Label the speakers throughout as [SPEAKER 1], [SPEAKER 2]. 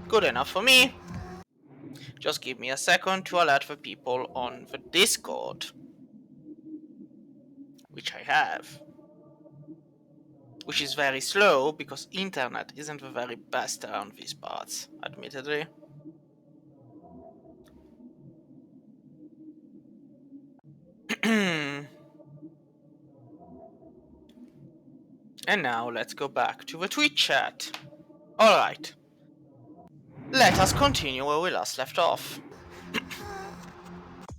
[SPEAKER 1] Good enough for me. Just give me a second to alert the people on the Discord. Which I have. Which is very slow because internet isn't the very best around these parts, admittedly. And now let's go back to the Twitch chat. Alright. Let us continue where we last left off.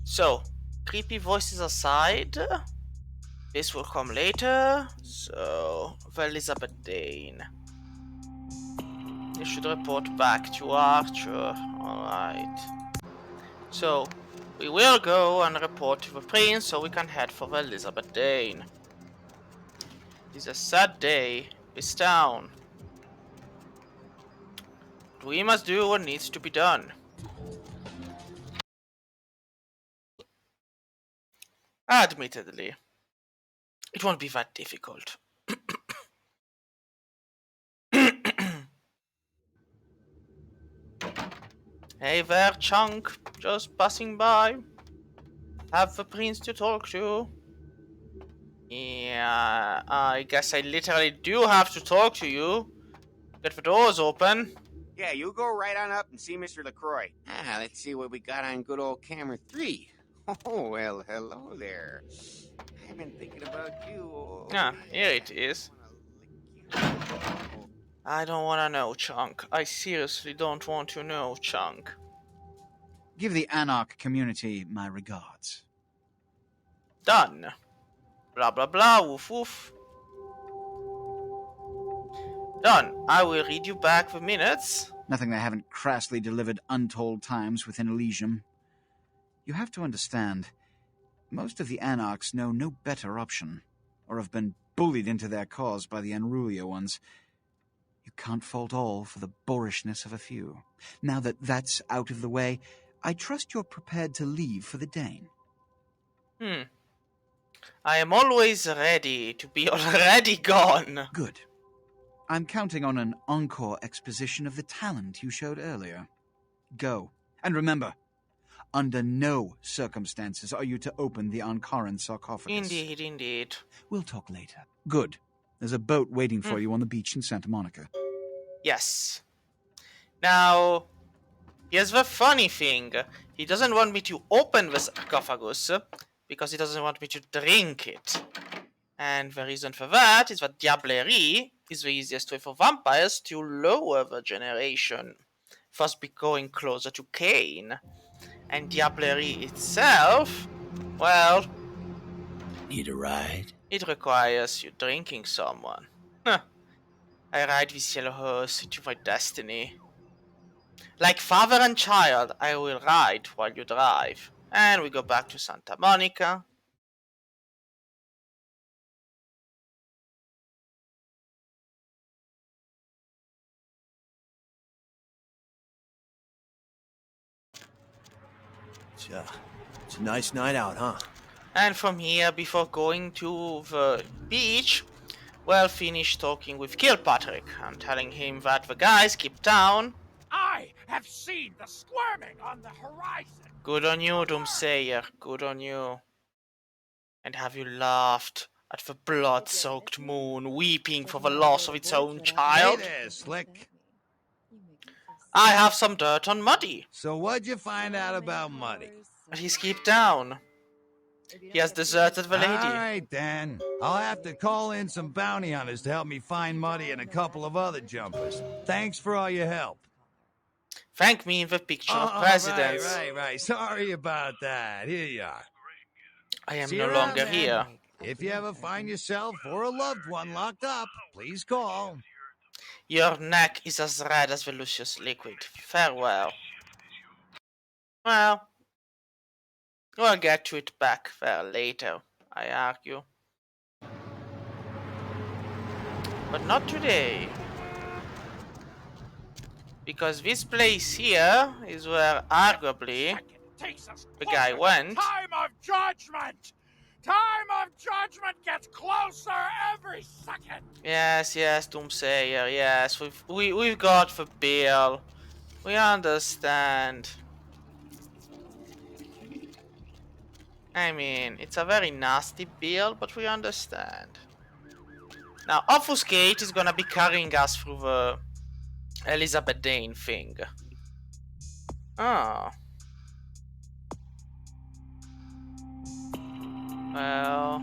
[SPEAKER 1] So, creepy voices aside, this will come later. So, the Elizabeth Dane. You should report back to Archer. Alright. So, we will go and report to the prince so we can head for the Elizabeth Dane. It is a sad day, this town. But we must do what needs to be done. Admittedly, it won't be that difficult. Hey there, Chunk. Just passing by. Have the prince to talk to. Yeah, I guess I literally do have to talk to you. Get the doors open.
[SPEAKER 2] Yeah, you go right on up and see Mr. LaCroix. Let's see what we got on good old camera 3. Oh, well, hello there. I've been thinking about you.
[SPEAKER 1] Here it is. I don't wanna know, Chunk. I seriously don't want to know, Chunk.
[SPEAKER 3] Give the Anarch community my regards.
[SPEAKER 1] Done. Blah blah blah, woof woof. Done. I will read you back the minutes.
[SPEAKER 3] Nothing they haven't crassly delivered untold times within Elysium. You have to understand, most of the Anarchs know no better option, or have been bullied into their cause by the unrulier ones. You can't fault all for the boorishness of a few. Now that that's out of the way, I trust you're prepared to leave for the Dane.
[SPEAKER 1] I am always ready to be already gone.
[SPEAKER 3] Good. I'm counting on an encore exposition of the talent you showed earlier. Go. And remember, under no circumstances are you to open the Ankaran sarcophagus.
[SPEAKER 1] Indeed, indeed.
[SPEAKER 3] We'll talk later. Good. There's a boat waiting for you on the beach in Santa Monica.
[SPEAKER 1] Yes. Now, here's the funny thing. He doesn't want me to open the sarcophagus because he doesn't want me to drink it. And the reason for that is that Diablerie is the easiest way for vampires to lower the generation, thus be going closer to Cain. And Diablerie itself, well...
[SPEAKER 4] Need a ride?
[SPEAKER 1] It requires you drinking someone. Huh. I ride this yellow horse into my destiny. Like father and child, I will ride while you drive. And we go back to Santa Monica.
[SPEAKER 4] It's a nice night out, huh?
[SPEAKER 1] And from here, before going to the beach, we'll finish talking with Kilpatrick and telling him that the guys keep down.
[SPEAKER 5] I have seen the squirming on the horizon.
[SPEAKER 1] Good on you, Doomsayer. Good on you. And have you laughed at the blood-soaked moon weeping for the loss of its own child?
[SPEAKER 6] Hey there, Slick.
[SPEAKER 1] I have some dirt on Muddy.
[SPEAKER 6] So what'd you find out about Muddy?
[SPEAKER 1] But he's keep down. He has deserted the lady.
[SPEAKER 6] All right, then. I'll have to call in some bounty hunters to help me find Muddy and a couple of other jumpers. Thanks for all your help.
[SPEAKER 1] Thank me in the picture of presidents.
[SPEAKER 6] Right. Sorry about that. Here you are.
[SPEAKER 1] I am
[SPEAKER 6] See
[SPEAKER 1] no
[SPEAKER 6] you around,
[SPEAKER 1] longer
[SPEAKER 6] man.
[SPEAKER 1] here.
[SPEAKER 6] If you ever find yourself or a loved one locked up, please call.
[SPEAKER 1] Your neck is as red as the Lucius liquid. Farewell. Well, we'll get to it back there later, I argue. But not today. Because this place here is where arguably the guy went.
[SPEAKER 5] Time of judgment! Time of judgment gets closer every second!
[SPEAKER 1] Yes, Doomsayer, yes. We've got the bill. We understand. I mean, it's a very nasty build, but we understand. Now, Obfuscate is gonna be carrying us through the Elizabeth Dane thing. Oh. Well,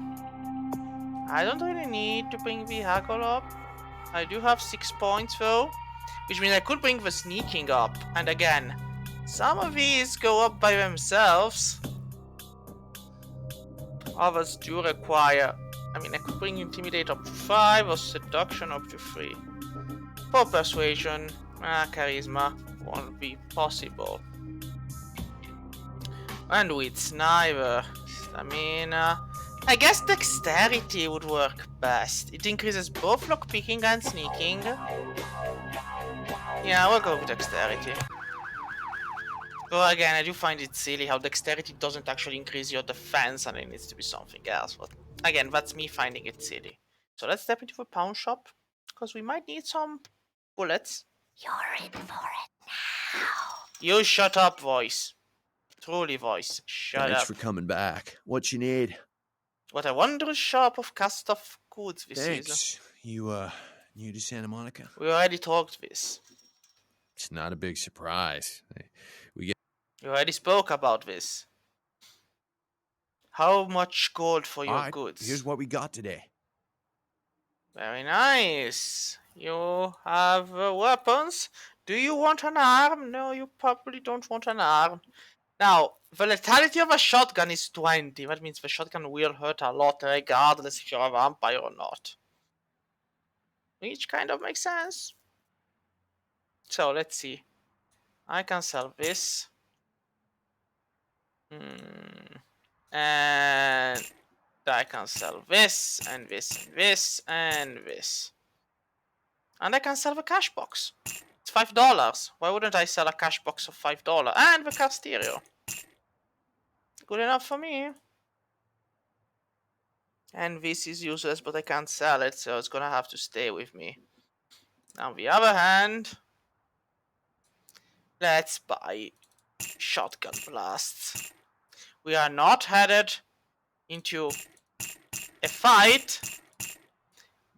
[SPEAKER 1] I don't really need to bring the haggle up. I do have 6 points though, which means I could bring the sneaking up. And again, some of these go up by themselves. Others do require... I mean, I could bring Intimidate up to 5 or Seduction up to 3. For Persuasion, Charisma won't be possible. And with neither Stamina... I guess Dexterity would work best. It increases both lockpicking and sneaking. Yeah, we'll go with Dexterity. Though again, I do find it silly how Dexterity doesn't actually increase your defense and it needs to be something else. But again, that's me finding it silly. So let's step into the pawn shop, because we might need some bullets. You're in for it now. You shut up, voice. Truly, voice. Shut
[SPEAKER 4] Thanks
[SPEAKER 1] up.
[SPEAKER 4] for coming back. What you need?
[SPEAKER 1] What a wondrous shop of cast off goods this is.
[SPEAKER 4] Thanks. You, new to Santa Monica?
[SPEAKER 1] We already talked this.
[SPEAKER 4] It's not a big surprise. We
[SPEAKER 1] already spoke about this. How much gold for your goods?
[SPEAKER 4] Here's what we got today.
[SPEAKER 1] Very nice. You have weapons. Do you want an arm? No, you probably don't want an arm. Now, the lethality of a shotgun is 20. That means the shotgun will hurt a lot regardless if you're a vampire or not. Which kind of makes sense. So, let's see. I can sell this. And I can sell this, and this, and this, and this. And I can sell the cash box. It's $5. Why wouldn't I sell a cash box of $5? And the car stereo. Good enough for me. And this is useless, but I can't sell it, so it's gonna have to stay with me. On the other hand, let's buy shotgun blasts. We are not headed into a fight,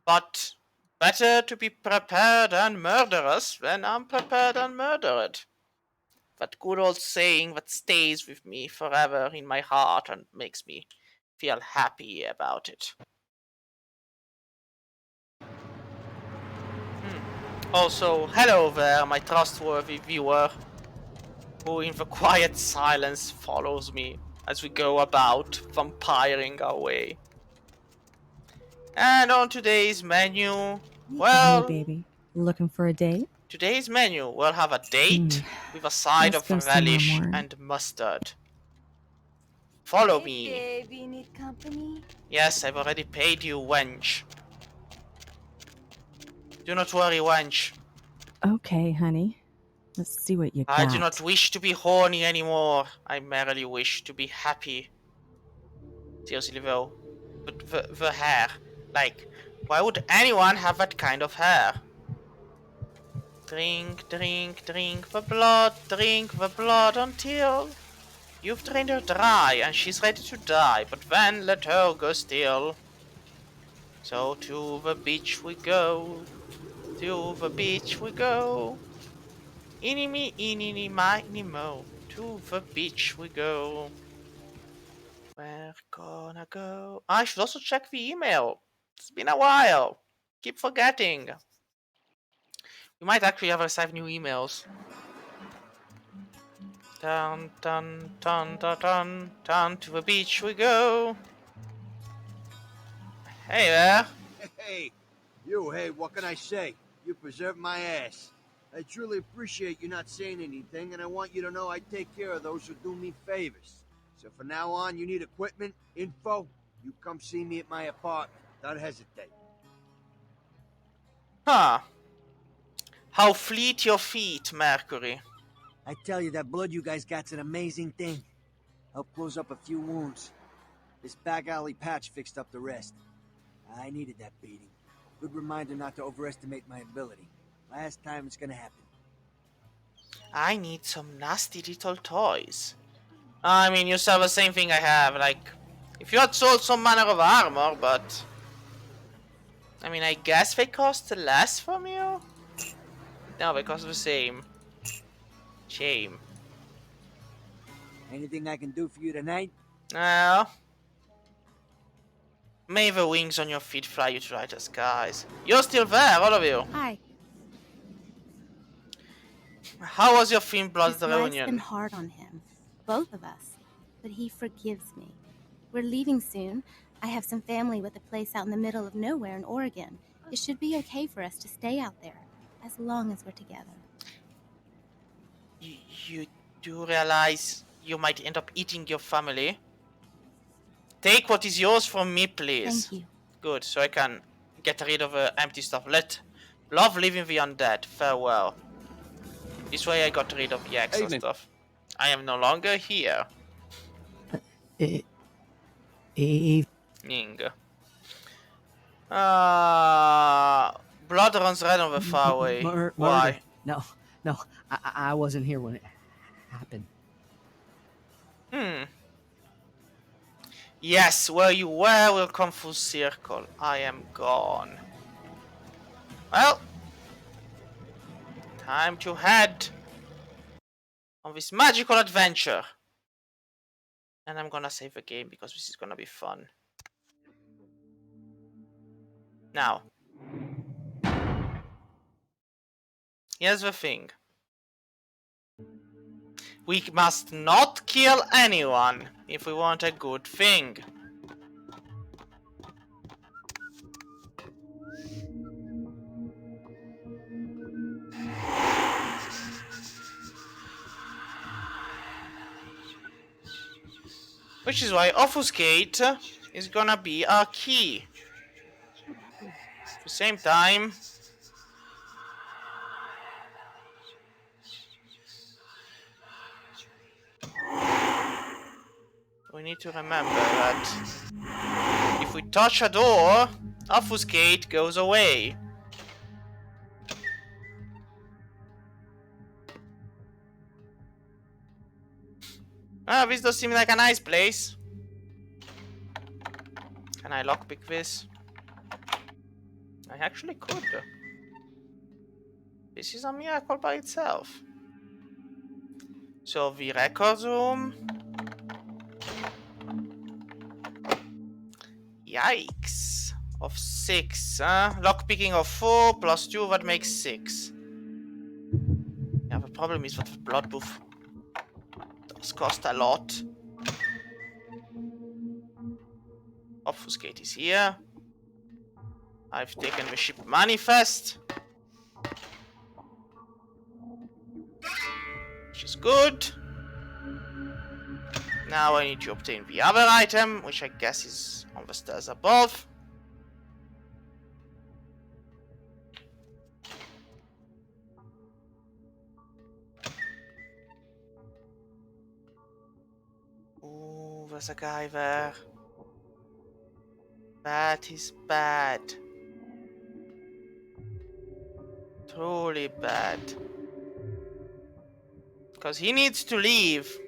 [SPEAKER 1] but better to be prepared and murderous than unprepared and murdered. That good old saying that stays with me forever in my heart and makes me feel happy about it. Also, hello there, my trustworthy viewer, who in the quiet silence follows me as we go about vampiring our way. And on today's menu, well...
[SPEAKER 7] Hey, baby. Looking for a date?
[SPEAKER 1] Today's menu will have a date with a side of relish and mustard. Follow me.
[SPEAKER 8] Baby, need company?
[SPEAKER 1] Yes, I've already paid you, wench. Do not worry, wench.
[SPEAKER 7] Okay, honey. Let's see what you got.
[SPEAKER 1] I do not wish to be horny anymore. I merely wish to be happy. Seriously though. But the hair. Like, why would anyone have that kind of hair? Drink, drink, drink the blood until you've drained her dry and she's ready to die, but then let her go still. So to the beach we go, to the beach we go. Eeny me, eeny miny mo, to the beach we go. We're gonna go. I should also check the email. It's been a while. Keep forgetting. We might actually have received new emails. Dun dun dun dun dun dun, to the beach we go. Hey there.
[SPEAKER 9] Hey, what can I say? You preserved my ass. I truly appreciate you not saying anything, and I want you to know I take care of those who do me favors. So from now on, you need equipment, info, you come see me at my apartment. Don't hesitate.
[SPEAKER 1] Huh. How fleet your feet, Mercury.
[SPEAKER 9] I tell you, that blood you guys got's an amazing thing. Helped close up a few wounds. This back alley patch fixed up the rest. I needed that beating. Good reminder not to overestimate my ability. Last time it's gonna happen.
[SPEAKER 1] I need some nasty little toys. I mean, you sell the same thing I have, like, if you had sold some manner of armor, but... I mean, I guess they cost less from you? No, they cost the same. Shame.
[SPEAKER 9] Anything I can do for you tonight?
[SPEAKER 1] Well... May the wings on your feet fly you to lighter skies. You're still there, all of you!
[SPEAKER 8] Hi.
[SPEAKER 1] How was your film Blood
[SPEAKER 8] This life's
[SPEAKER 1] Reunion?
[SPEAKER 8] been hard on him. Both of us. But he forgives me. We're leaving soon. I have some family with a place out in the middle of nowhere in Oregon. It should be okay for us to stay out there, as long as we're together.
[SPEAKER 1] You do realize you might end up eating your family? Take what is yours from me, please.
[SPEAKER 8] Thank you.
[SPEAKER 1] Good, so I can get rid of the empty stuff. Let love live in the undead. Farewell. This way I got rid of the extra stuff. I am no longer here. Ning. Blood runs red on the faraway. Why?
[SPEAKER 10] No, I wasn't here when it happened.
[SPEAKER 1] Yes, where you were will come full circle. I am gone. Well, time to head on this magical adventure. And I'm gonna save the game because this is gonna be fun. Now, here's the thing. We must not kill anyone if we want a good thing. Which is why Obfuscate is gonna be our key. At the same time, we need to remember that if we touch a door, Obfuscate goes away. Ah, this does seem like a nice place. Can I lockpick this? I actually could. This is a miracle by itself. So the record room. Yikes. Of 6, huh? Lockpicking of 4 plus 2, that makes 6. Yeah, the problem is that the blood buff does cost a lot. Obfuscate is here. I've taken the ship manifest. Which is good. Now I need to obtain the other item, which I guess is on the stairs above. Ooh, there's a guy there. That is bad. Truly bad. Because he needs to leave.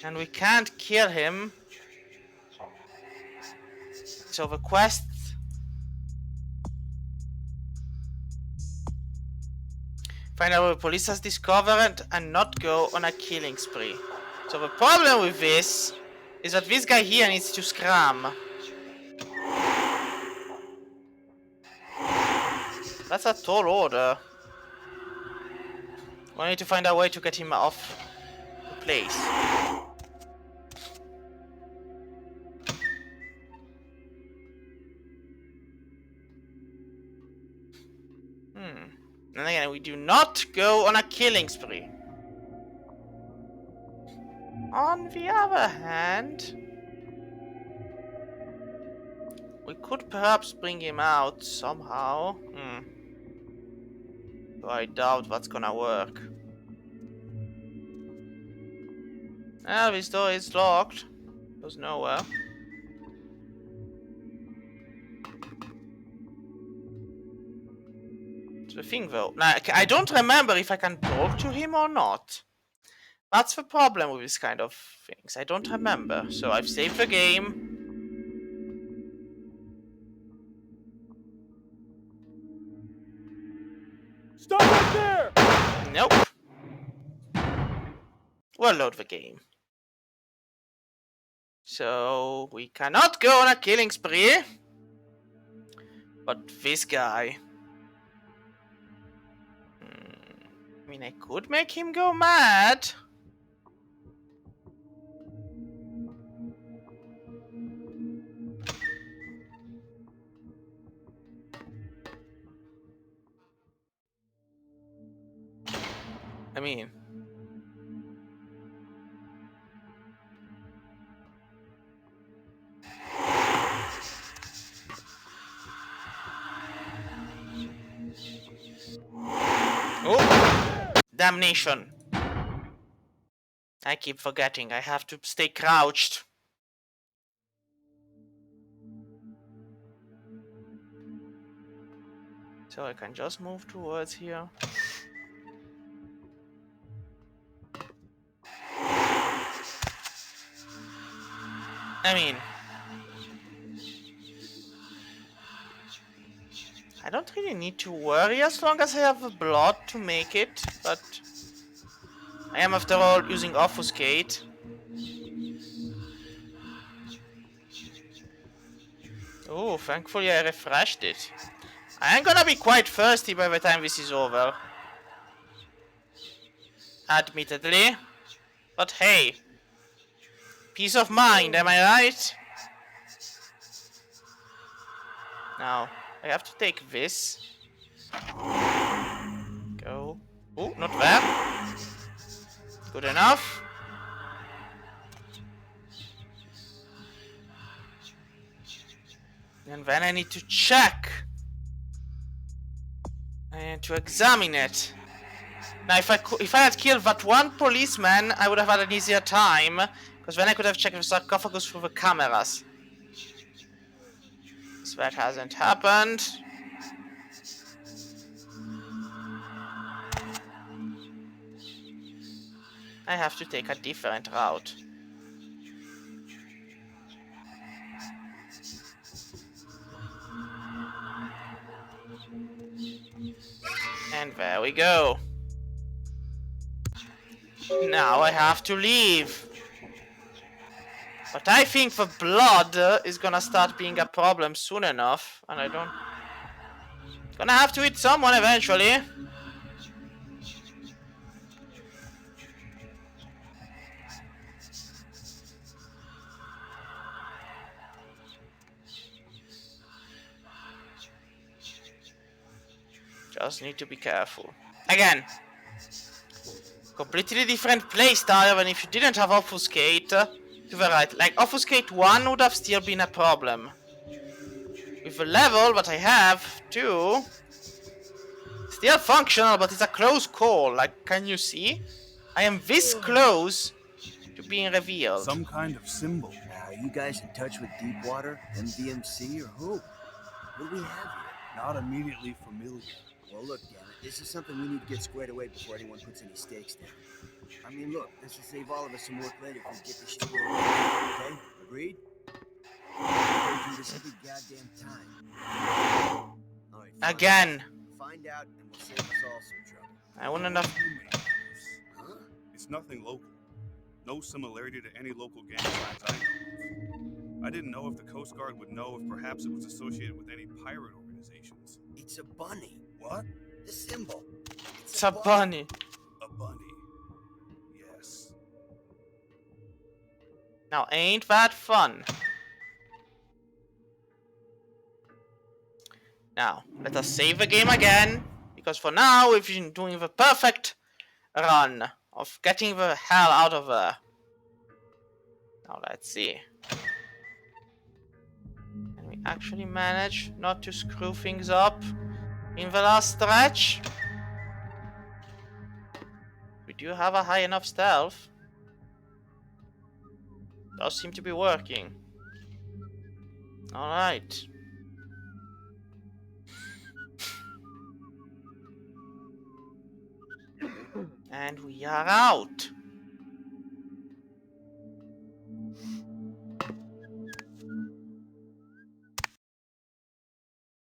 [SPEAKER 1] And we can't kill him. So the quest... Find out what the police has discovered and not go on a killing spree. So the problem with this is that this guy here needs to scram. That's a tall order. We need to find a way to get him off the place. And again, we do not go on a killing spree. On the other hand, we could perhaps bring him out somehow. Though I doubt that's gonna work. Ah, this door is locked. Goes nowhere. The thing though, now, I don't remember if I can talk to him or not. That's the problem with this kind of things. I don't remember. So I've saved the game.
[SPEAKER 5] Stop right there!
[SPEAKER 1] Nope. We'll load the game. So we cannot go on a killing spree. But this guy. I mean, I could make him go mad. I mean, oh, damnation. I keep forgetting. I have to stay crouched. So I can just move towards here. I mean, I don't really need to worry as long as I have the blood to make it, but I am after all using Obfuscate. Oh, thankfully I refreshed it. I am gonna be quite thirsty by the time this is over. Admittedly. But hey. Peace of mind, am I right? Now, I have to take this. Go. Oh, not there. Good enough. And then I need to check. And to examine it. Now, if I had killed that one policeman, I would have had an easier time. Because then I could have checked the sarcophagus through the cameras. So that hasn't happened. I have to take a different route. And there we go. Now I have to leave. But I think the blood is gonna start being a problem soon enough. And I don't... Gonna have to hit someone eventually. Just need to be careful. Again. Completely different playstyle than if you didn't have Obfuscate. To the right. Like, Obfuscate 1 would have still been a problem. With the level that I have, too. Still functional, but it's a close call. Like, can you see? I am this close to being revealed.
[SPEAKER 11] Some kind of symbol.
[SPEAKER 9] Are you guys in touch with Deepwater, MDMC, or who? What do we have here?
[SPEAKER 11] Not immediately familiar.
[SPEAKER 9] Well, look, damn it, this is something we need to get squared away before anyone puts any stakes down. I mean, look, this will save all of us some work later if we get this shit squared away. Okay? Agreed? We'll do this every goddamn time. All right,
[SPEAKER 1] Again.
[SPEAKER 9] Find out, and we'll save us all some trouble.
[SPEAKER 1] I wouldn't have...
[SPEAKER 9] Huh?
[SPEAKER 11] It's nothing local. No similarity to any local gang signs I know of. I didn't know if the Coast Guard would know if perhaps it was associated with any pirate organizations.
[SPEAKER 9] It's a bunny.
[SPEAKER 11] What?
[SPEAKER 9] The symbol.
[SPEAKER 1] It's a bunny.
[SPEAKER 11] A bunny. Yes.
[SPEAKER 1] Now, ain't that fun? Now, let us save the game again. Because for now, we've been doing the perfect run of getting the hell out of there. Now, let's see. Can we actually manage not to screw things up in the last stretch? do have a high enough stealth. Does seem to be working. Alright. And we are out.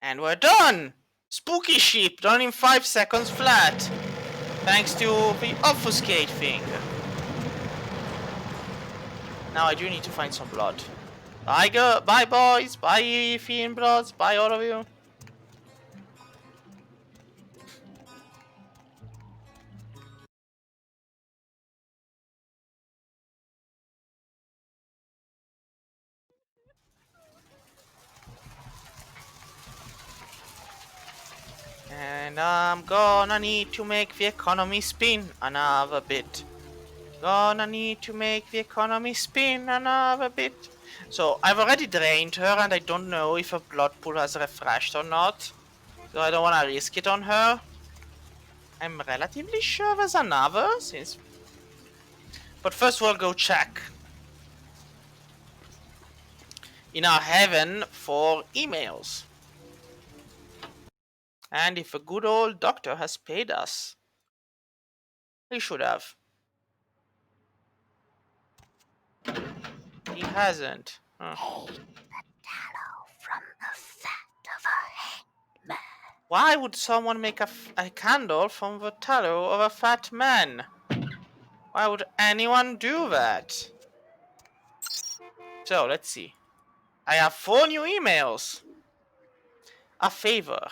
[SPEAKER 1] And we're done! Spooky sheep, done in 5 seconds flat. Thanks to the obfuscate thing. Now I do need to find some blood. Bye boys, bye fiend bloods, bye all of you. And I'm gonna need to make the economy spin another bit. Gonna need to make the economy spin another bit. So I've already drained her and I don't know if her blood pool has refreshed or not. So I don't wanna risk it on her. I'm relatively sure there's another since... But first we'll go check in our heaven for emails. And if a good old doctor has paid us. He should have. He hasn't. Huh. Why would someone make a candle from the tallow of a fat man? Why would anyone do that? So, let's see. I have 4 new emails. A favor.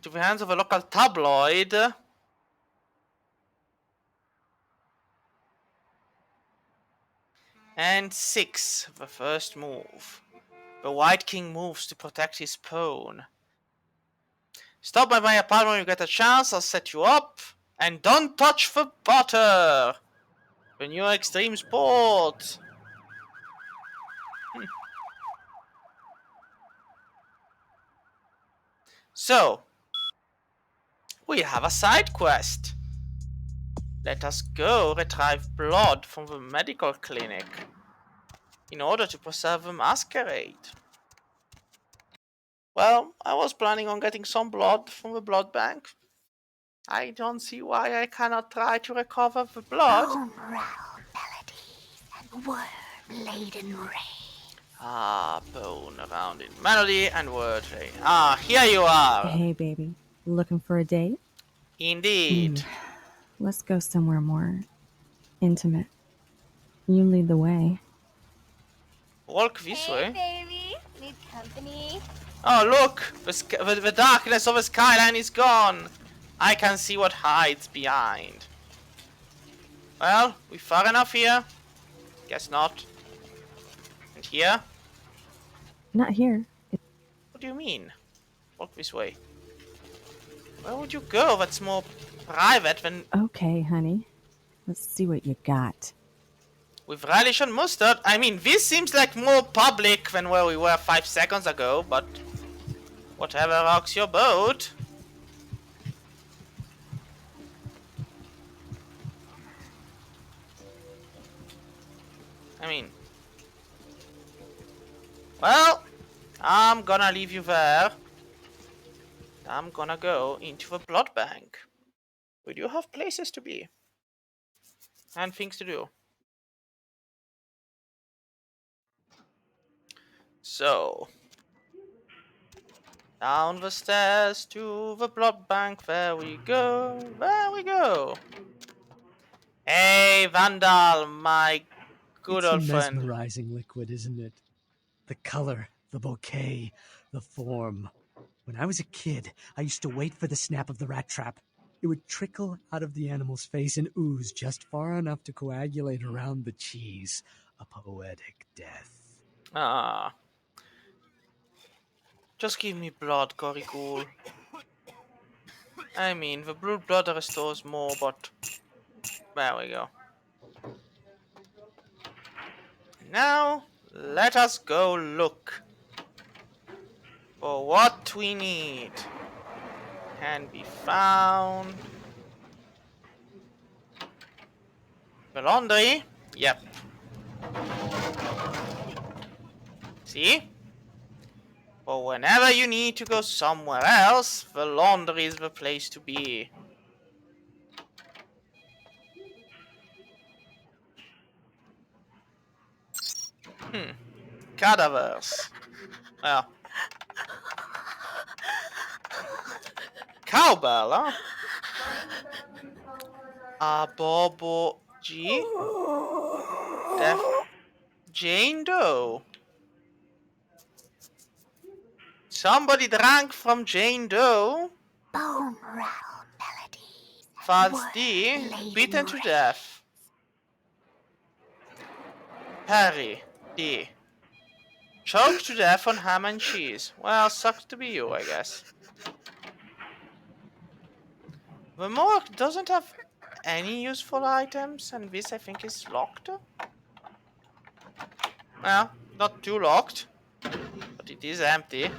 [SPEAKER 1] To the hands of a local tabloid. And 6. The first move. The White King moves to protect his pawn. Stop by my apartment when you get a chance, I'll set you up. And don't touch the butter! The new extreme sport! So, we have a side quest. Let us go retrieve blood from the medical clinic in order to preserve the masquerade. Well, I was planning on getting some blood from the blood bank. I don't see why I cannot try to recover the blood.
[SPEAKER 8] Bone rattle melodies and word-laden rain.
[SPEAKER 1] Ah, bone around in melody and word rain. Ah, here you are.
[SPEAKER 7] Hey, baby. Looking for a date?
[SPEAKER 1] Indeed.
[SPEAKER 7] Let's go somewhere more intimate. You lead the way.
[SPEAKER 1] Walk this way.
[SPEAKER 8] Baby, need company?
[SPEAKER 1] Oh, look! The darkness of the skyline is gone! I can see what hides behind. Well, we far enough here? Guess not. And here?
[SPEAKER 7] Not here.
[SPEAKER 1] What do you mean? Walk this way. Where would you go that's more private than...
[SPEAKER 7] Okay, honey. Let's see what you got.
[SPEAKER 1] With relish and mustard? I mean, this seems like more public than where we were 5 seconds ago, but... Whatever rocks your boat. I mean... Well, I'm gonna leave you there. I'm gonna go into the blood bank. We do have places to be. And things to do. So... Down the stairs to the blood bank, there we go, there we go. Hey, Vandal, my good old
[SPEAKER 10] It's a
[SPEAKER 1] friend.
[SPEAKER 10] mesmerizing liquid, isn't it? The color, the bouquet, the form. When I was a kid, I used to wait for the snap of the rat trap. It would trickle out of the animal's face and ooze just far enough to coagulate around the cheese. A poetic death.
[SPEAKER 1] Ah. Just give me blood, Gorighoul. I mean, the blue blood restores more, but... There we go. Now, let us go look for what we need. can be found. The laundry? Yep. See? But whenever you need to go somewhere else, the laundry is the place to be. Cadavers. Well. Cowbell, huh? Bobo G? Def Jane Doe. Somebody drank from Jane Doe.
[SPEAKER 8] Bone rattle melodies.
[SPEAKER 1] False D. Beaten to death. Perry D. Choked to death on ham and cheese. Well, sucks to be you, I guess. The morgue doesn't have any useful items, and this I think is locked. Well, not too locked, but it is empty.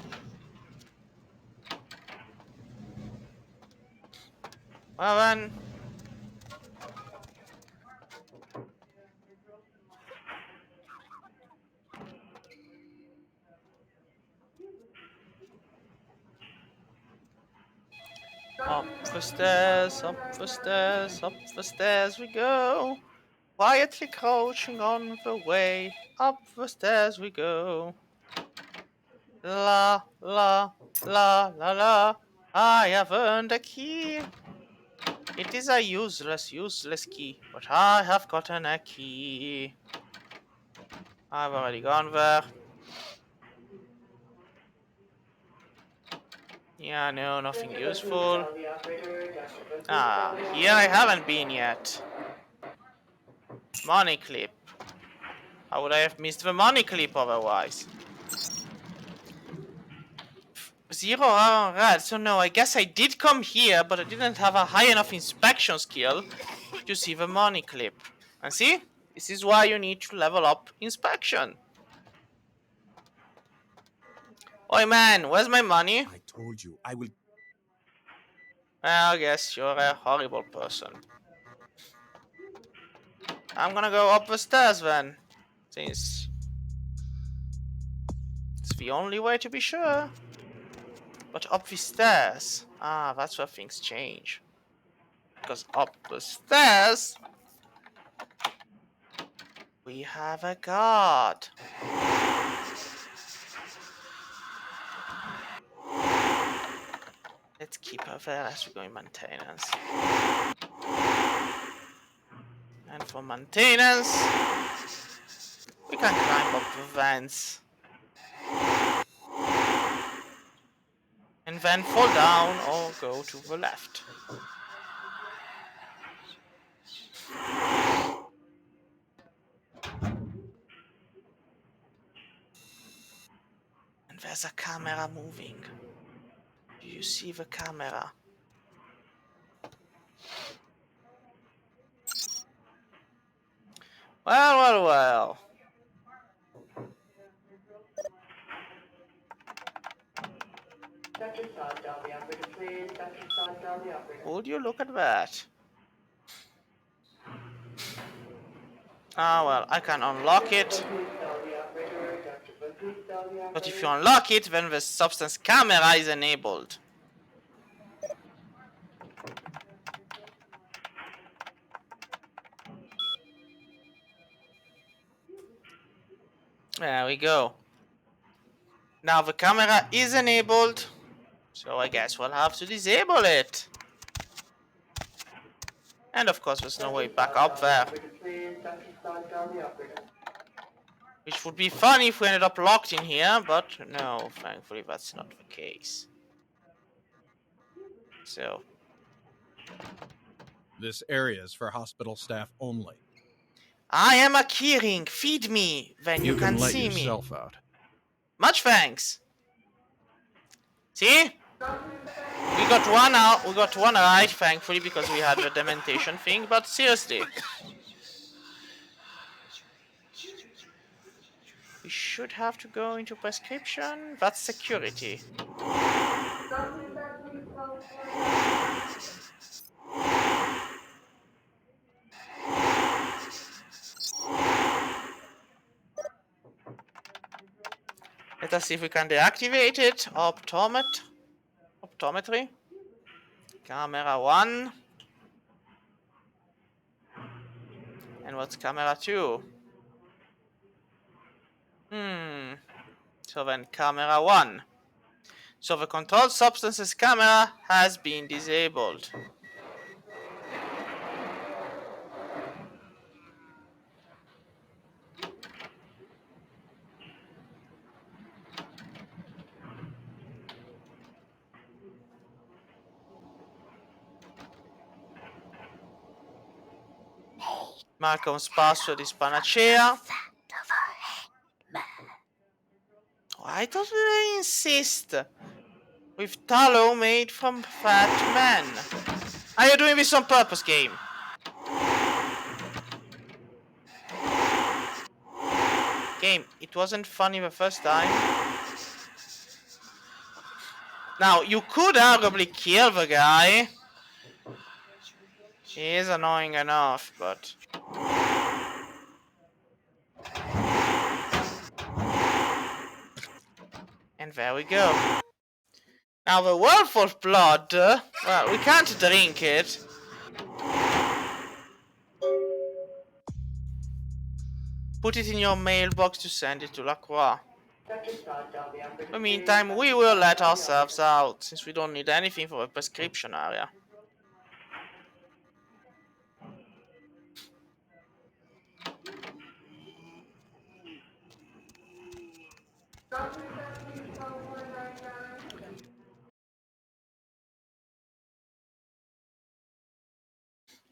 [SPEAKER 1] Well then, up the stairs, up the stairs, up the stairs we go. Quietly crouching on the way, up the stairs we go. La la la la la, I have earned a key. It is a useless key, but I have gotten a key. I've already gone there. Yeah, no, nothing useful. Ah, here I haven't been yet. Money clip. How would I have missed the money clip otherwise? 0 on red, so no, I guess I did come here, but I didn't have a high enough inspection skill to see the money clip. And see? This is why you need to level up inspection. Oi man, where's my money?
[SPEAKER 5] I told you, I will...
[SPEAKER 1] Well, I guess you're a horrible person. I'm gonna go up the stairs then, since it's the only way to be sure. But up the stairs, that's where things change. Because up the stairs, we have a guard. Let's keep her there as we go in maintenance. And for maintenance, we can climb up the vents. And then fall down or go to the left. And there's a camera moving. Do you see the camera? Well. Would you look at that? Well, I can unlock it. But if you unlock it, then the substance camera is enabled. There we go. Now the camera is enabled, so I guess we'll have to disable it. And of course there's no way back up there. Which would be funny if we ended up locked in here, but no, thankfully that's not the case. So.
[SPEAKER 12] This area is for hospital staff only.
[SPEAKER 1] I am a keyring. Feed me, then you can
[SPEAKER 12] let
[SPEAKER 1] see me.
[SPEAKER 12] yourself out.
[SPEAKER 1] Much thanks. See? We got one out. We got one right, thankfully, because we had the dementation thing. But seriously, we should have to go into prescription. That's security. Let us see if we can deactivate it. Optometry. Camera 1. And what's camera 2? So then camera 1. So the controlled substances camera has been disabled. Malcolm's password is Panacea. Why don't they insist? With tallow made from fat men. Are you doing this on purpose, game? Game, it wasn't funny the first time. Now, you could arguably kill the guy. He is annoying enough, but... And there we go. Now the werewolf blood, well, we can't drink it. Put it in your mailbox to send it to Lacroix. In the meantime, we will let ourselves out, since we don't need anything for the prescription area.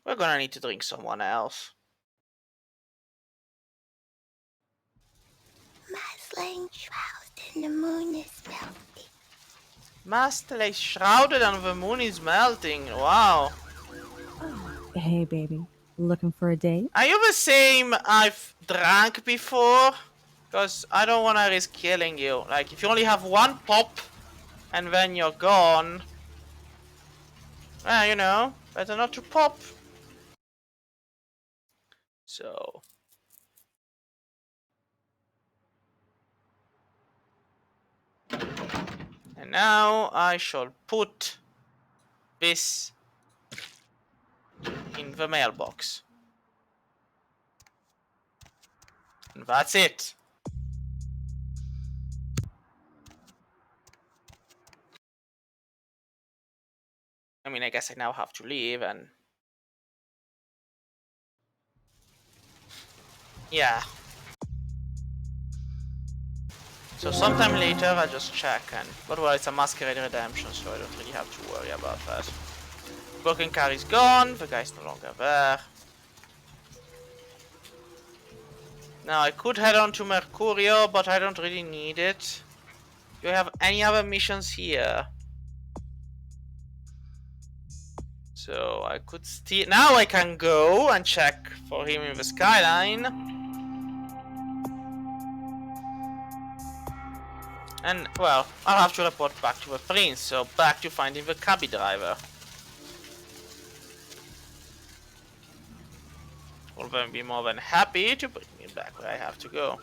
[SPEAKER 1] We're gonna need to drink someone else.
[SPEAKER 8] Mass laying shrouded and the moon is melting.
[SPEAKER 1] Mast lay shrouded and the moon is melting. Wow.
[SPEAKER 7] Hey, baby. Looking for a date?
[SPEAKER 1] Are you the same I've drank before? Because I don't want to risk killing you. Like, if you only have one pop and then you're gone, well, you know, better not to pop. So... And now I shall put this in the mailbox. And that's it. I mean, I guess I now have to leave and... Yeah. So sometime later I'll just check and... But well, it's a Masquerade Redemption, so I don't really have to worry about that. Broken car is gone, the guy's no longer there. Now I could head on to Mercurio, but I don't really need it. Do you have any other missions here? So I could steal... Now I can go and check for him in the skyline. And, well, I'll have to report back to the prince, so back to finding the cabby driver. Will then be more than happy to bring me back where I have to go.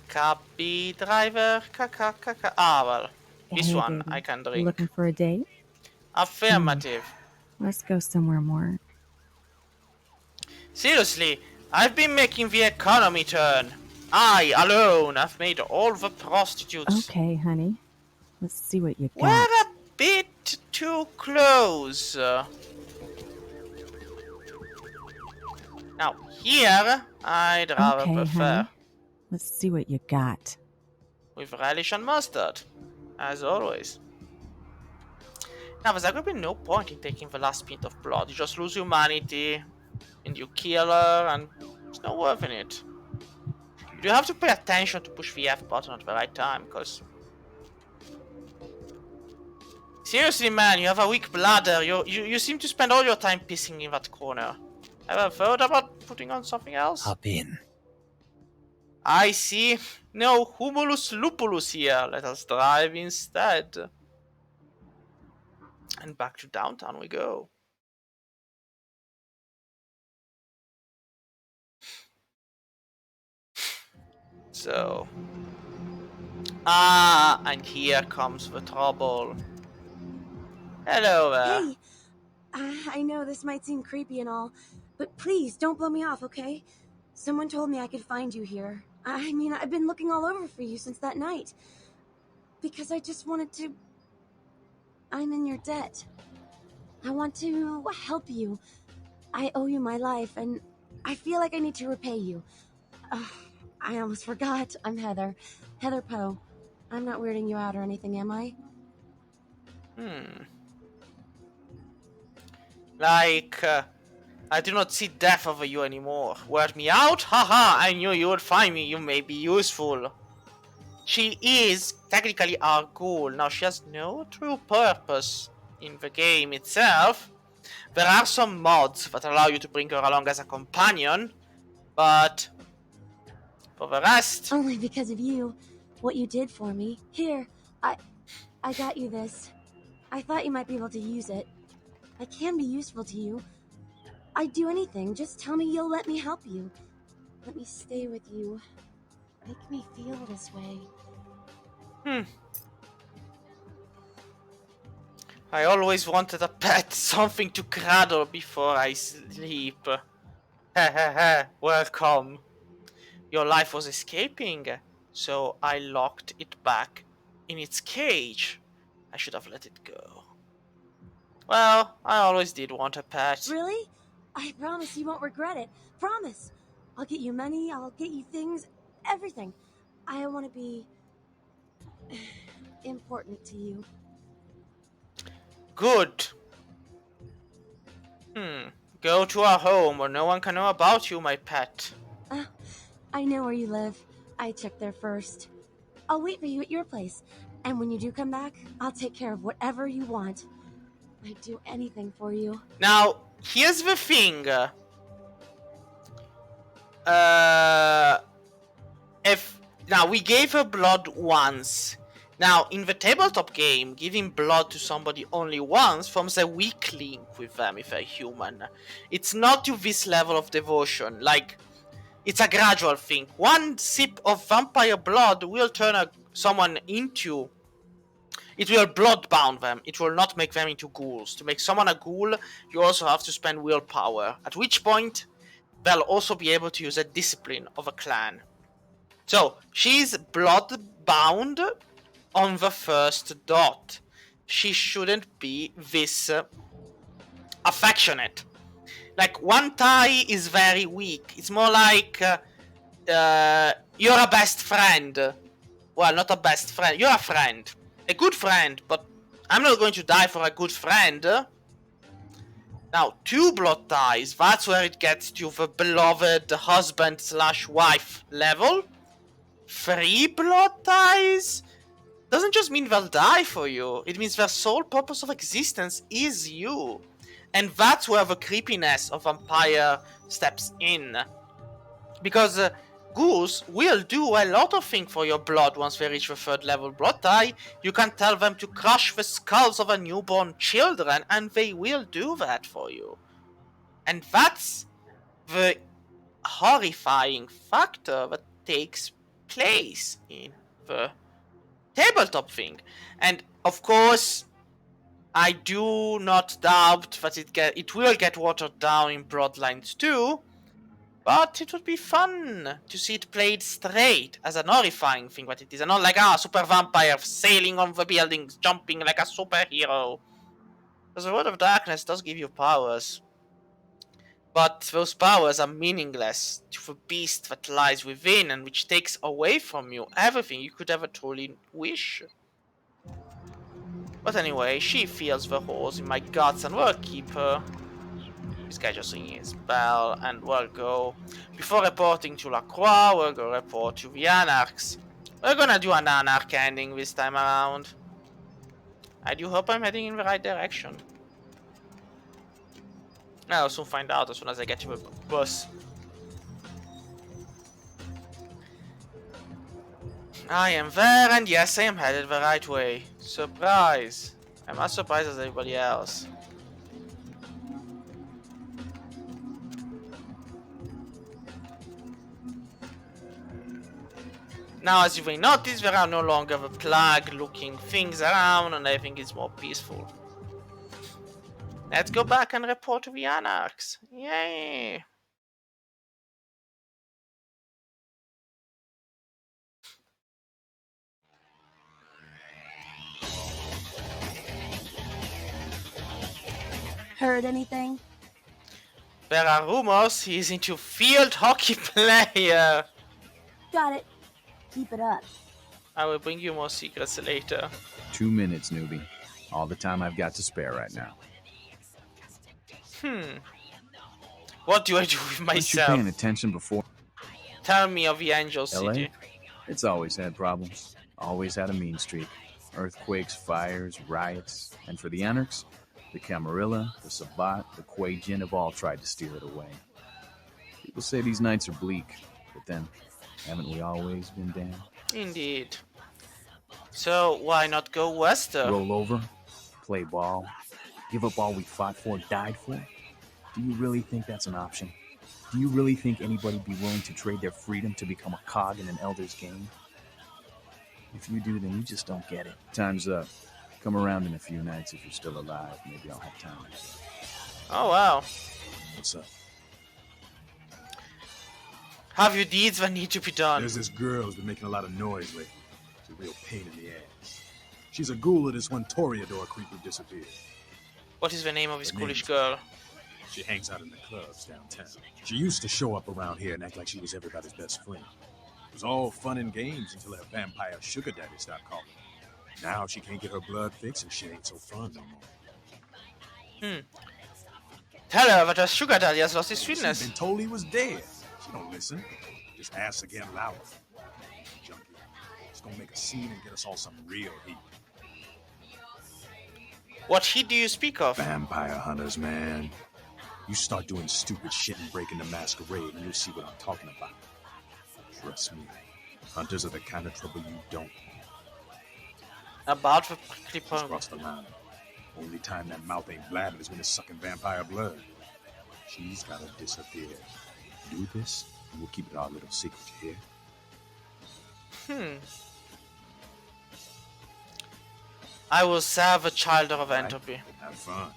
[SPEAKER 1] Cabby driver, Ah, well, this
[SPEAKER 7] Hey,
[SPEAKER 1] one
[SPEAKER 7] baby.
[SPEAKER 1] I can drink.
[SPEAKER 7] Looking for a date?
[SPEAKER 1] Affirmative.
[SPEAKER 7] Let's go somewhere more.
[SPEAKER 1] Seriously, I've been making the economy turn. I, alone, have made all the prostitutes.
[SPEAKER 7] Okay, honey. Let's see what you got.
[SPEAKER 1] We're a bit too close. Now, here, I'd rather
[SPEAKER 7] Okay,
[SPEAKER 1] prefer
[SPEAKER 7] honey. Let's see what you got.
[SPEAKER 1] with relish and mustard, as always. Now, there's actually no point in taking the last pint of blood. You just lose humanity, and you kill her, and it's not worth it. You do have to pay attention to push the F button at the right time, because... Seriously, man, you have a weak bladder. You seem to spend all your time pissing in that corner. Ever thought about putting on something else?
[SPEAKER 13] Hop in.
[SPEAKER 1] I see. No humulus lupulus here. Let us drive instead. And back to downtown we go. So. And here comes the trouble. Hello there.
[SPEAKER 14] Hey, I know this might seem creepy and all, but please don't blow me off, okay? Someone told me I could find you here. I mean, I've been looking all over for you since that night. Because I just wanted to... I'm in your debt. I want to help you. I owe you my life, and I feel like I need to repay you. I almost forgot. I'm Heather. Heather Poe. I'm not weirding you out or anything, am I?
[SPEAKER 1] Like, I do not see death over you anymore. Weird me out? Haha, I knew you would find me. You may be useful. She is technically our ghoul. Now, she has no true purpose in the game itself. There are some mods that allow you to bring her along as a companion, but for the rest...
[SPEAKER 14] Only because of you. What you did for me. Here, I got you this. I thought you might be able to use it. I can be useful to you. I'd do anything. Just tell me you'll let me help you. Let me stay with you. Make me feel this way.
[SPEAKER 1] I always wanted a pet, something to cuddle before I sleep. Welcome. Your life was escaping, so I locked it back in its cage. I should have let it go. Well, I always did want a pet.
[SPEAKER 14] Really? I promise you won't regret it. Promise. I'll get you money, I'll get you things, everything. I want to be important to you.
[SPEAKER 1] Good. Go to our home where no one can know about you, my pet.
[SPEAKER 14] I know where you live. I checked there first. I'll wait for you at your place. And when you do come back, I'll take care of whatever you want. I'd do anything for you.
[SPEAKER 1] Now, here's the thing. Now, we gave her blood once. Now, in the tabletop game, giving blood to somebody only once forms a weak link with them if they're human. It's not to this level of devotion. Like, it's a gradual thing. One sip of vampire blood will turn someone into... It will bloodbound them. It will not make them into ghouls. To make someone a ghoul, you also have to spend willpower. At which point, they'll also be able to use a discipline of a clan. So, she's bloodbound on the first dot. She shouldn't be this affectionate. Like, one tie is very weak. It's more like you're a best friend. Well, not a best friend. You're a friend. A good friend, but I'm not going to die for a good friend. Now, 2 blood ties, that's where it gets to the beloved husband/wife level. 3 blood ties doesn't just mean they'll die for you. It means their sole purpose of existence is you. And that's where the creepiness of vampire steps in. Because ghouls will do a lot of things for your blood once they reach the 3rd level blood tie. You can tell them to crush the skulls of a newborn children, and they will do that for you. And that's the horrifying factor that takes place in the tabletop thing. And of course, I do not doubt that it will get watered down in Bloodlines 2, but it would be fun to see it played straight as an horrifying thing that it is, and not like, super vampire sailing on the buildings, jumping like a superhero. Because the World of Darkness does give you powers, but those powers are meaningless to the beast that lies within and which takes away from you everything you could ever truly wish. But anyway, she feels the holes in my guts, and we'll keep her. This guy just ringing his bell, and we'll go. Before reporting to LaCroix, we'll go report to the Anarchs. We're gonna do an Anarch ending this time around. I do hope I'm heading in the right direction. I'll soon find out as soon as I get to the bus. I am there, and yes, I am headed the right way. Surprise! I'm as surprised as everybody else. Now, as you may notice, there are no longer the plague-looking things around, and everything is more peaceful. Let's go back and report to the Anarchs. Yay!
[SPEAKER 14] Heard anything?
[SPEAKER 1] There are rumors he's into field hockey player.
[SPEAKER 14] Got it. Keep it up.
[SPEAKER 1] I will bring you more secrets later.
[SPEAKER 13] 2 minutes, newbie. All the time I've got to spare right now.
[SPEAKER 1] What do I do with myself?
[SPEAKER 13] Weren't you paying attention before?
[SPEAKER 1] Tell me of the Angel City.
[SPEAKER 13] LA? It's always had problems. Always had a mean streak. Earthquakes, fires, riots. And for the Anarchs, the Camarilla, the Sabbat, the Quajin have all tried to steal it away. People say these nights are bleak, but then, haven't we always been damned?
[SPEAKER 1] Indeed. So, why not go west?
[SPEAKER 13] Roll over, play ball, give up all we fought for, died for? Do you really think that's an option? Do you really think anybody'd be willing to trade their freedom to become a cog in an elder's game? If you do, then you just don't get it. Time's up. Come around in a few nights if you're still alive. Maybe I'll have time.
[SPEAKER 1] Oh, wow.
[SPEAKER 13] What's up?
[SPEAKER 1] Have you deeds that need to be done?
[SPEAKER 15] There's this girl who's been making a lot of noise lately. It's a real pain in the ass. She's a ghoul of this one Toreador creep who disappeared.
[SPEAKER 1] What is the name of this ghoulish girl?
[SPEAKER 15] She hangs out in the clubs downtown. She used to show up around here and act like she was everybody's best friend. It was all fun and games until her vampire sugar daddy stopped calling. Now she can't get her blood fixed and she ain't so fun no more.
[SPEAKER 1] Tell her that her sugar daddy has lost his sweetness.
[SPEAKER 15] She's been told he was dead. She don't listen. Just asks again louder. Junkie. It's gonna make a scene and get us all some real heat.
[SPEAKER 1] What heat do you speak of?
[SPEAKER 15] Vampire hunters, man. You start doing stupid shit and breaking the masquerade and you'll see what I'm talking about. Trust me. Hunters are the kind of trouble you don't want.
[SPEAKER 1] About the
[SPEAKER 15] Just cross the line. Only time that mouth ain't blabbing is when it's sucking vampire blood. She's gotta disappear. Do this, and we'll keep it our little secret, you hear?
[SPEAKER 1] I will serve a child of entropy.
[SPEAKER 15] Have fun.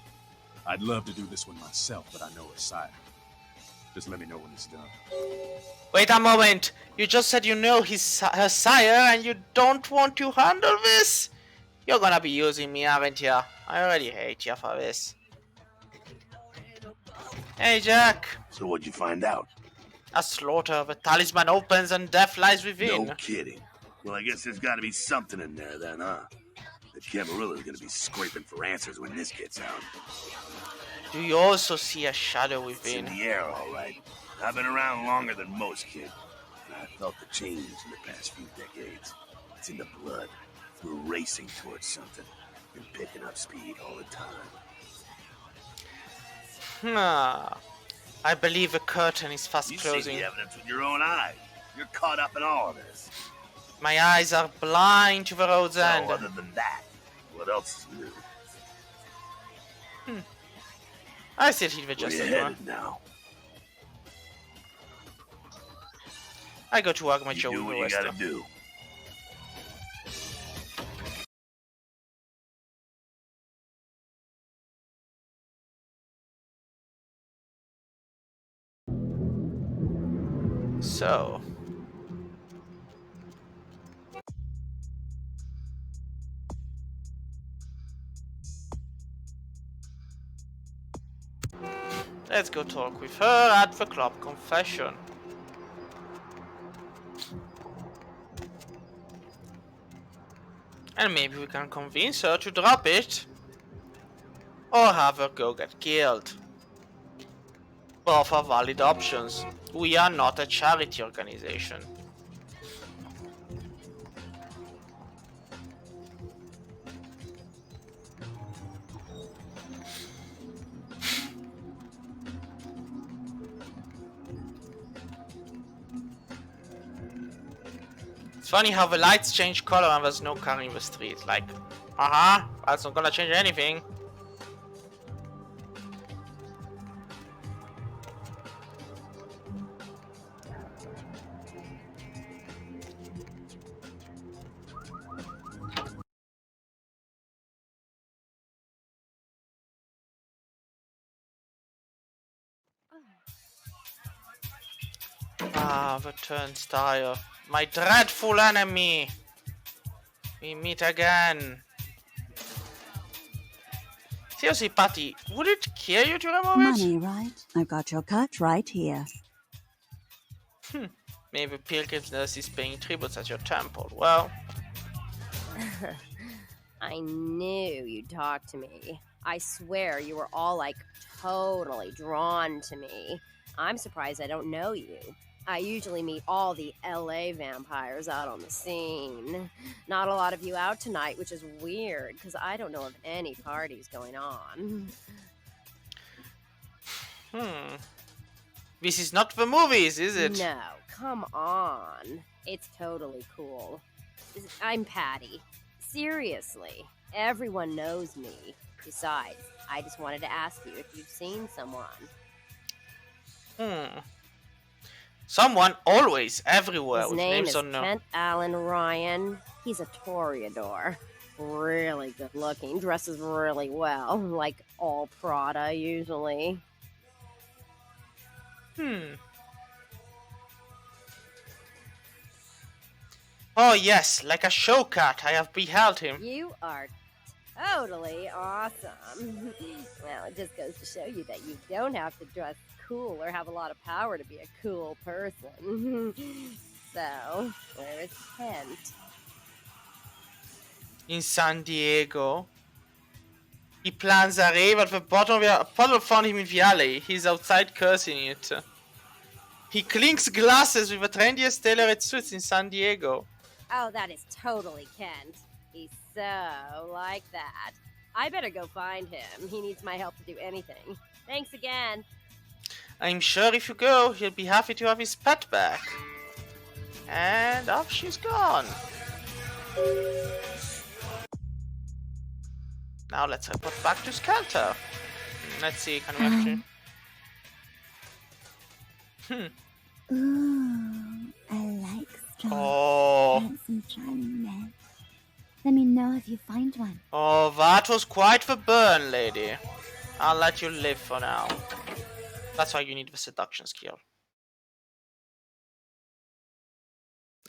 [SPEAKER 15] I'd love to do this one myself, but I know it's silent. Just let me know when it's done.
[SPEAKER 1] Wait a moment. You just said you know her sire and you don't want to handle this? You're gonna be using me, aren't you? I already hate you for this. Hey, Jack.
[SPEAKER 16] So what'd you find out?
[SPEAKER 1] A slaughter. The talisman opens and death lies within.
[SPEAKER 16] No kidding. Well, I guess there's gotta be something in there then, huh? The Camarilla's gonna be scraping for answers when this gets out.
[SPEAKER 1] Do you also see a shadow
[SPEAKER 16] It's
[SPEAKER 1] within?
[SPEAKER 16] in the air, all right. I've been around longer than most, kid. And I felt the change in the past few decades. It's in the blood. We're racing towards something and picking up speed all the time.
[SPEAKER 1] I believe the curtain is fast
[SPEAKER 16] You
[SPEAKER 1] closing.
[SPEAKER 16] see the evidence with your own eyes. You're caught up in all of this.
[SPEAKER 1] My eyes are blind to the road's end.
[SPEAKER 16] So other than that, what else is new?
[SPEAKER 1] I still heed the
[SPEAKER 16] Where
[SPEAKER 1] justice.
[SPEAKER 16] you headed now?
[SPEAKER 1] I go to work my
[SPEAKER 16] You
[SPEAKER 1] job
[SPEAKER 16] do
[SPEAKER 1] with
[SPEAKER 16] what you
[SPEAKER 1] the
[SPEAKER 16] gotta do.
[SPEAKER 1] So. Let's go talk with her at the club confession. And maybe we can convince her to drop it. Or have her go get killed. Both are valid options. We are not a charity organization. It's funny how the lights change color and there's no car in the street. Like, that's not gonna change anything. The turnstile. My dreadful enemy. We meet again. Seriously, Patty, would it kill you to remove
[SPEAKER 17] Money, right? I've got your cut right here.
[SPEAKER 1] it? Maybe Pilgrim's Nurse is paying tributes at your temple. Well,
[SPEAKER 18] I knew you'd talk to me. I swear you were all like totally drawn to me. I'm surprised I don't know you. I usually meet all the LA vampires out on the scene. Not a lot of you out tonight, which is weird because I don't know of any parties going on.
[SPEAKER 1] This is not the movies, is it?
[SPEAKER 18] No, come on. It's totally cool. I'm Patty. Seriously, everyone knows me. Besides, I just wanted to ask you if you've seen someone.
[SPEAKER 1] Someone always everywhere.
[SPEAKER 18] His name is Kent Allen Ryan. He's a toreador. Really good looking, dresses really well, like all Prada usually.
[SPEAKER 1] Oh yes, like a show cat, I have beheld him.
[SPEAKER 18] You are totally awesome. Well, it just goes to show you that you don't have to dress cool or have a lot of power to be a cool person. So, where is Kent?
[SPEAKER 1] In San Diego. He plans a rave at the bottom of a puddle found him in the alley. He's outside cursing it. He clinks glasses with the trendiest tailored suits in San Diego.
[SPEAKER 18] Oh, that is totally Kent. He's so like that. I better go find him. He needs my help to do anything. Thanks again.
[SPEAKER 1] I'm sure if you go, he'll be happy to have his pet back. And off she's gone. Now let's report back to Skelter. Let's see, can we actually...
[SPEAKER 19] Ooh, I like
[SPEAKER 1] strong,
[SPEAKER 19] handsome, charming men. Let me know if you find one.
[SPEAKER 1] Oh, that was quite the burn, lady. I'll let you live for now. That's why you need the seduction skill.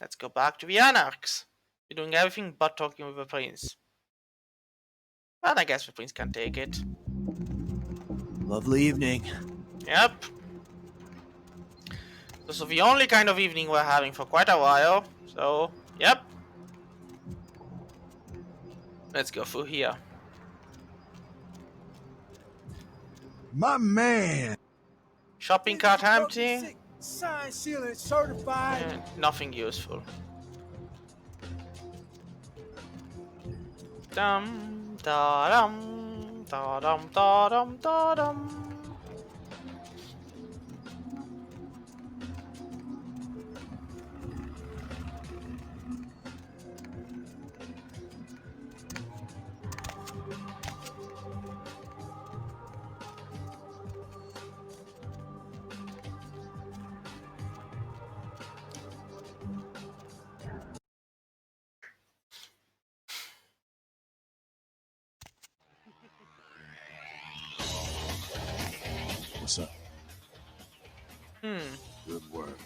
[SPEAKER 1] Let's go back to the Anarchs. We're doing everything but talking with the prince. But I guess the prince can take it.
[SPEAKER 20] Lovely evening.
[SPEAKER 1] Yep. This is the only kind of evening we're having for quite a while. So, yep. Let's go through here.
[SPEAKER 6] My man!
[SPEAKER 1] Shopping cart empty.
[SPEAKER 5] Signed, sealed, certified.
[SPEAKER 1] Nothing useful. Dum da dum da dum da dum da dum.
[SPEAKER 15] What's up? Good work.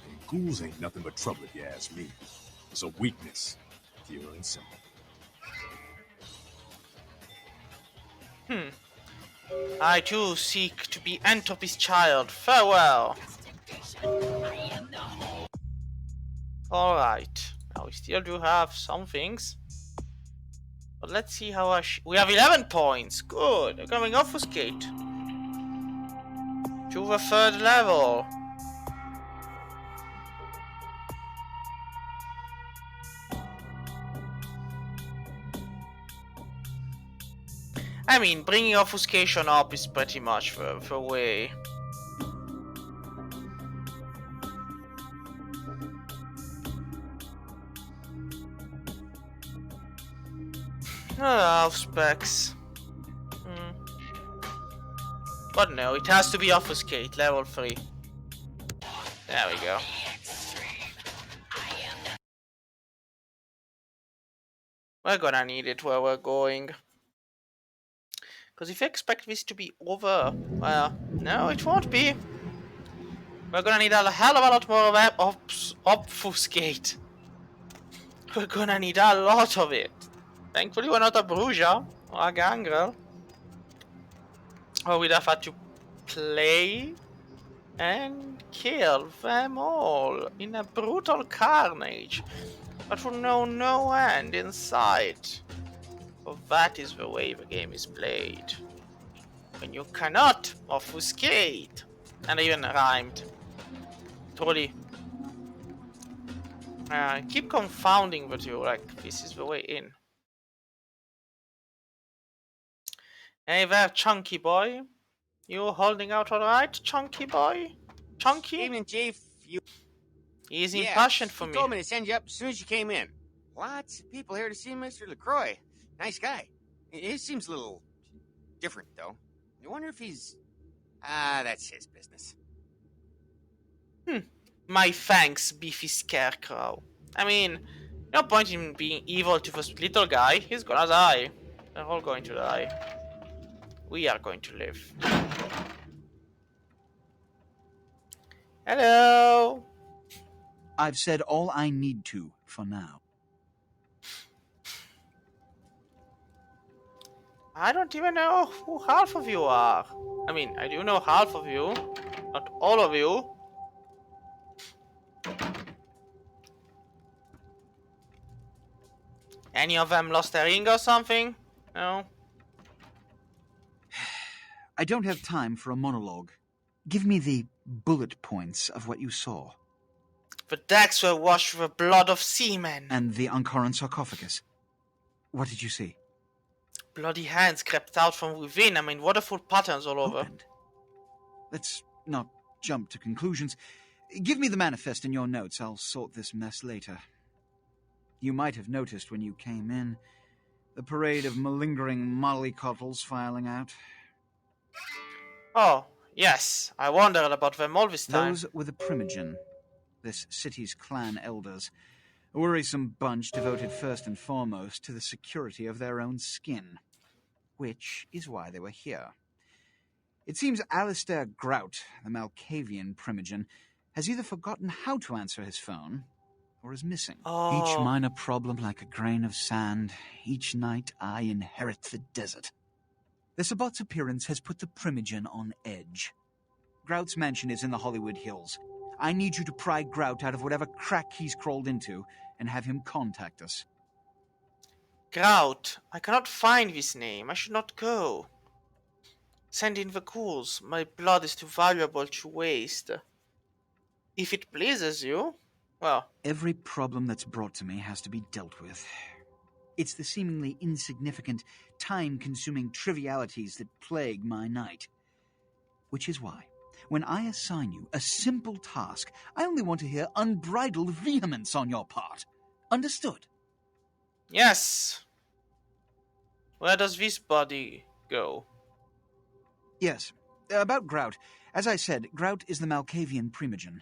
[SPEAKER 15] And ghouls ain't nothing but trouble if you ask me. It's a weakness, pure and simple.
[SPEAKER 1] I too seek to be Entropy's child. Farewell. Alright. Now we still do have some things. But let's see how we have 11 points. Good. We're going obfuscate. To the 3rd level. I mean, bringing obfuscation up is pretty much the way. Half specs. But no, it has to be Obfuscate, level 3. There we go. We're gonna need it where we're going. Because if you expect this to be over, well, no, it won't be. We're gonna need a hell of a lot more of Obfuscate. We're gonna need a lot of it. Thankfully we're not a Bruja or a Gangrel. Or we'd have had to play and kill them all in a brutal carnage that will know no end in sight. For that is the way the game is played. When you cannot obfuscate. And I even rhymed. Truly. Keep confounding with you, like this is the way in. Hey there, chunky boy. You holding out alright, chunky boy? Chunky?
[SPEAKER 2] Evening, Chief.
[SPEAKER 1] He's
[SPEAKER 2] Yeah,
[SPEAKER 1] impatient for
[SPEAKER 2] he
[SPEAKER 1] me.
[SPEAKER 2] told me to send you up as soon as you came in. Lots of people here to see Mr. LaCroix. Nice guy. He seems a little different, though. I wonder if he's... that's his business.
[SPEAKER 1] My thanks, beefy scarecrow. I mean, no point in being evil to this little guy. He's gonna die. They're all going to die. We are going to live. Hello.
[SPEAKER 3] I've said all I need to for now.
[SPEAKER 1] I don't even know who half of you are. I mean, I do know half of you. Not all of you. Any of them lost a ring or something? No?
[SPEAKER 3] I don't have time for a monologue. Give me the bullet points of what you saw.
[SPEAKER 1] The decks were washed with the blood of seamen.
[SPEAKER 3] And the Ankoran sarcophagus. What did you see?
[SPEAKER 1] Bloody hands crept out from within. I mean, waterfall patterns all over.
[SPEAKER 3] Opened. Let's not jump to conclusions. Give me the manifest in your notes. I'll sort this mess later. You might have noticed when you came in the parade of malingering mollycoddles filing out.
[SPEAKER 1] Oh, yes. I wondered about them all this time.
[SPEAKER 3] Those were the Primogen, this city's clan elders. A worrisome bunch devoted first and foremost to the security of their own skin. Which is why they were here. It seems Alistair Grout, the Malkavian Primogen, has either forgotten how to answer his phone, or is missing.
[SPEAKER 1] Oh.
[SPEAKER 3] Each minor problem like a grain of sand. Each night I inherit the desert. The Sabbat's appearance has put the Primogen on edge. Grout's mansion is in the Hollywood Hills. I need you to pry Grout out of whatever crack he's crawled into and have him contact us.
[SPEAKER 1] Grout, I cannot find this name. I should not go. Send in the ghouls. My blood is too valuable to waste. If it pleases you, well...
[SPEAKER 3] Every problem that's brought to me has to be dealt with. It's the seemingly insignificant, time-consuming trivialities that plague my night. Which is why, when I assign you a simple task, I only want to hear unbridled vehemence on your part. Understood?
[SPEAKER 1] Yes. Where does this body go?
[SPEAKER 3] Yes. About Grout. As I said, Grout is the Malkavian Primogen.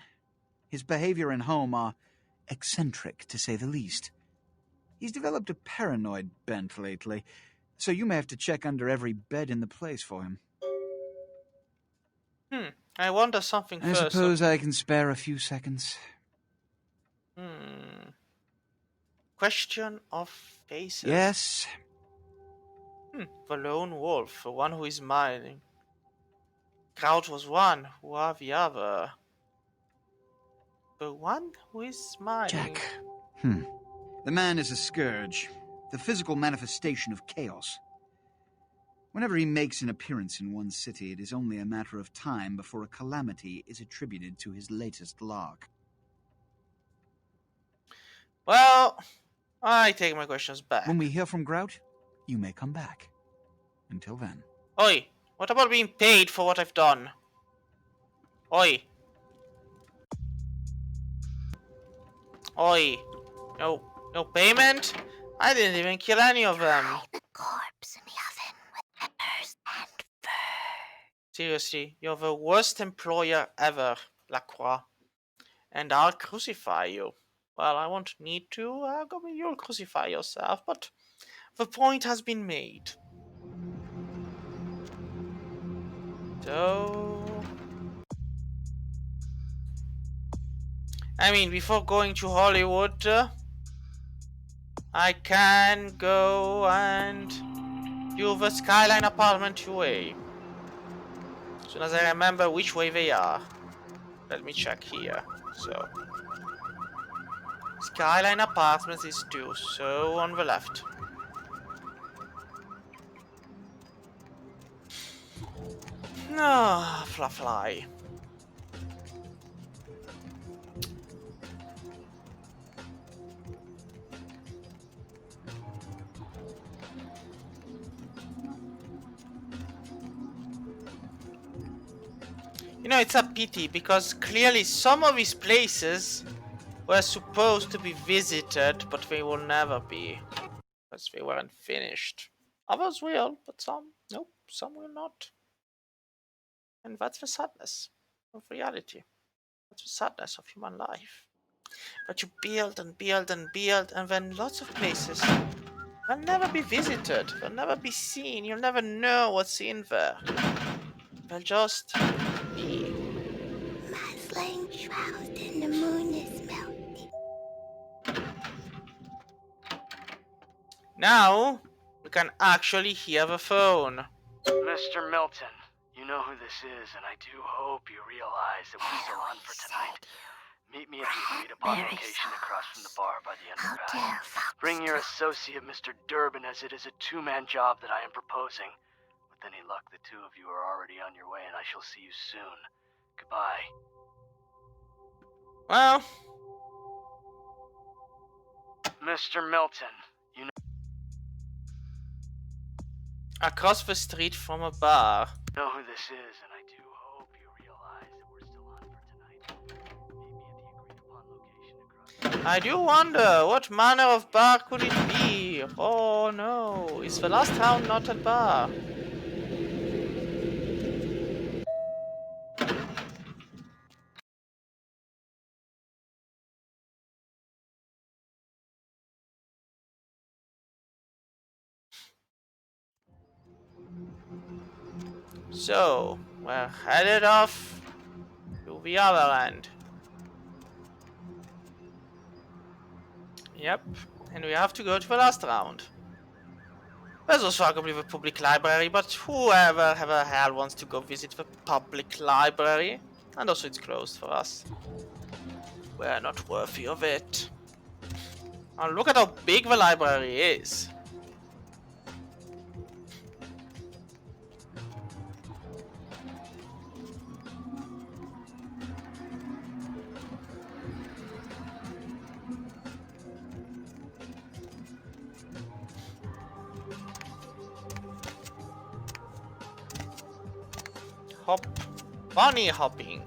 [SPEAKER 3] His behavior and home are eccentric, to say the least. He's developed a paranoid bent lately, so you may have to check under every bed in the place for him.
[SPEAKER 1] I wonder something
[SPEAKER 3] I
[SPEAKER 1] first.
[SPEAKER 3] suppose I can spare a few seconds.
[SPEAKER 1] Question of faces.
[SPEAKER 3] Yes?
[SPEAKER 1] The lone wolf, the one who is smiling. Grout was one, who are the other? The one who is smiling.
[SPEAKER 3] Jack. The man is a scourge, the physical manifestation of chaos. Whenever he makes an appearance in one city, it is only a matter of time before a calamity is attributed to his latest lark.
[SPEAKER 1] Well, I take my questions back.
[SPEAKER 3] When we hear from Grout, you may come back. Until then.
[SPEAKER 1] Oi, what about being paid for what I've done? Oi. Oi. No payment? I didn't even kill any of them. Seriously, you're the worst employer ever, Lacroix. And I'll crucify you. Well, I won't need to. You'll crucify yourself, but the point has been made. So... I mean, before going to Hollywood, I can go and do the Skyline Apartment 2A. As soon as I remember which way they are. Let me check here. So, Skyline Apartments is 2, so on the left. Ah, fly. You know, it's a pity because clearly some of these places were supposed to be visited, but they will never be because they weren't finished. Others will, but some, nope, some will not. And that's the sadness of reality. That's the sadness of human life. But you build and build and build, and then lots of places will never be visited, they'll never be seen, you'll never know what's in there. They'll just be.
[SPEAKER 19] Man's laying shrouded and the moon is melting.
[SPEAKER 1] Now, we can actually hear the phone.
[SPEAKER 21] Mr. Milton, you know who this is, and I do hope you realize that we're still on for tonight. Meet me at the agreed-upon location across from the bar by the underpass. Bring your associate, Mr. Durbin, as it is a two-man job that I am proposing. With any luck, the two of you are already on your way, and I shall see you soon. Goodbye.
[SPEAKER 1] Well...
[SPEAKER 21] Mr. Milton, you know...
[SPEAKER 1] Across the street from a bar.
[SPEAKER 21] Know who this is, and I do hope you realize that we're still on for tonight.
[SPEAKER 1] I do wonder, what manner of bar could it be? Oh no, is the last round not a bar? So, we're headed off to the other end. Yep, and we have to go to the last round. There's also arguably the public library, but whoever the hell wants to go visit the public library? And also it's closed for us. We're not worthy of it. And look at how big the library is. Hop, bunny hopping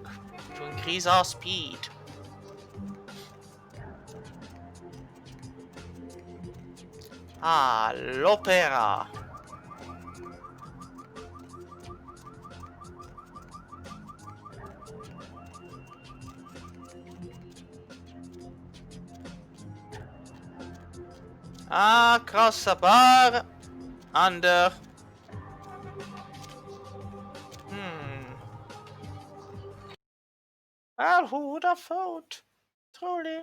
[SPEAKER 1] to increase our speed. Ah, l'opera. Across a bar, under. Well, who would have thought? Truly.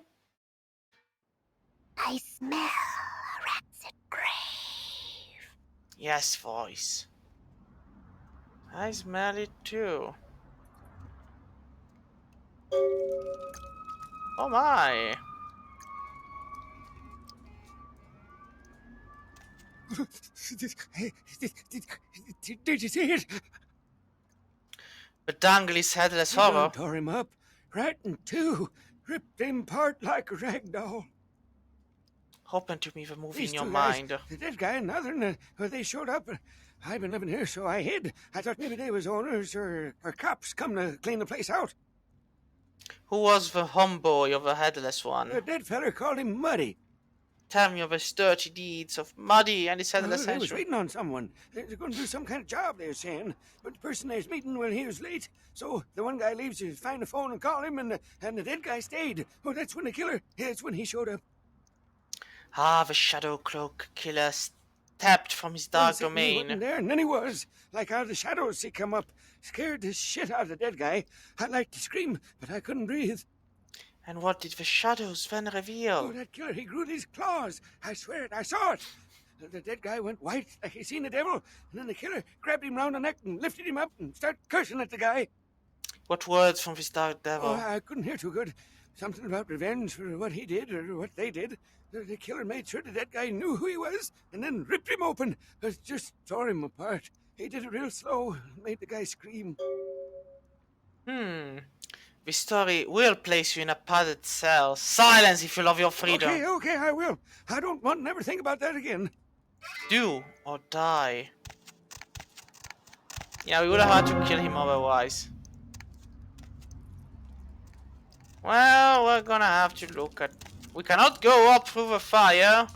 [SPEAKER 19] I smell a rancid grave.
[SPEAKER 1] Yes, voice. I smell it too. Oh my.
[SPEAKER 5] Did you see it?
[SPEAKER 1] The Dangly's headless
[SPEAKER 5] They done
[SPEAKER 1] horror.
[SPEAKER 5] tore him up, right in two, ripped him apart like a rag doll.
[SPEAKER 1] Open to me the movie
[SPEAKER 5] These
[SPEAKER 1] in your
[SPEAKER 5] two guys,
[SPEAKER 1] mind.
[SPEAKER 5] this guy and another, they showed up. I've been living here, so I hid. I thought maybe they was owners or cops come to clean the place out.
[SPEAKER 1] Who was the homeboy of the headless one?
[SPEAKER 5] A dead feller called him Muddy.
[SPEAKER 1] tell me of his dirty deeds of muddy and his headless
[SPEAKER 5] They was
[SPEAKER 1] henchman.
[SPEAKER 5] waiting on someone. They're going to do some kind of job, they're saying. But the person they was meeting, well, he was late. So the one guy leaves to find the phone and call him, and the dead guy stayed. Oh, that's when the killer, that's when he showed up.
[SPEAKER 1] Ah, the Shadow Cloak killer stepped from his dark
[SPEAKER 5] Said he
[SPEAKER 1] domain.
[SPEAKER 5] wasn't there, and then he was. Like out of the shadows, he come up. Scared the shit out of the dead guy. I'd like to scream, but I couldn't breathe.
[SPEAKER 1] And what did the shadows then reveal?
[SPEAKER 5] Oh, that killer, he grew these claws. I swear it, I saw it. The dead guy went white like he seen the devil, and then the killer grabbed him round the neck and lifted him up and started cursing at the guy.
[SPEAKER 1] What words from this dark devil?
[SPEAKER 5] Oh, I couldn't hear too good. Something about revenge for what he did or what they did. The killer made sure the dead guy knew who he was and then ripped him open. Just tore him apart. He did it real slow, made the guy scream.
[SPEAKER 1] This story will place you in a padded cell. Silence if you love your freedom.
[SPEAKER 5] Okay, I will. I don't want to never think about that again.
[SPEAKER 1] Do or die. Yeah, we would have had to kill him otherwise. Well, we're gonna have to look at... We cannot go up through the fire.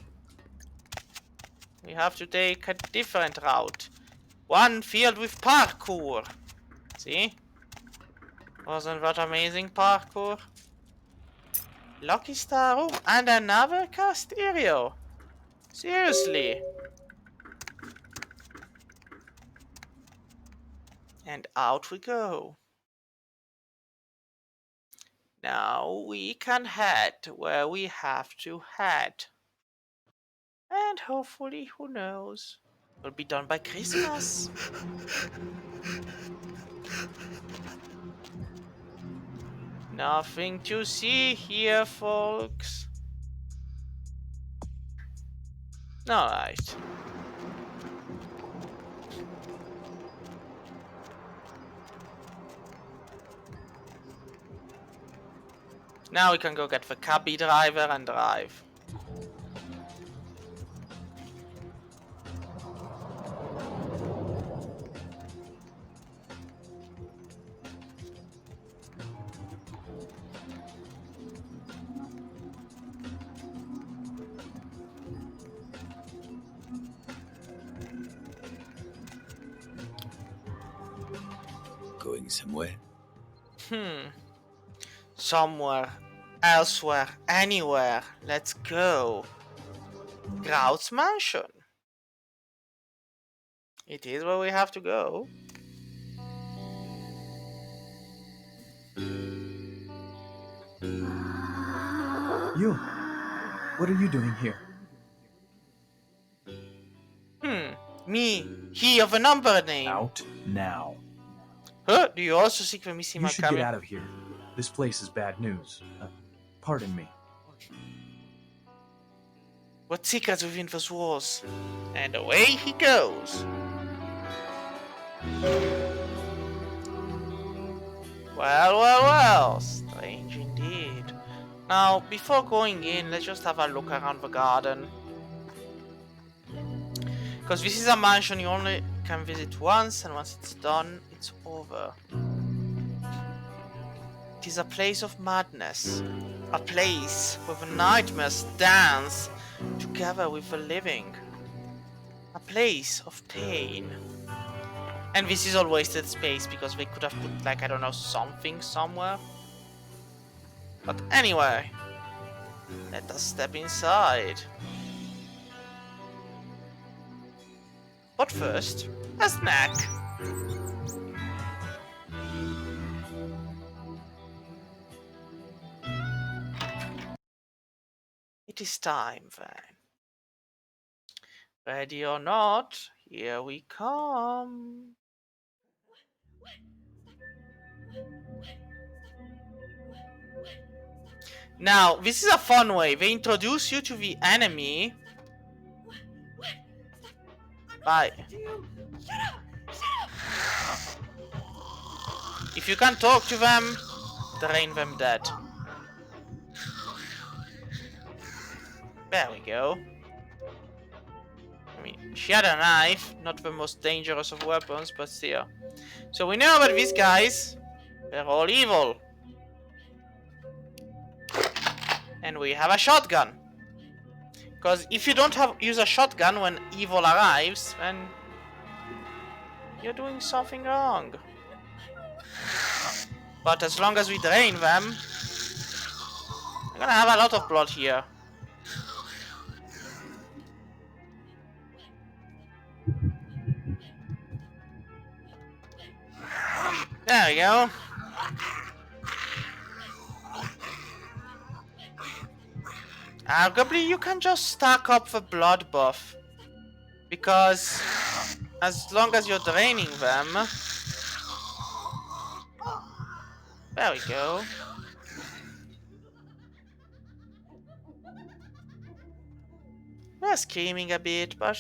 [SPEAKER 1] We have to take a different route. One filled with parkour. See? Wasn't that amazing parkour? Lucky Star room and another Casterio. Seriously. And out we go. Now we can head where we have to head. And hopefully, who knows, we'll be done by Christmas. Nothing to see here, folks. Alright. Now we can go get the cabby driver and drive.
[SPEAKER 16] Going somewhere?
[SPEAKER 1] Somewhere, elsewhere, anywhere. Let's go. Grout's mansion. It is where we have to go.
[SPEAKER 13] You. What are you doing here?
[SPEAKER 1] Me. He of a number name.
[SPEAKER 13] Out now.
[SPEAKER 1] Huh? Do you also seek the missing
[SPEAKER 13] You should
[SPEAKER 1] Maccabi?
[SPEAKER 13] get out of here. This place is bad news. Pardon me.
[SPEAKER 1] What secrets within those walls? And away he goes. Well. Strange indeed. Now, before going in, let's just have a look around the garden. Because this is a mansion you only can visit once, and once it's done, it's over. It is a place of madness. A place where the nightmares dance together with the living. A place of pain. And this is all wasted space because they could have put, like, I don't know, something somewhere. But anyway, let us step inside. But first, a snack. It is time then. Ready or not, here we come. Now, this is a fun way. They introduce you to the enemy by... If you can talk to them, drain them dead. There we go. I mean, she had a knife, not the most dangerous of weapons, but still. So we know about these guys. They're all evil. And we have a shotgun. Because if you don't use a shotgun when evil arrives, then you're doing something wrong. But as long as we drain them, we're gonna have a lot of blood here. There we go. Arguably, you can just stack up the blood buff. Because as long as you're draining them... There we go. We're screaming a bit, but...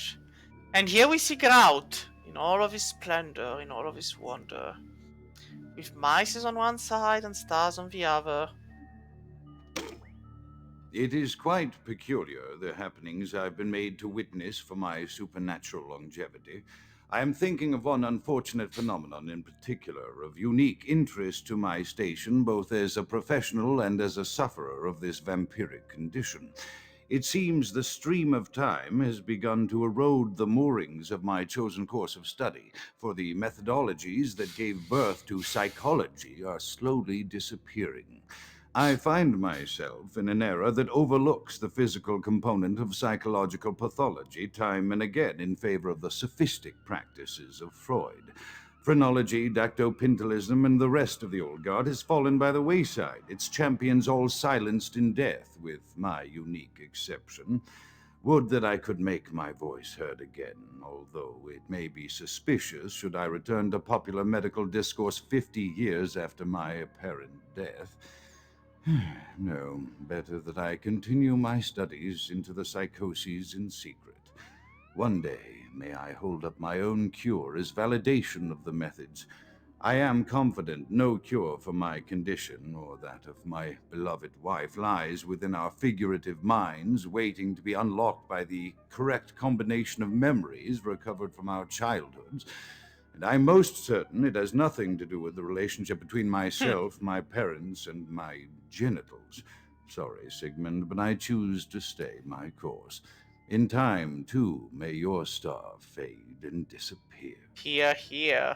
[SPEAKER 1] And here we see Grout, in all of his splendor, in all of his wonder. With mice on one side and stars on the other.
[SPEAKER 4] It is quite peculiar, the happenings I've been made to witness for my supernatural longevity. I am thinking of one unfortunate phenomenon in particular, of unique interest to my station, both as a professional and as a sufferer of this vampiric condition. It seems the stream of time has begun to erode the moorings of my chosen course of study, for the methodologies that gave birth to psychology are slowly disappearing. I find myself in an era that overlooks the physical component of psychological pathology time and again in favor of the sophistic practices of Freud. Phrenology, dactopintilism, and the rest of the old guard has fallen by the wayside, its champions all silenced in death, with my unique exception. Would that I could make my voice heard again, although it may be suspicious should I return to popular medical discourse 50 years after my apparent death. No, better that I continue my studies into the psychoses in secret. One day, may I hold up my own cure as validation of the methods. I am confident no cure for my condition, or that of my beloved wife, lies within our figurative minds, waiting to be unlocked by the correct combination of memories recovered from our childhoods. And I'm most certain it has nothing to do with the relationship between myself, my parents, and my genitals. Sorry, Sigmund, but I choose to stay my course. In time, too, may your star fade and disappear.
[SPEAKER 1] Here.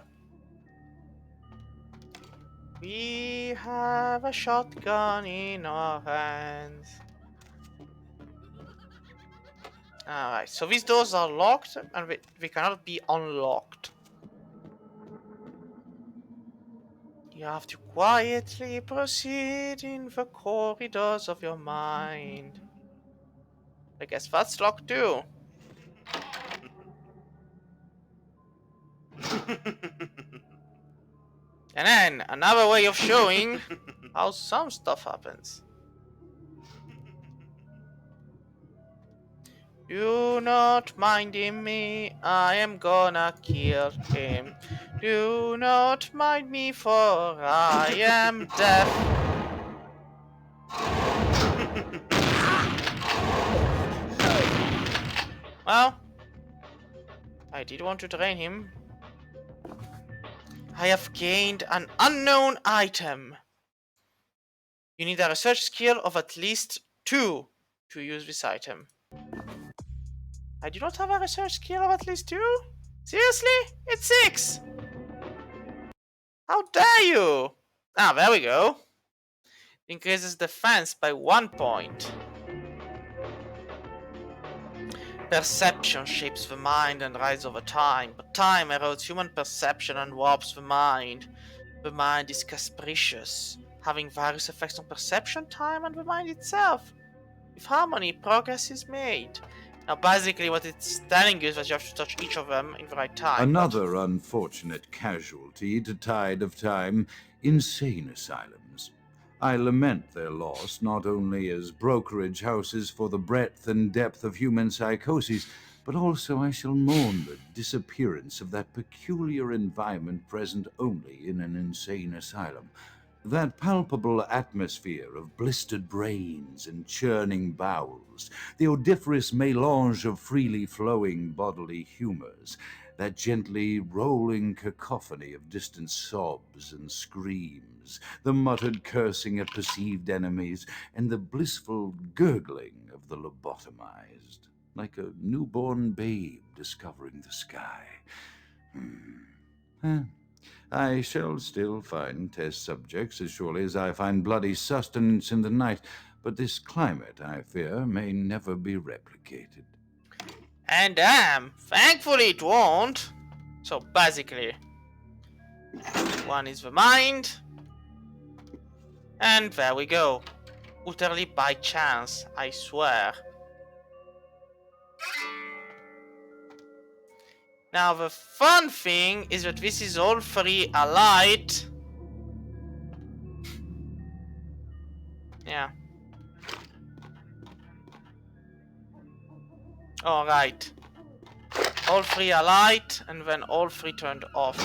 [SPEAKER 1] We have a shotgun in our hands. Alright, so these doors are locked and they cannot be unlocked. You have to quietly proceed in the corridors of your mind. I guess that's locked too. And then another way of showing how some stuff happens. Do not mind me, I am gonna kill him. Do not mind me, for I am deaf. Well, I did want to drain him. I have gained an unknown item. You need a research skill of at least 2 to use this item. I do not have a research skill of at least 2? Seriously? It's 6! How dare you! Ah, there we go. Increases defense by 1 point. Perception shapes the mind and rises over time, but time erodes human perception and warps the mind. The mind is capricious, having various effects on perception, time, and the mind itself. With harmony, progress is made. Now, basically, what it's telling you is that you have to touch each of them in the right time.
[SPEAKER 4] Another unfortunate casualty to tide of time, insane asylums. I lament their loss not only as brokerage houses for the breadth and depth of human psychoses, but also I shall mourn the disappearance of that peculiar environment present only in an insane asylum. That palpable atmosphere of blistered brains and churning bowels, the odoriferous melange of freely flowing bodily humors, that gently rolling cacophony of distant sobs and screams, the muttered cursing at perceived enemies, and the blissful gurgling of the lobotomized, like a newborn babe discovering the sky. I shall still find test subjects as surely as I find bloody sustenance in the night, but this climate, I fear, may never be replicated.
[SPEAKER 1] And damn, thankfully it won't. So basically, one is the mind, and there we go. Utterly by chance, I swear. Now the fun thing is that this is all three a light. Yeah. Alright. All three are light, and then all three turned off.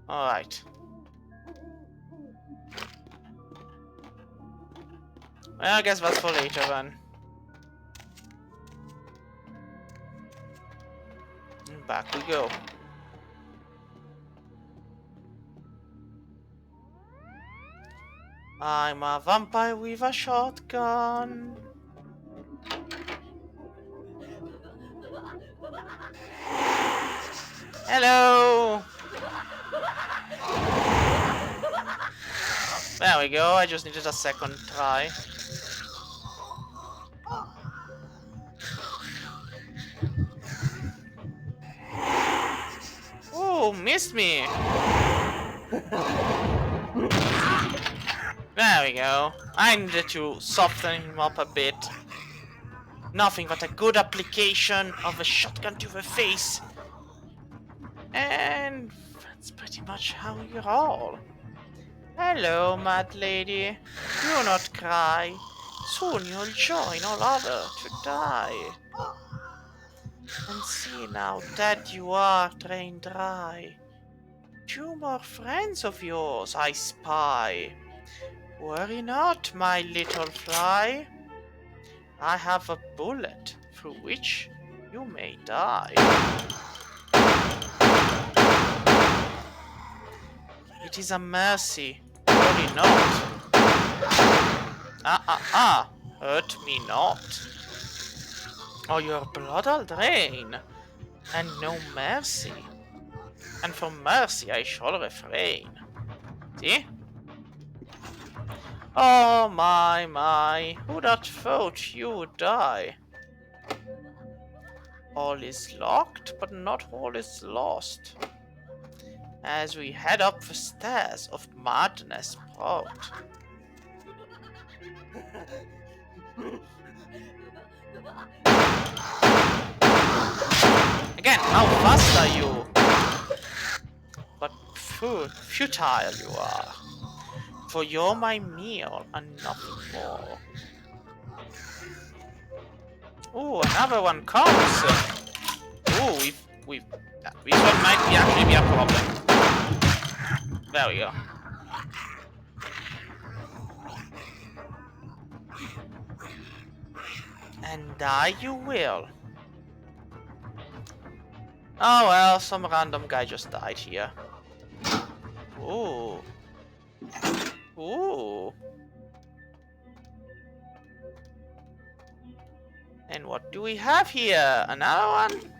[SPEAKER 1] Alright. Well, I guess that's for later then. And back we go. I'm a vampire with a shotgun. Hello! There we go, I just needed a second try. Oh, missed me! There we go. I needed to soften him up a bit. Nothing but a good application of a shotgun to the face. And that's pretty much how you roll. Hello, mad lady. Do not cry. Soon you'll join all other to die. And see now, dead you are, drained dry. 2 more friends of yours I spy. Worry not, my little fly. I have a bullet through which you may die. It is a mercy, worry not. Hurt me not. Or your blood I'll drain, and no mercy. And from mercy I shall refrain. See? Oh my, who'd have thought you would die? All is locked, but not all is lost. As we head up the stairs of madness brought. Again, how fast are you? But futile you are. For you're my meal and nothing more. Ooh, another one comes. Ooh, this one might actually be a problem. There we go. And die you will. Oh well, some random guy just died here. Ooh. Ooh. And what do we have here? Another one?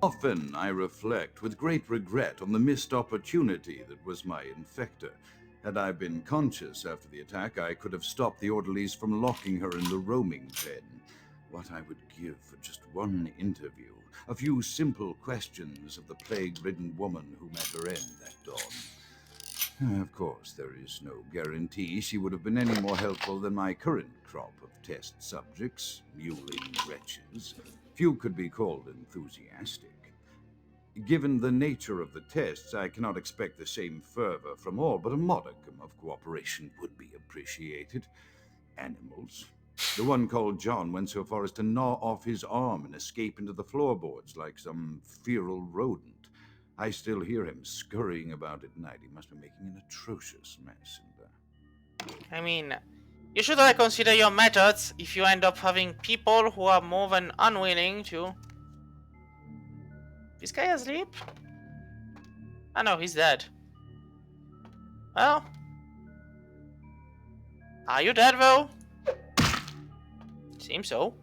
[SPEAKER 4] Often I reflect with great regret on the missed opportunity that was my infector. Had I been conscious after the attack, I could have stopped the orderlies from locking her in the roaming pen. What I would give for just one interview, a few simple questions of the plague-ridden woman who met her end that dawn. Of course, there is no guarantee she would have been any more helpful than my current crop of test subjects, mewling wretches. Few could be called enthusiastic. Given the nature of the tests, I cannot expect the same fervor from all, but a modicum of cooperation would be appreciated. Animals. The one called John went so far as to gnaw off his arm and escape into the floorboards like some feral rodent. I still hear him scurrying about at night. He must be making an atrocious mess.
[SPEAKER 1] I mean, You should reconsider your methods if you end up having people who are more than unwilling to... This guy asleep? I know, he's dead. Well... Are you dead though? Seems so.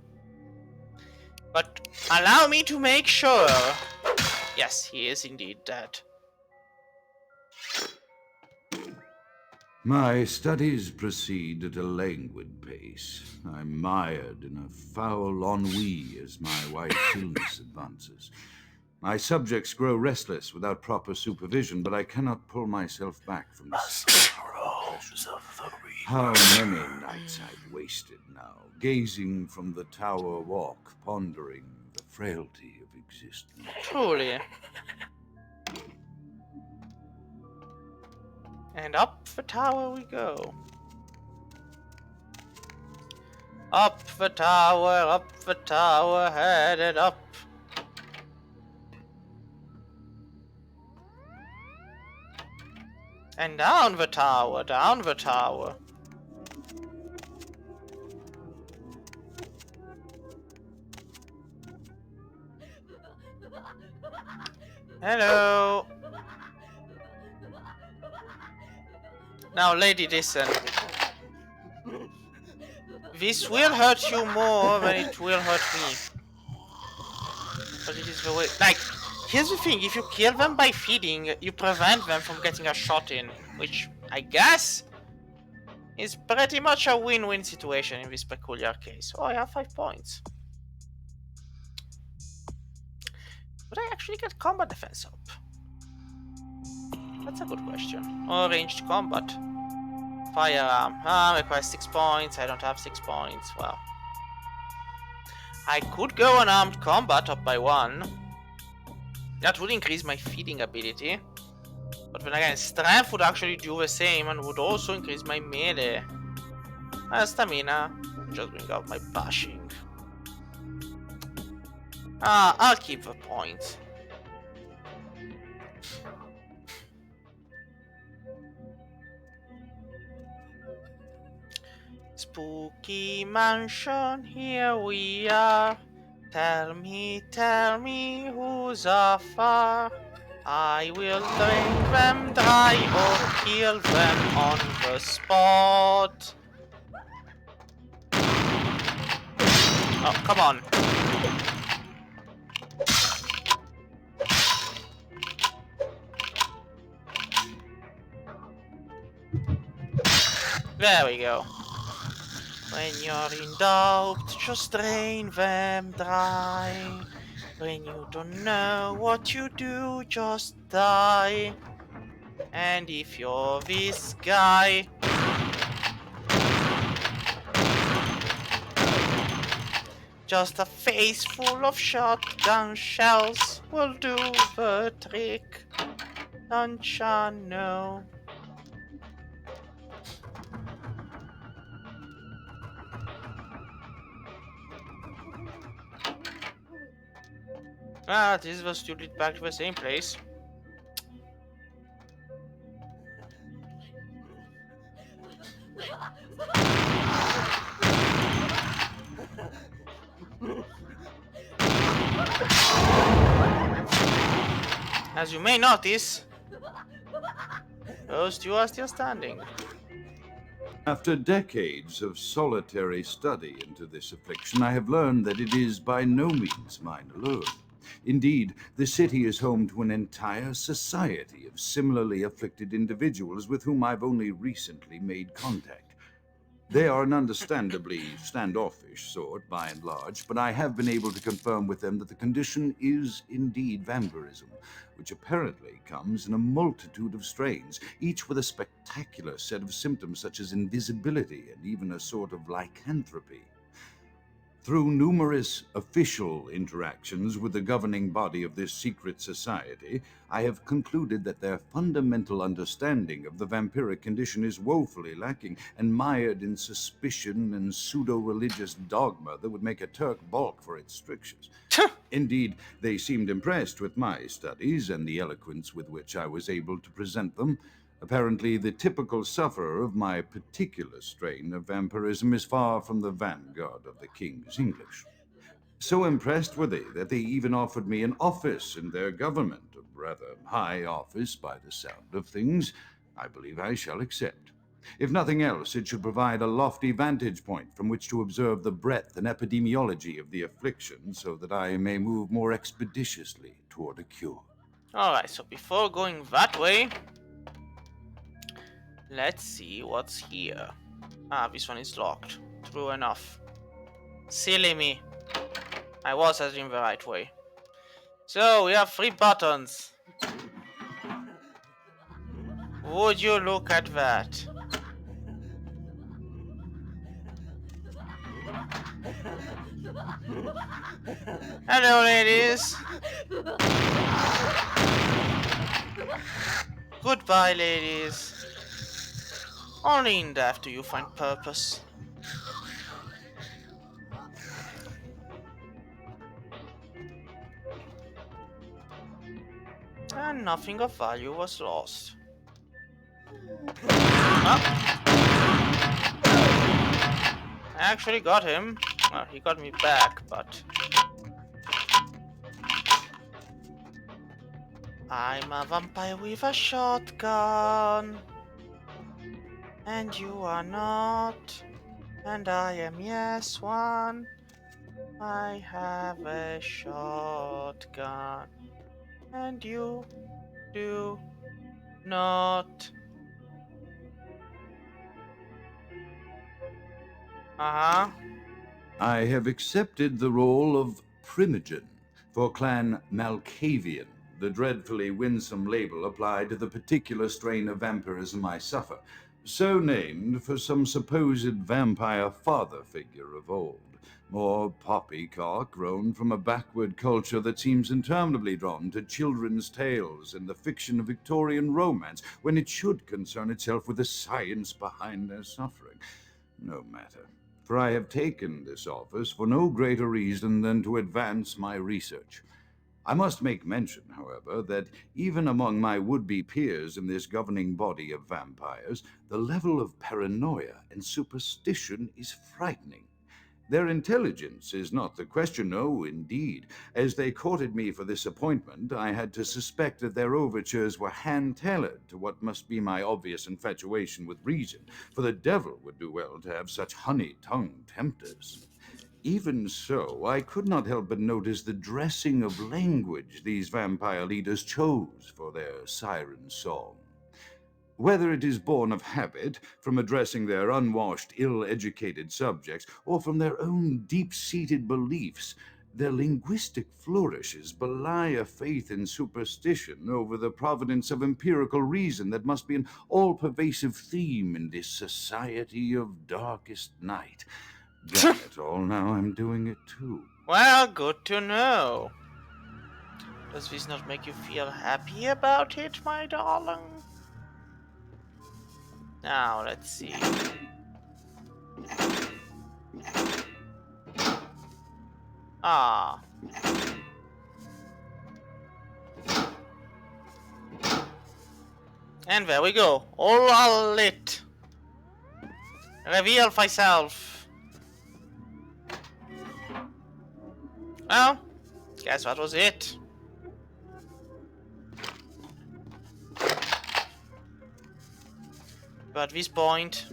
[SPEAKER 1] But allow me to make sure. Yes, he is indeed dead.
[SPEAKER 4] My studies proceed at a languid pace. I'm mired in a foul ennui as my wife's illness advances. My subjects grow restless without proper supervision, but I cannot pull myself back from this. How many nights I've wasted now, gazing from the tower walk, pondering the frailty of existence.
[SPEAKER 1] Truly. And up the tower we go. Up the tower, headed up. And down the tower, down the tower. Hello. Now, lady, listen. This will hurt you more than it will hurt me. But it is the way... Like, here's the thing. If you kill them by feeding, you prevent them from getting a shot in. Which, I guess, is pretty much a win-win situation in this peculiar case. Oh, I have 5 points. Would I actually get combat defense up? That's a good question. Or ranged combat. Firearm. Requires 6 points. I don't have 6 points. Well. I could go unarmed combat up by 1. That would increase my feeding ability. But then again, strength would actually do the same and would also increase my melee. Stamina. Just bring out my bashing. I'll keep the point. Spooky mansion, here we are. Tell me, who's afar? I will drink them dry or kill them on the spot. Oh, come on. There we go. When you're in doubt, just drain them dry. When you don't know what you do, just die. And if you're this guy, just a face full of shotgun shells will do the trick. Don't ya know? This was to lead back to the same place. As you may notice, those two are still standing.
[SPEAKER 4] After decades of solitary study into this affliction, I have learned that it is by no means mine alone. Indeed, the city is home to an entire society of similarly afflicted individuals with whom I've only recently made contact. They are an understandably standoffish sort, by and large, but I have been able to confirm with them that the condition is indeed vampirism, which apparently comes in a multitude of strains, each with a spectacular set of symptoms such as invisibility and even a sort of lycanthropy. Through numerous official interactions with the governing body of this secret society, I have concluded that their fundamental understanding of the vampiric condition is woefully lacking and mired in suspicion and pseudo-religious dogma that would make a Turk balk for its strictures. Indeed, they seemed impressed with my studies and the eloquence with which I was able to present them, Apparently, the typical sufferer of my particular strain of vampirism is far from the vanguard of the King's English. So impressed were they that they even offered me an office in their government, a rather high office by the sound of things. I believe I shall accept. If nothing else, it should provide a lofty vantage point from which to observe the breadth and epidemiology of the affliction so that I may move more expeditiously toward a cure.
[SPEAKER 1] Alright, so before going that way, let's see what's here. Ah, this one is locked. True enough. Silly me. I was heading the right way. So, we have 3 buttons. Would you look at that? Hello, ladies. Goodbye, ladies. Only in death do you find purpose. And nothing of value was lost. Ah. I actually got him. Well, he got me back, but... I'm a vampire with a shotgun. And you are not. And I am yes one. I have a shotgun. And you do not. Uh-huh.
[SPEAKER 4] I have accepted the role of Primogen for Clan Malkavian, the dreadfully winsome label applied to the particular strain of vampirism I suffer, so named for some supposed vampire father figure of old. More poppycock grown from a backward culture that seems interminably drawn to children's tales and the fiction of Victorian romance when it should concern itself with the science behind their suffering. No matter, for I have taken this office for no greater reason than to advance my research. I must make mention, however, that even among my would-be peers in this governing body of vampires, the level of paranoia and superstition is frightening. Their intelligence is not the question, no, indeed. As they courted me for this appointment, I had to suspect that their overtures were hand-tailored to what must be my obvious infatuation with reason, for the devil would do well to have such honey-tongued tempters. Even so, I could not help but notice the dressing of language these vampire leaders chose for their siren song. Whether it is born of habit, from addressing their unwashed, ill-educated subjects, or from their own deep-seated beliefs, their linguistic flourishes belie a faith in superstition over the providence of empirical reason that must be an all-pervasive theme in this society of darkest night. Damn it all, now I'm doing it too.
[SPEAKER 1] Well, good to know. Does this not make you feel happy about it, my darling? Now, let's see. Ah. And there we go. All lit. Reveal myself. Well, guess that was it. But at this point,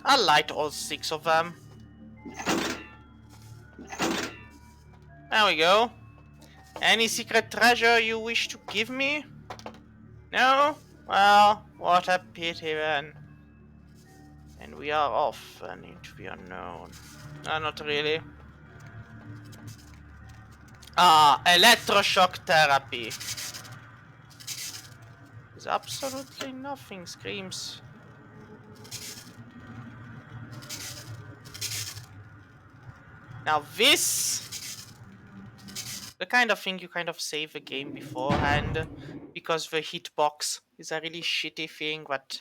[SPEAKER 1] I liked all 6 of them. There we go. Any secret treasure you wish to give me? No? Well, what a pity then. And we are off and into the unknown. Not really. Ah, electroshock therapy. There's absolutely nothing screams. Now this, the kind of thing you kind of save the game beforehand, because the hitbox is a really shitty thing that...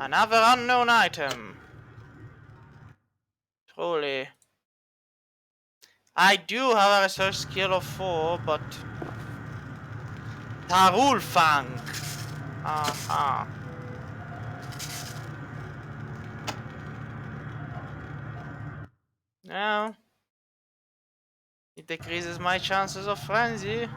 [SPEAKER 1] Another unknown item. Truly. I do have a research skill of 4, but... Tarul Fang! Aha. No. It decreases my chances of frenzy.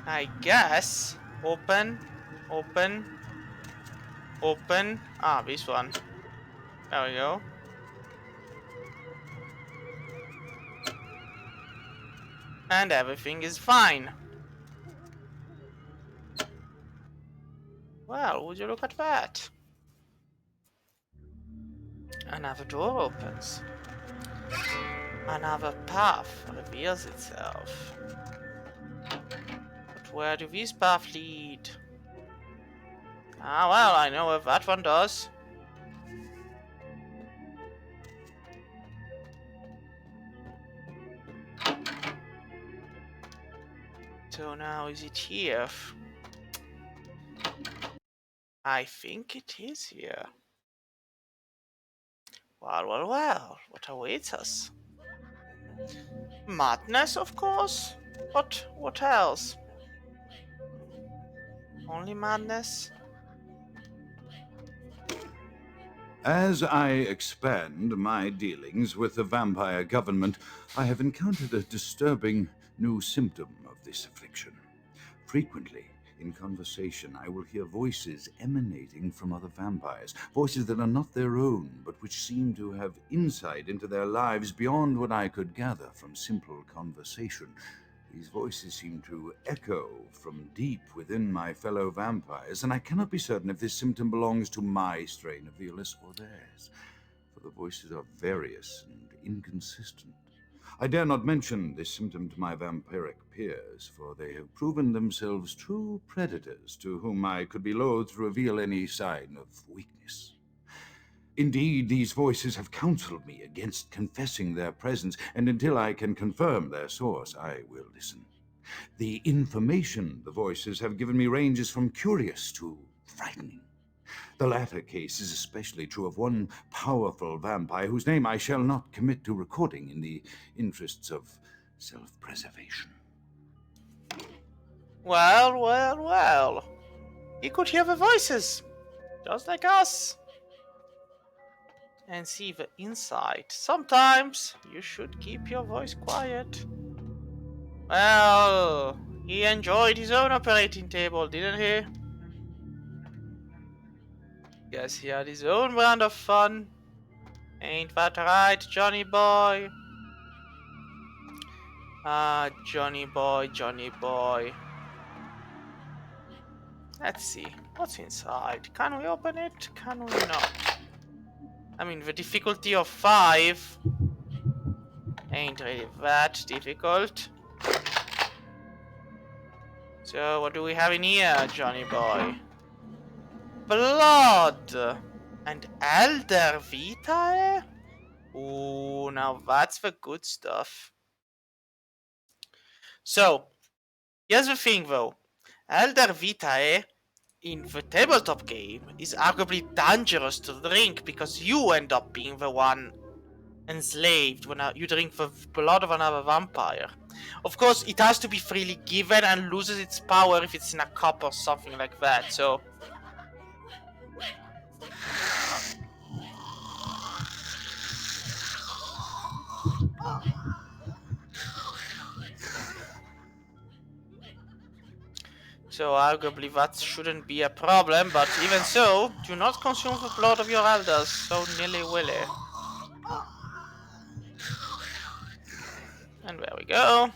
[SPEAKER 1] I guess. Open. Open. Open. Ah, this one. There we go. And everything is fine. Well, would you look at that? Another door opens. Another path reveals itself. But where do these paths lead? Ah, well, I know where that one does. So now is it here? I think it is here. Well, well, well, what awaits us? Madness, of course. But what else? Only madness?
[SPEAKER 4] As I expand my dealings with the vampire government, I have encountered a disturbing new symptom of this affliction. Frequently, in conversation, I will hear voices emanating from other vampires, voices that are not their own, but which seem to have insight into their lives beyond what I could gather from simple conversation. These voices seem to echo from deep within my fellow vampires, and I cannot be certain if this symptom belongs to my strain of the illness or theirs, for the voices are various and inconsistent. I dare not mention this symptom to my vampiric peers, for they have proven themselves true predators to whom I could be loath to reveal any sign of weakness. Indeed, these voices have counseled me against confessing their presence, and until I can confirm their source, I will listen. The information the voices have given me ranges from curious to frightening. The latter case is especially true of one powerful vampire whose name I shall not commit to recording in the interests of self-preservation.
[SPEAKER 1] Well, well, well. He could hear the voices, just like us. And see the inside. Sometimes you should keep your voice quiet. Well, he enjoyed his own operating table, didn't he? Guess he had his own brand of fun. Ain't that right, Johnny boy? Ah, Johnny boy, Johnny boy. Let's see, what's inside? Can we open it? Can we not? I mean, the difficulty of 5 ain't really that difficult. So, what do we have in here, Johnny boy? Blood! And Elder Vitae? Ooh, now that's the good stuff. So, here's the thing though. Elder Vitae in the tabletop game is arguably dangerous to drink because you end up being the one enslaved when you drink the blood of another vampire. Of course, it has to be freely given and loses its power if it's in a cup or something like that, so... So arguably that shouldn't be a problem, but even so, do not consume the blood of your elders so nilly-willy. And there we go.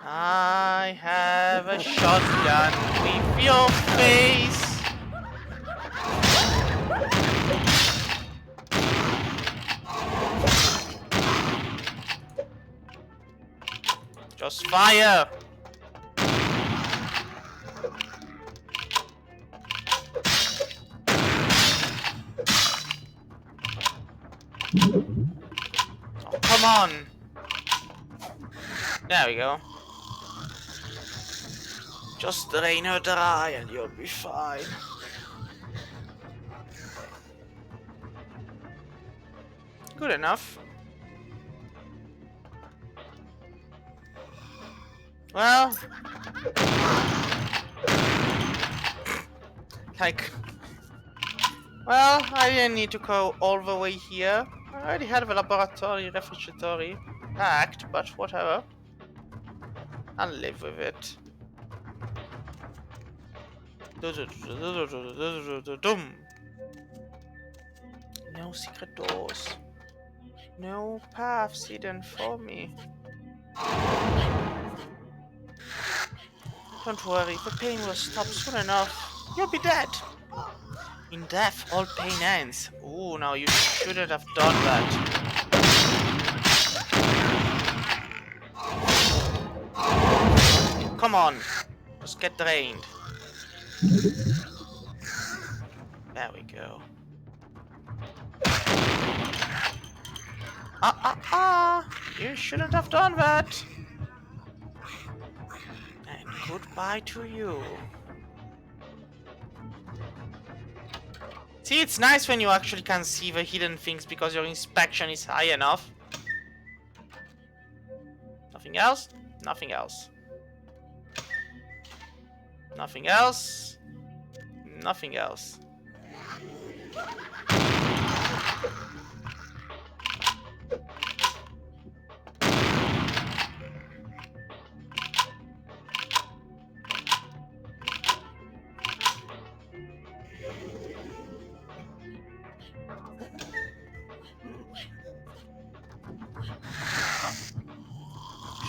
[SPEAKER 1] I have a shotgun with your face. Just fire. Oh, come on. There we go. Just drain her dry and you'll be fine. Good enough. Well, like, well, I didn't need to go all the way here. I already had the laboratory, refrigerator packed, but whatever. I'll live with it. No secret doors. No paths hidden for me. Don't worry, the pain will stop soon enough. You'll be dead. In death, all pain ends. Ooh, now you shouldn't have done that. Come on, just get drained. There we go. You shouldn't have done that. And goodbye to you. See, it's nice when you actually can see the hidden things because your inspection is high enough. Nothing else? Nothing else. Nothing else. Nothing else.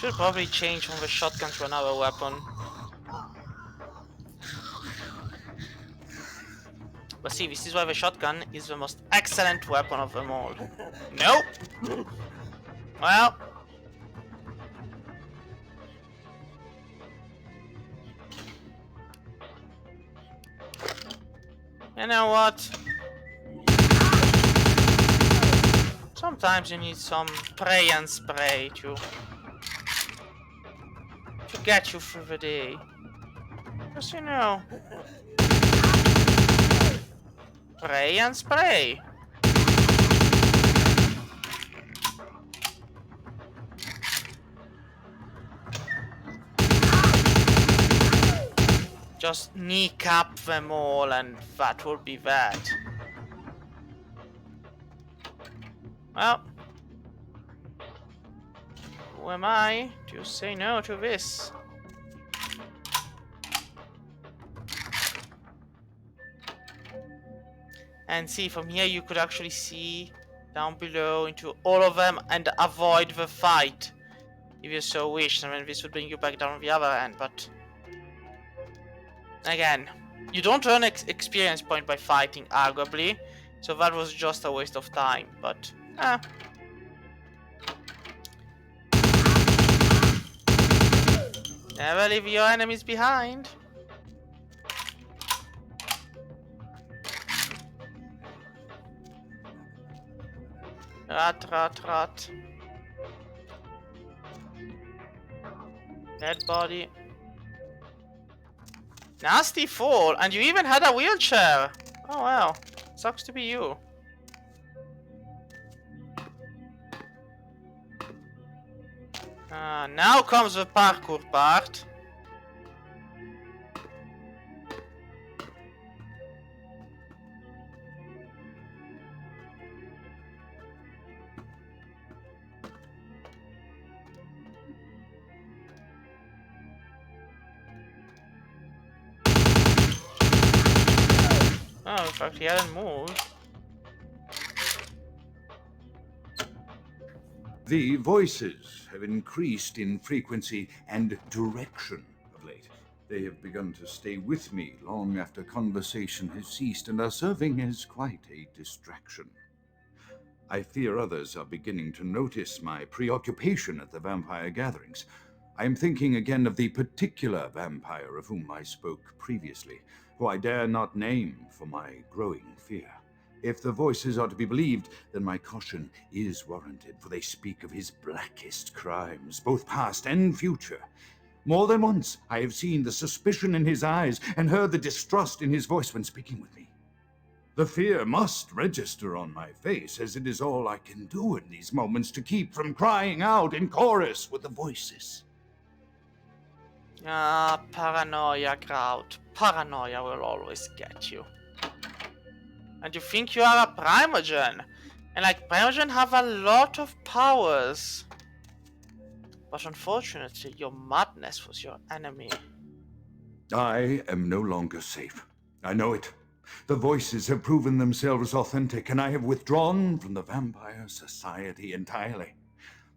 [SPEAKER 1] Should probably change from the shotgun to another weapon. But see, this is why the shotgun is the most excellent weapon of them all. Nope! Well. You know what? Sometimes you need some pray and spray to get you through the day. Because you know. Pray and spray. Just kneecap them all and that will be that. Well. Who am I to say no to this? And see, from here you could actually see down below into all of them and avoid the fight. If you so wish. I mean, this would bring you back down the other end, but... Again, you don't earn experience point by fighting, arguably. So that was just a waste of time, but... Never leave your enemies behind. Rat, rat, rat. Dead body. Nasty fall, and you even had a wheelchair. Oh well, sucks to be you. Now comes the parkour part. Oh, in fact, he hadn't moved.
[SPEAKER 4] The voices have increased in frequency and direction of late. They have begun to stay with me long after conversation has ceased and are serving as quite a distraction. I fear others are beginning to notice my preoccupation at the vampire gatherings. I am thinking again of the particular vampire of whom I spoke previously, who I dare not name for my growing fear. If the voices are to be believed, then my caution is warranted, for they speak of his blackest crimes, both past and future. More than once I have seen the suspicion in his eyes and heard the distrust in his voice when speaking with me. The fear must register on my face, as it is all I can do in these moments to keep from crying out in chorus with the voices.
[SPEAKER 1] Ah, paranoia, Kraut. Paranoia will always get you. And you think you are a Primogen. And like, Primogen have a lot of powers. But unfortunately, your madness was your enemy.
[SPEAKER 4] I am no longer safe. I know it. The voices have proven themselves authentic, and I have withdrawn from the Vampire Society entirely.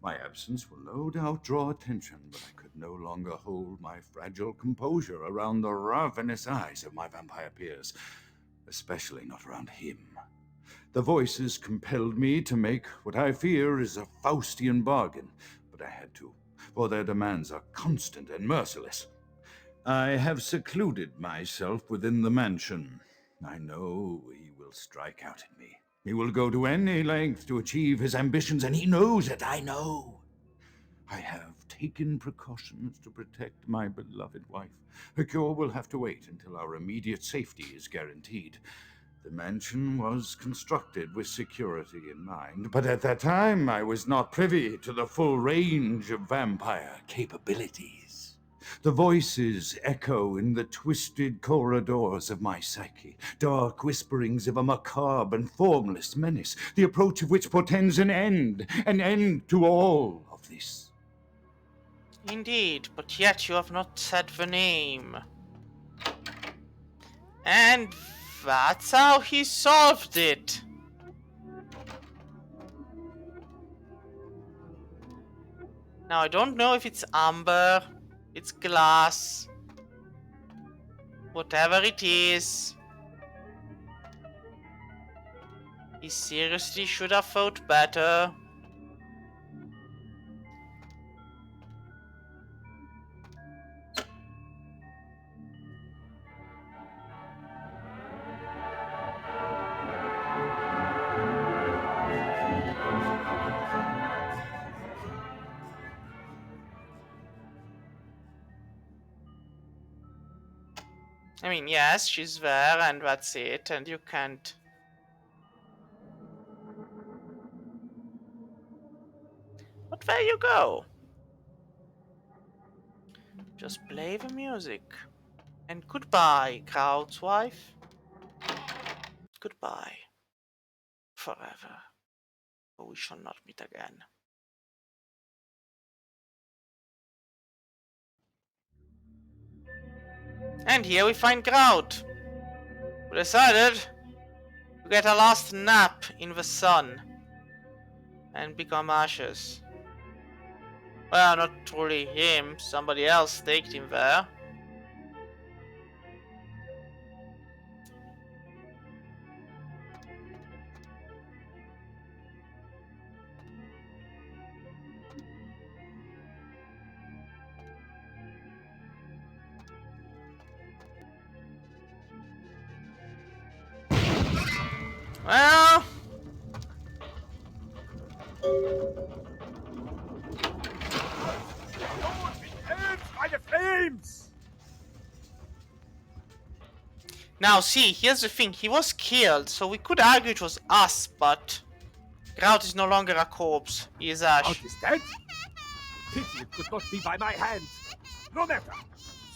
[SPEAKER 4] My absence will no doubt draw attention, but I could no longer hold my fragile composure around the ravenous eyes of my vampire peers, especially not around him. The voices compelled me to make what I fear is a Faustian bargain, but I had to, for their demands are constant and merciless. I have secluded myself within the mansion. I know he will strike out at me. He will go to any length to achieve his ambitions, and he knows it, I know. I have taken precautions to protect my beloved wife. Her cure will have to wait until our immediate safety is guaranteed. The mansion was constructed with security in mind, but at that time I was not privy to the full range of vampire capabilities. The voices echo in the twisted corridors of my psyche, dark whisperings of a macabre and formless menace, the approach of which portends an end to all of this.
[SPEAKER 1] Indeed, but yet you have not said the name. And that's how he solved it. Now, I don't know if it's amber, it's glass, whatever it is. He seriously should have thought better. I mean, yes, she's there, and that's it, and you can't. But there you go. Just play the music. And goodbye, Kraut's wife. Goodbye. Forever. For we shall not meet again. And here we find Kraut, who decided to get a last nap in the sun and become ashes. Well, not truly him, somebody else staked him there. Well,
[SPEAKER 5] By the flames!
[SPEAKER 1] now see, here's the thing, he was killed, so we could argue it was us, but Kraut is no longer a corpse, he is ash.
[SPEAKER 5] Out is dead? Pity it could not be by my hand. No matter.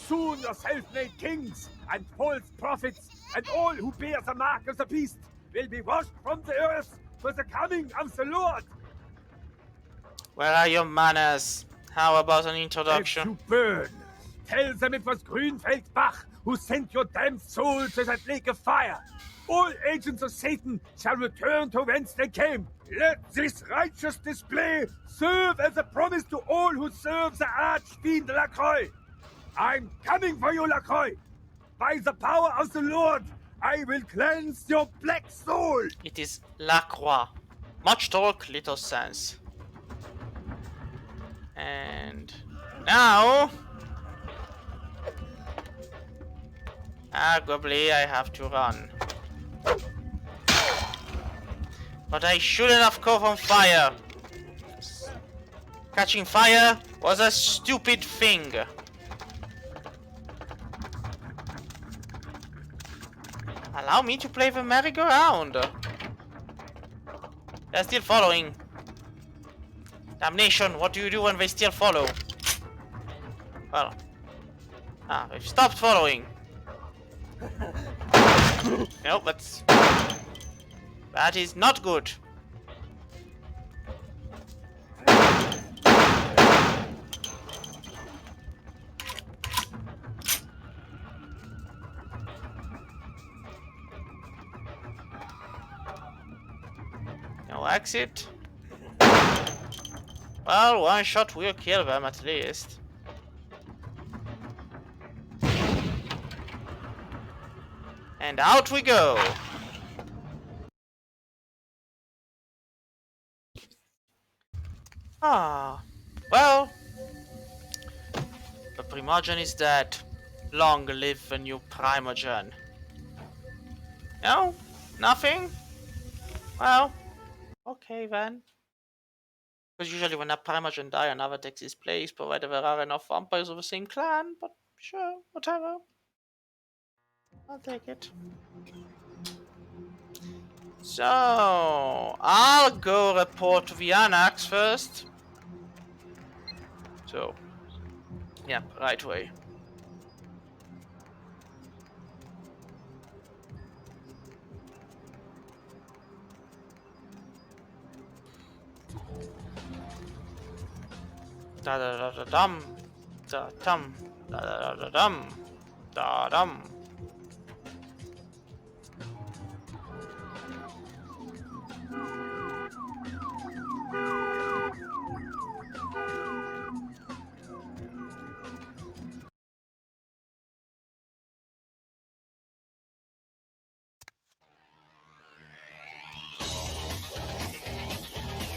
[SPEAKER 5] Soon your self-made kings and false prophets and all who bear the mark of the beast will be washed from the earth for the coming of the Lord.
[SPEAKER 1] Where are your manners? How about an
[SPEAKER 5] Let
[SPEAKER 1] introduction?
[SPEAKER 5] you burn. Tell them it was Grünfeld Bach who sent your damned soul to that lake of fire. All agents of Satan shall return to whence they came. Let this righteous display serve as a promise to all who serve the Archfiend Lacroix. I'm coming for you, Lacroix. By the power of the Lord, I will cleanse your black soul.
[SPEAKER 1] It is Lacroix. Much talk, little sense. And now, arguably, I have to run. But I shouldn't have caught on fire. Catching fire was a stupid thing. Allow me to play the merry-go-round. They're still following. Damnation, what do you do when they still follow? Well. They've stopped following. Nope, that is not good. No exit. Well, one shot will kill them at least. And out we go. Well, the Primogen is dead. Long live the new Primogen. No? Nothing? Well, okay then. Because usually when a Primogen die, another takes his place, provided there are enough vampires of the same clan, but sure, whatever. I'll take it. So, I'll go report to the Annex first. So, yeah, right way. Da da da da dum, da dum, da da da dum, da dum.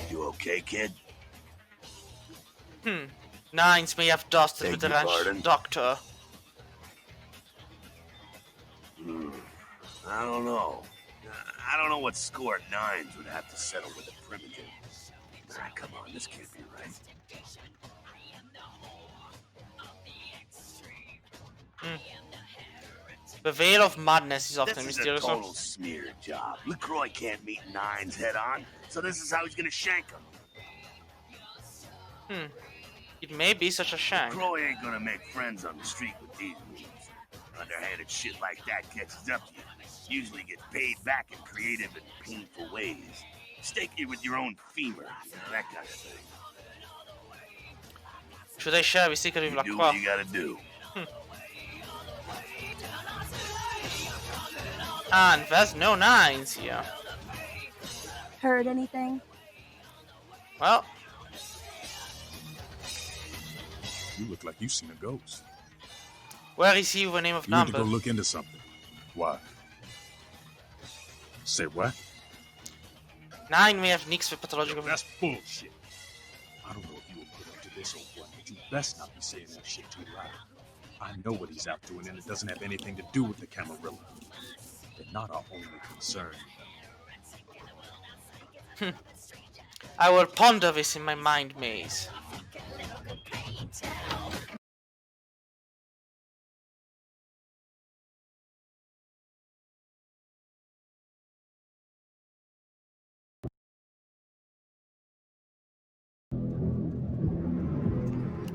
[SPEAKER 16] You okay, kid?
[SPEAKER 1] Nines may have dusted with the ranch doctor.
[SPEAKER 16] I don't know. I don't know what score nines would have to settle with a primitive. Come on, this can't be right.
[SPEAKER 1] The Veil of Madness is often
[SPEAKER 16] This is
[SPEAKER 1] mysterious.
[SPEAKER 16] a total smear job. LaCroix can't meet nines head on, so this is how he's gonna shank him.
[SPEAKER 1] It may be such a shank.
[SPEAKER 16] LaCroix ain't gonna make friends on the street with these moves. Underhanded shit like that catches up to you. Usually get paid back in creative and painful ways. Stake you with your own femur, that kind of thing.
[SPEAKER 1] Should I share the secret with
[SPEAKER 16] Do
[SPEAKER 1] Lacroix?
[SPEAKER 16] what you gotta do.
[SPEAKER 1] And there's no nines here.
[SPEAKER 17] Heard anything?
[SPEAKER 1] Well,
[SPEAKER 15] You look like you've seen a ghost.
[SPEAKER 1] where is he with the name of
[SPEAKER 15] You need to
[SPEAKER 1] number?
[SPEAKER 15] go look into something. Why? Say what?
[SPEAKER 1] 9 may have nixed with pathological.
[SPEAKER 15] That's bullshit. I don't know if you will put up to this or what, but you best not be saying that shit too loud. I know what he's out doing, and it doesn't have anything to do with the Camarilla. They're not our only concern.
[SPEAKER 1] I will ponder this in my mind maze.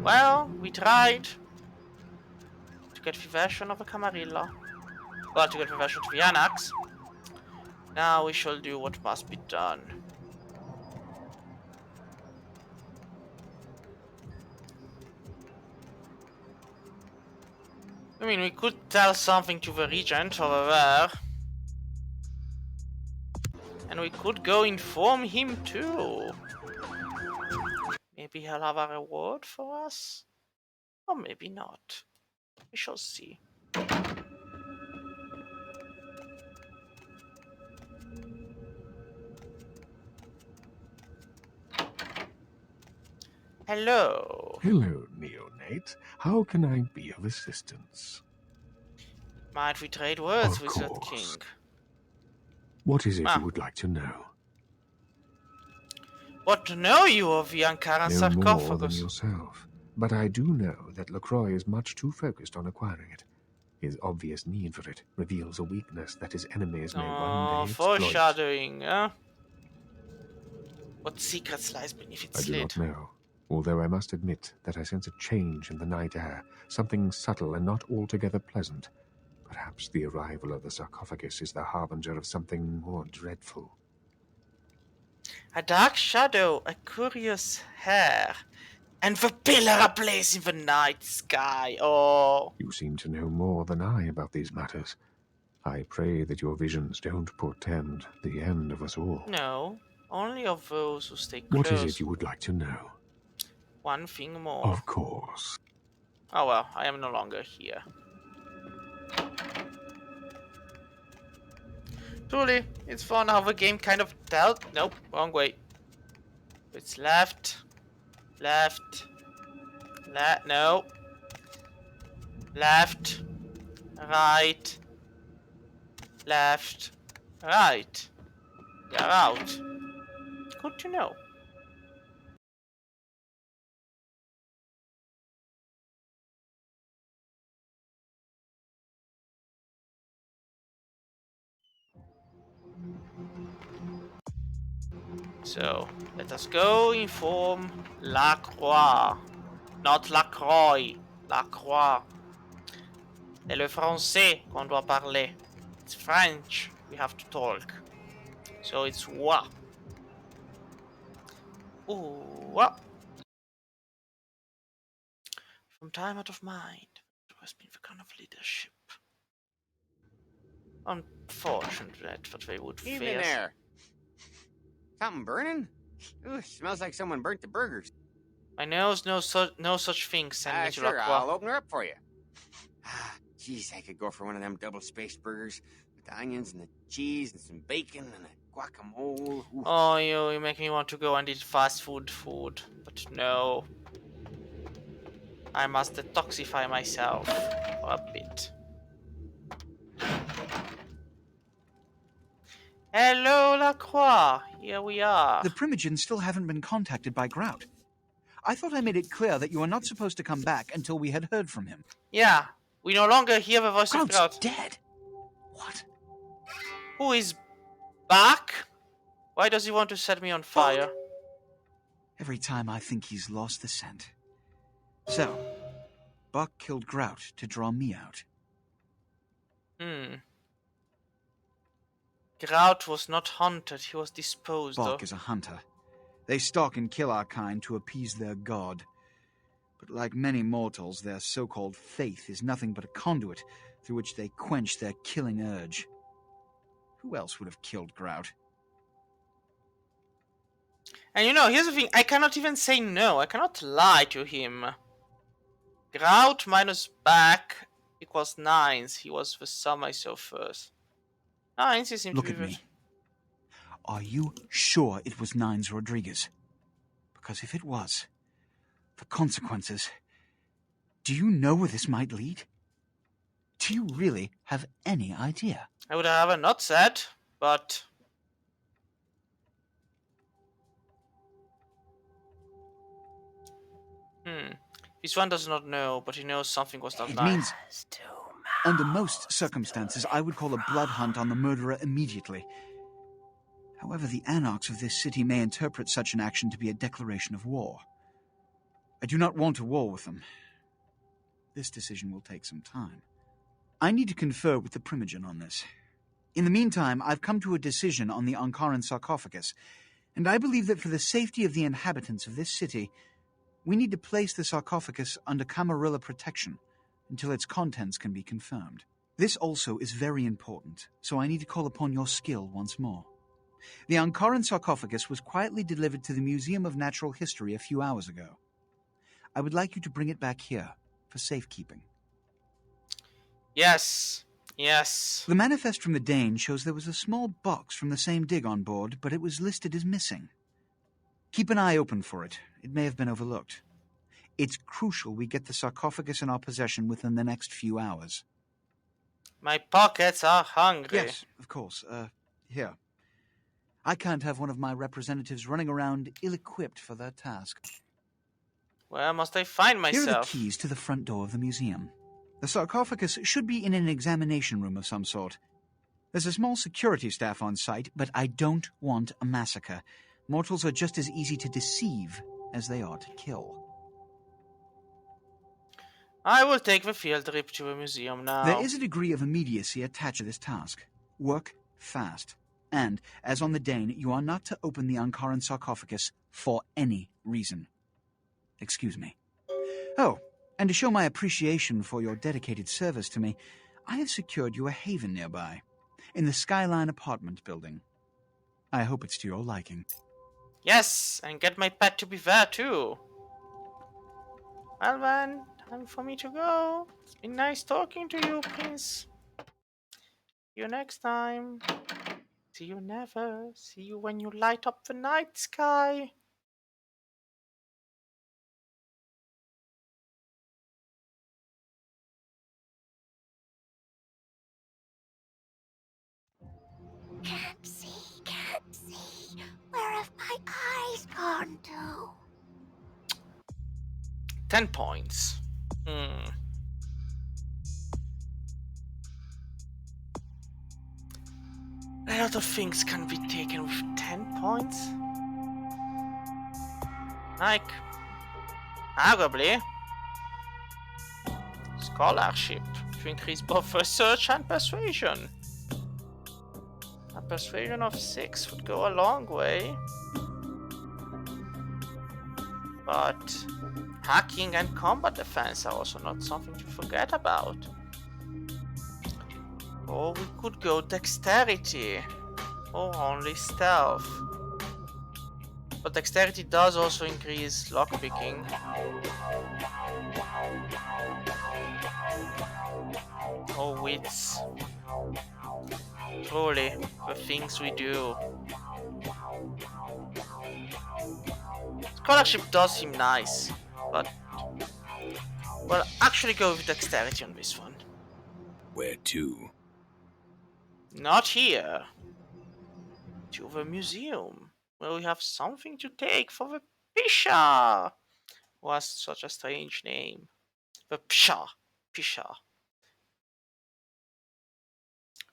[SPEAKER 1] Well, we tried to get the version of a Camarilla. Well, to get the version of the Annex. Now we shall do what must be done. I mean, we could tell something to the Regent over there. And we could go inform him too. Maybe he'll have a reward for us? Or maybe not. We shall see. Hello.
[SPEAKER 9] Hello, Neonate. How can I be of assistance?
[SPEAKER 1] Might we trade words,
[SPEAKER 9] Of
[SPEAKER 1] Wizard
[SPEAKER 9] course.
[SPEAKER 1] King?
[SPEAKER 9] What is it
[SPEAKER 1] Ah.
[SPEAKER 9] you would like to know?
[SPEAKER 1] What know you of the Ankara
[SPEAKER 9] No more than
[SPEAKER 1] sarcophagus?
[SPEAKER 9] yourself. But I do know that LaCroix is much too focused on acquiring it. His obvious need for it reveals a weakness that his enemies may one day exploit.
[SPEAKER 1] Foreshadowing, huh? What secrets lies beneath
[SPEAKER 9] I
[SPEAKER 1] its
[SPEAKER 9] do
[SPEAKER 1] lid?
[SPEAKER 9] not know, although I must admit that I sense a change in the night air, something subtle and not altogether pleasant. Perhaps the arrival of the sarcophagus is the harbinger of something more dreadful.
[SPEAKER 1] A dark shadow, a curious hair, and the pillar ablaze in the night sky. Oh.
[SPEAKER 9] You seem to know more than I about these matters. I pray that your visions don't portend the end of us all.
[SPEAKER 1] No, only of those who stay close.
[SPEAKER 9] What is it you would like to know?
[SPEAKER 1] One thing more.
[SPEAKER 9] Of course.
[SPEAKER 1] Oh well, I am no longer here. Truly, it's fun how the game kind of dealt. Nope, wrong way. It's left. Left. No. Left. Right. Left. Right. You're out. Good to know. So, let us go inform Lacroix. Not Lacroix. Lacroix. C'est le français qu'on doit parler. It's French. We have to talk. So it's wa. Ooh, wa. From time out of mind, it has been the kind of leadership. Unfortunate that they would fail.
[SPEAKER 2] Evening there. Something burning? Ooh, smells like someone burnt the burgers.
[SPEAKER 1] My nose knows no such thing, Senator
[SPEAKER 2] Sure,
[SPEAKER 1] Lacroix.
[SPEAKER 2] I'll open her up for you. Jeez, I could go for one of them double-spaced burgers with the onions and the cheese and some bacon and a guacamole. Ooh.
[SPEAKER 1] Oh, you make me want to go and eat fast food, but no. I must detoxify myself for a bit. Hello, Lacroix. Here we are.
[SPEAKER 3] The Primogens still haven't been contacted by Grout. I thought I made it clear that you were not supposed to come back until we had heard from him.
[SPEAKER 1] Yeah, we no longer hear the voice of Grout.
[SPEAKER 3] Dead. What?
[SPEAKER 1] Who is back? Why does he want to set me on fire?
[SPEAKER 3] Every time I think he's lost the scent. So, Buck killed Grout to draw me out.
[SPEAKER 1] Grout was not hunted, he was disposed
[SPEAKER 3] Buck
[SPEAKER 1] of.
[SPEAKER 3] is a hunter. They stalk and kill our kind to appease their god. But like many mortals, their so-called faith is nothing but a conduit through which they quench their killing urge. Who else would have killed Grout?
[SPEAKER 1] And you know, here's the thing, I cannot even say no, I cannot lie to him. Grout minus back equals 9s, he was the sum I saw first. 9s, he seemed
[SPEAKER 3] Look
[SPEAKER 1] to be...
[SPEAKER 3] at me. Are you sure it was Nines Rodriguez? Because if it was, the consequences... Do you know where this might lead? Do you really have any idea?
[SPEAKER 1] I would have not said, but... This one does not know, but he knows something was not
[SPEAKER 3] It
[SPEAKER 1] nice.
[SPEAKER 3] means, under most circumstances, I would call a blood hunt on the murderer immediately. However, the anarchs of this city may interpret such an action to be a declaration of war. I do not want a war with them. This decision will take some time. I need to confer with the Primogen on this. In the meantime, I've come to a decision on the Ankaran sarcophagus, and I believe that for the safety of the inhabitants of this city, we need to place the sarcophagus under Camarilla protection until its contents can be confirmed. This also is very important, so I need to call upon your skill once more. The Ankaran sarcophagus was quietly delivered to the Museum of Natural History a few hours ago. I would like you to bring it back here for safekeeping.
[SPEAKER 1] Yes. Yes.
[SPEAKER 3] The manifest from the Dane shows there was a small box from the same dig on board, but it was listed as missing. Keep an eye open for it. It may have been overlooked. It's crucial we get the sarcophagus in our possession within the next few hours.
[SPEAKER 1] My pockets are hungry.
[SPEAKER 3] Yes, of course. Here. I can't have one of my representatives running around ill-equipped for that task.
[SPEAKER 1] Where must I find myself?
[SPEAKER 3] Here are the keys to the front door of the museum. The sarcophagus should be in an examination room of some sort. There's a small security staff on site, but I don't want a massacre. Mortals are just as easy to deceive as they are to kill.
[SPEAKER 1] I will take the field trip to a museum now.
[SPEAKER 3] There is a degree of immediacy attached to this task. Work fast. And, as on the Dane, you are not to open the Ankaran sarcophagus for any reason. Excuse me. Oh, and to show my appreciation for your dedicated service to me, I have secured you a haven nearby, in the Skyline apartment building. I hope it's to your liking.
[SPEAKER 1] Yes, and get my pet to be there too. Well then, time for me to go. It's been nice talking to you, Prince. See you next time. See you never. See you when you light up the night sky.
[SPEAKER 19] Can't see, can't see. Where have my eyes gone to?
[SPEAKER 1] 10 points. A lot of things can be taken with 10 points. Like, arguably, scholarship to increase both research and persuasion. A persuasion of 6 would go a long way. But hacking and combat defense are also not something to forget about. Or we could go dexterity, or only stealth. But dexterity does also increase lockpicking. Or wits. Truly, the things we do. Scholarship does seem nice, but well, actually go with dexterity on this one.
[SPEAKER 15] Where to?
[SPEAKER 1] Not here. To the museum, where we have something to take for the Pisha, who has such a strange name. The Pisha. Pisha.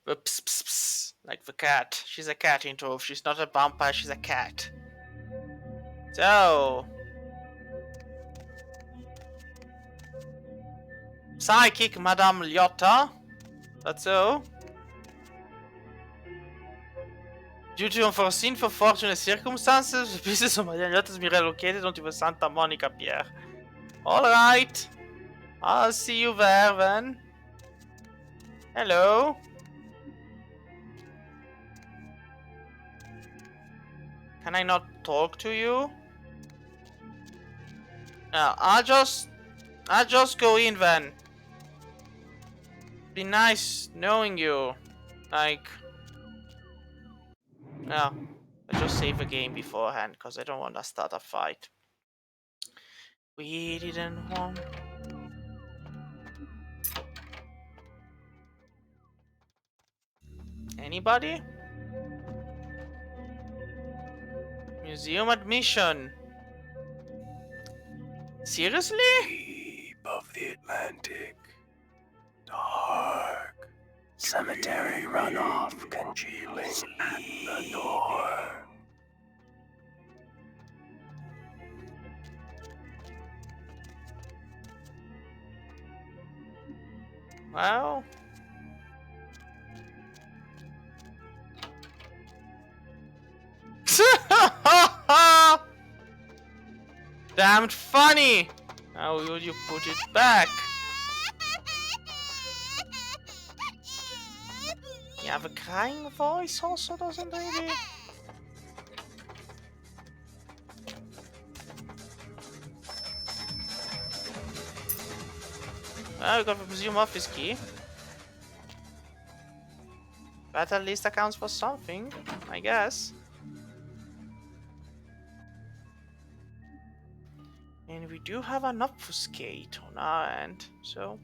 [SPEAKER 1] The ps ps ps, like the cat. She's a cat in truth. She's not a vampire, she's a cat. So, Psychic Madame Lyotta. That's so. Due to unforeseen fortunate circumstances, the business of Madame Lyotta has been relocated onto the Santa Monica Pier. Alright. I'll see you there then. Hello. Can I not talk to you? I'll just go in then. Be nice knowing you. Like, yeah, I just save the game beforehand because I don't want to start a fight. We didn't want. Anybody? Museum admission. Seriously?
[SPEAKER 16] Deep of the Atlantic. Dark. Cemetery runoff congealing at the door.
[SPEAKER 1] Well. Damned funny! How would you put it back? Yeah, the crying voice also doesn't really Well, we got the museum office key. That at least accounts for something, I guess. And we do have an obfuscate on our end, so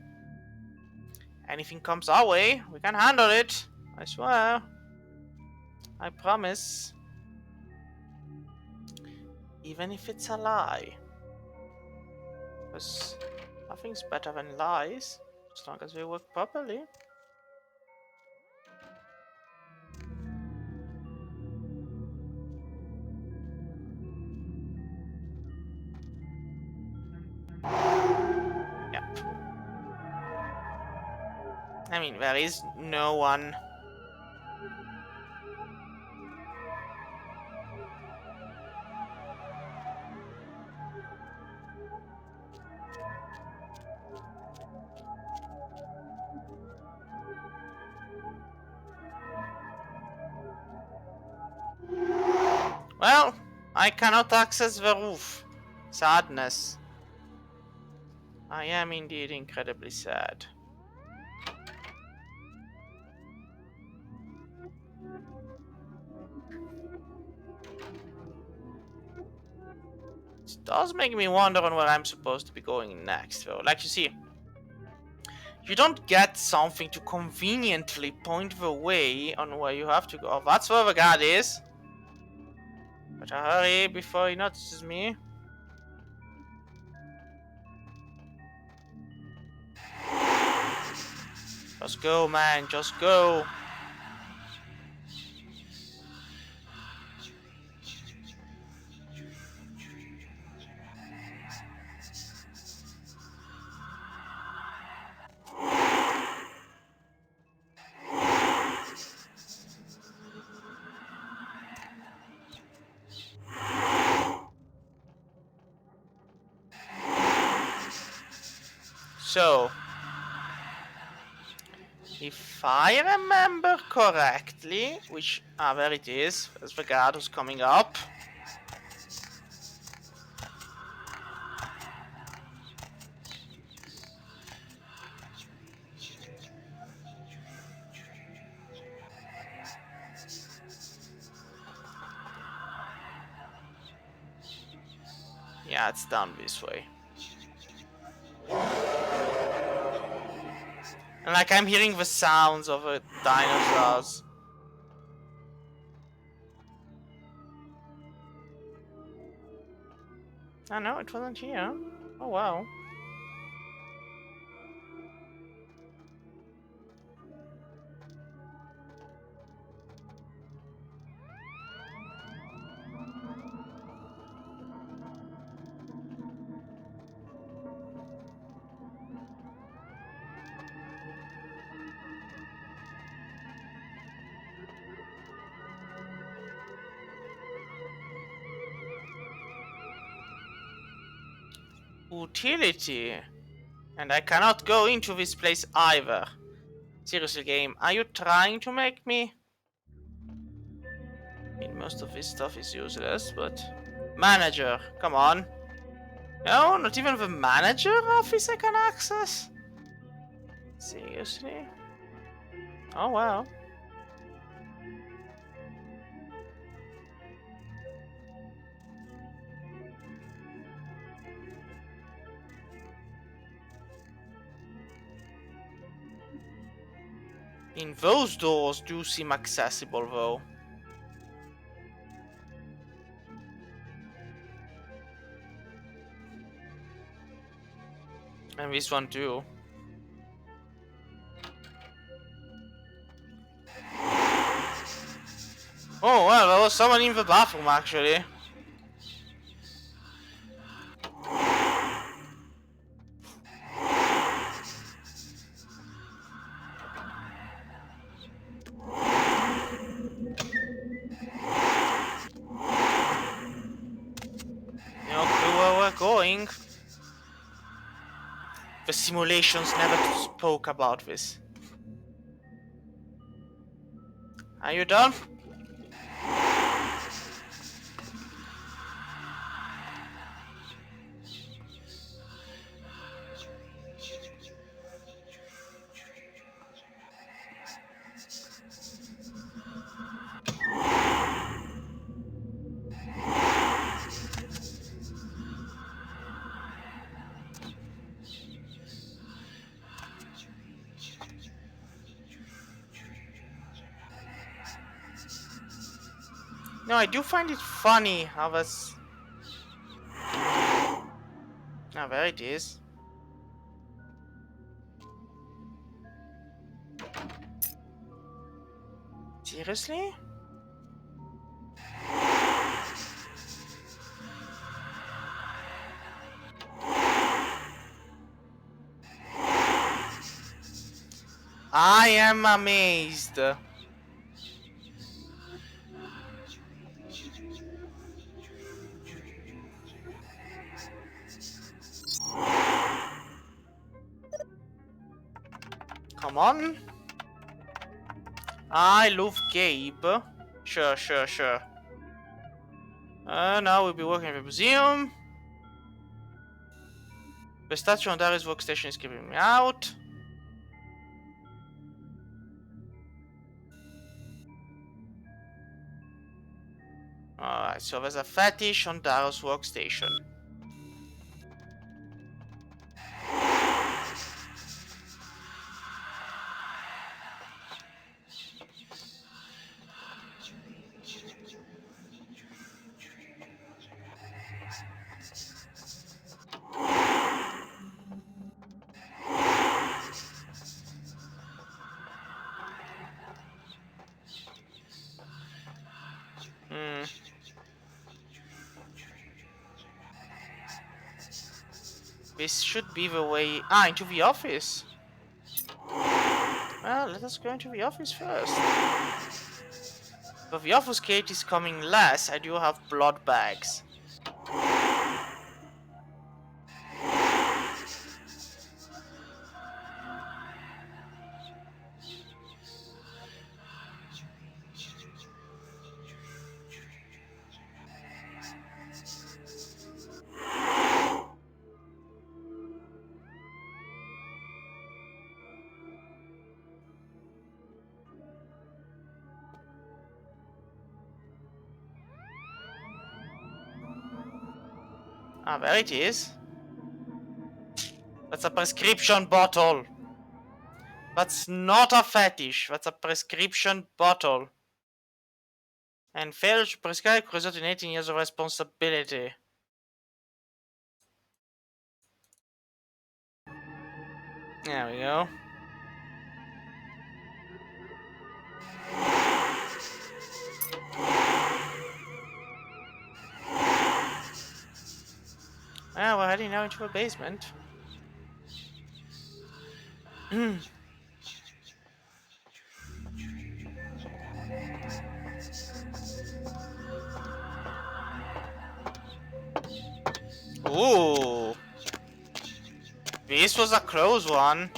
[SPEAKER 1] anything comes our way, we can handle it. I swear. I promise. Even if it's a lie. Because nothing's better than lies, as long as they work properly. Yep. I mean, there is no one. Well, I cannot access the roof. Sadness. I am indeed incredibly sad. It does make me wonder on where I'm supposed to be going next, though. Like, you see, you don't get something to conveniently point the way on where you have to go. Oh, that's where the guard is. Better hurry before he notices me. Just go, man. Just go. So, if I remember correctly, which, there it is. There's the guard who's coming up. Yeah, it's down this way. And like, I'm hearing the sounds of dinosaurs. Oh no, it wasn't here. Oh wow. Utility. And I cannot go into this place either. Seriously, game, are you trying to make me? I mean, most of this stuff is useless, but... Manager, come on. No, not even the manager office I can access? Seriously? Oh wow. In those doors do seem accessible though. And this one too. Oh well, there was someone in the bathroom actually. No clue where we're going. The simulations never spoke about this. Are you done? No, I do find it funny how was. Ah, there it is. Seriously? I am amazed. Come on. I love Gabe. Sure, sure, sure. Now we'll be working at the museum. The statue on Darius' workstation is keeping me out. Alright, so there's a fetish on Darius' workstation. Hmm. This should be the way... Ah, into the office. Well, let us go into the office first. But the office gate is coming last. I do have blood bags. Ah, there it is. That's a prescription bottle. That's not a fetish. That's a prescription bottle. And failure to prescribe could result in 18 years of responsibility. There we go. Ah, we're heading now into a basement. Ooh. This was a close one.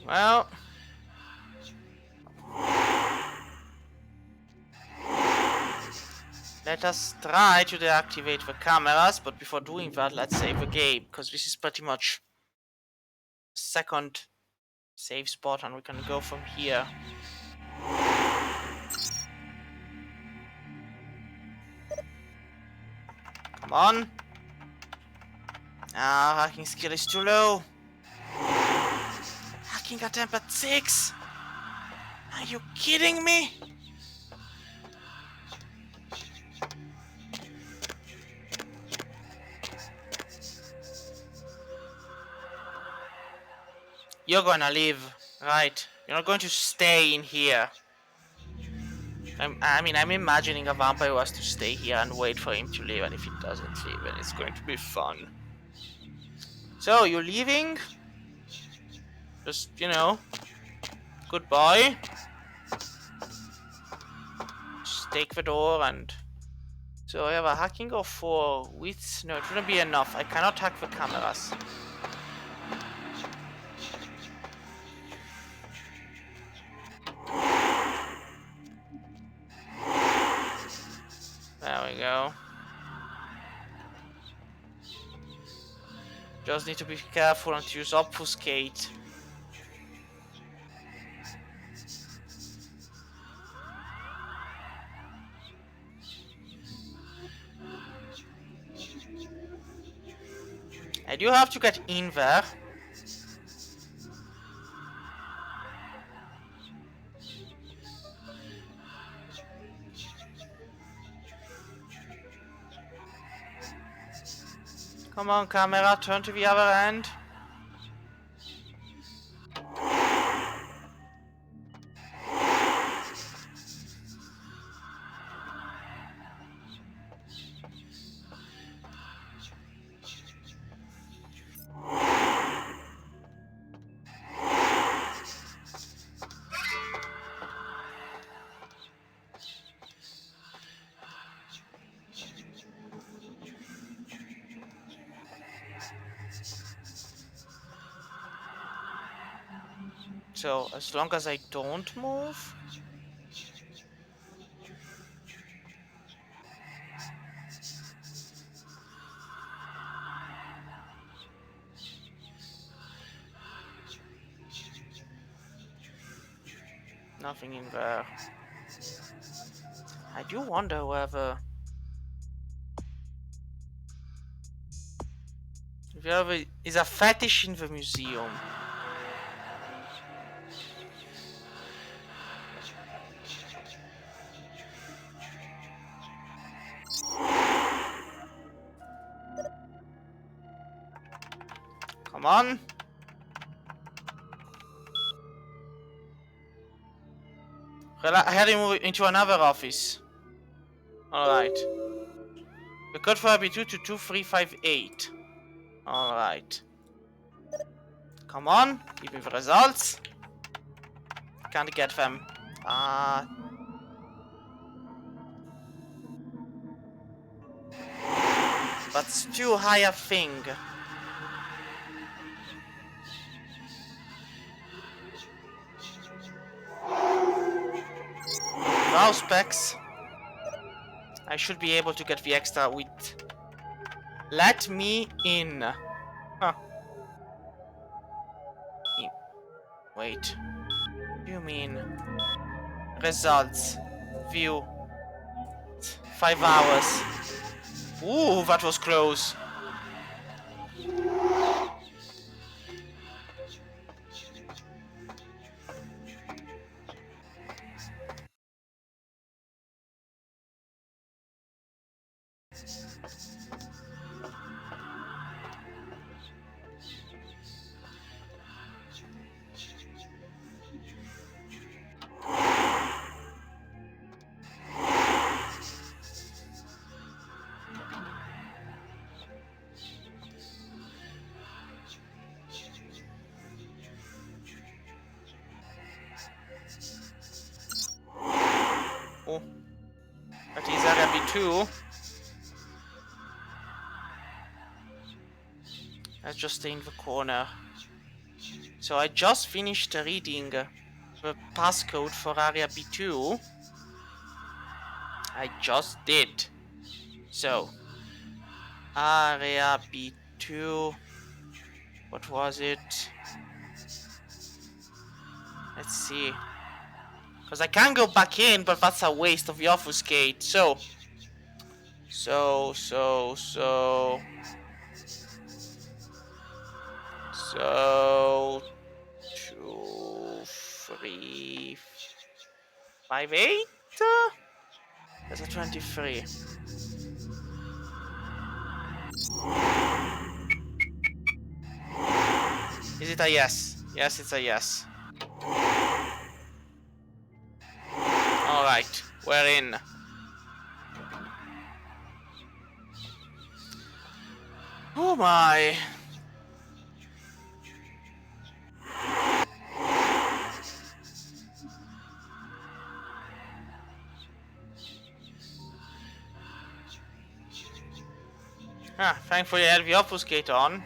[SPEAKER 1] Well, let us try to deactivate the cameras, but before doing that, let's save the game, because this is pretty much second save spot, and we can go from here. Come on. Ah, hacking skill is too low. Hacking attempt at 6. Are you kidding me? You're gonna leave, right? You're not going to stay in here. I'm imagining a vampire who has to stay here and wait for him to leave, and if he doesn't leave, then it's going to be fun. So, you're leaving? Just, you know, goodbye. Just take the door and... So I have a hacking of 4 with... No, it wouldn't be enough. I cannot hack the cameras. Just need to be careful and use obfuscate. I do have to get in there. Come on, camera, turn to the other end. So, as long as I don't move. Nothing in there. I do wonder whether... if there is a fetish in the museum. Come on. I had to move into another office. Alright. The code for RB2 to 2358. Alright. Come on. Give me the results. Can't get them. That's too high a thing. Now specs. I should be able to get the extra width. Let me in. Huh. Wait. What do you mean? Results. View. 5 hours. Ooh, that was close. Oh. That is area B2. Let's just stay in the corner. So I just finished reading the passcode for area B2. I just did. So, area B2. What was it? Let's see. Because I can go back in, but that's a waste of the obfuscate. So 2, 3, 5, 8? That's a 23. Is it a yes? Yes, it's a yes. Alright, we're in. Oh my. Ah, thankfully I had the obfuscate on.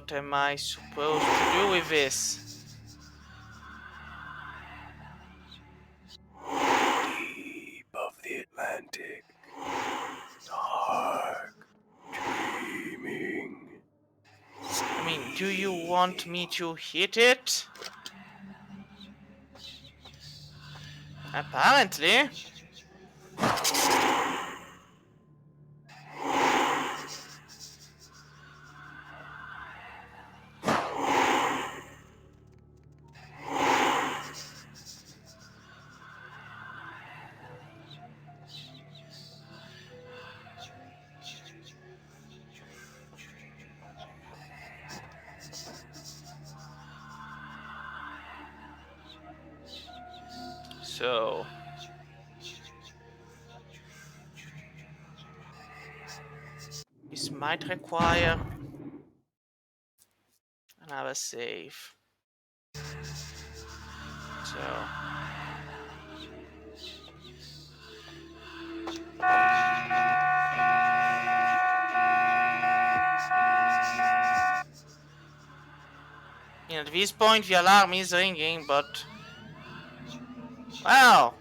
[SPEAKER 1] What am I supposed to do with this?
[SPEAKER 20] Deep of the Atlantic. Dark. Dreaming.
[SPEAKER 1] I mean, do you want me to hit it? Apparently. So this might require another save. So at this point the alarm is ringing, but well,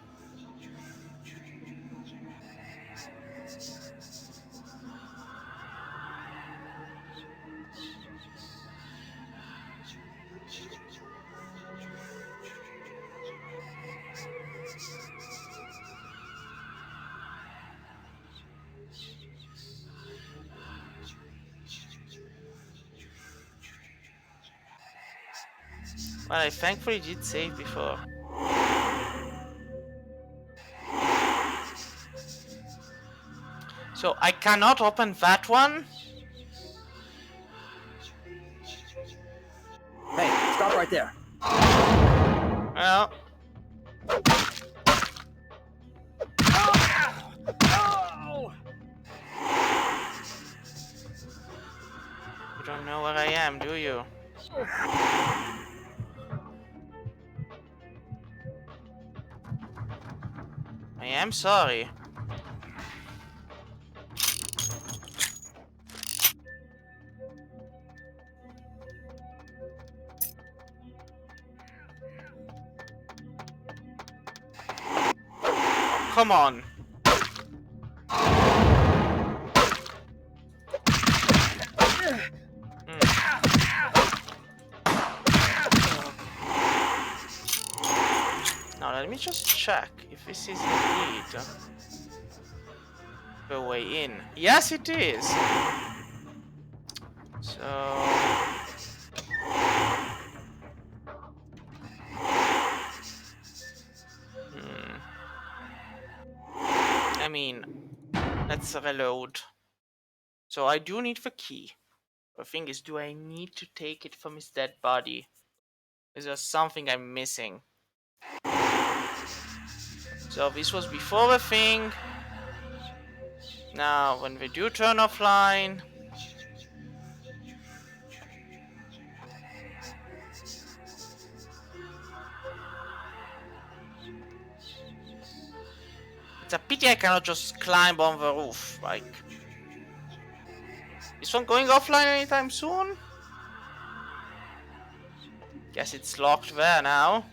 [SPEAKER 1] I thankfully did save before. So I cannot open that one.
[SPEAKER 11] Hey, stop right there.
[SPEAKER 1] Well. You don't know where I am, do you? I am sorry. Oh, come on. Now let me just check if this is indeed the way in. Yes, it is. So I mean, let's reload. So I do need the key. The thing is, do I need to take it from his dead body? Is there something I'm missing? So this was before the thing. Now, when we do turn offline, it's a pity I cannot just climb on the roof. Like, is one going offline anytime soon? Guess it's locked there now.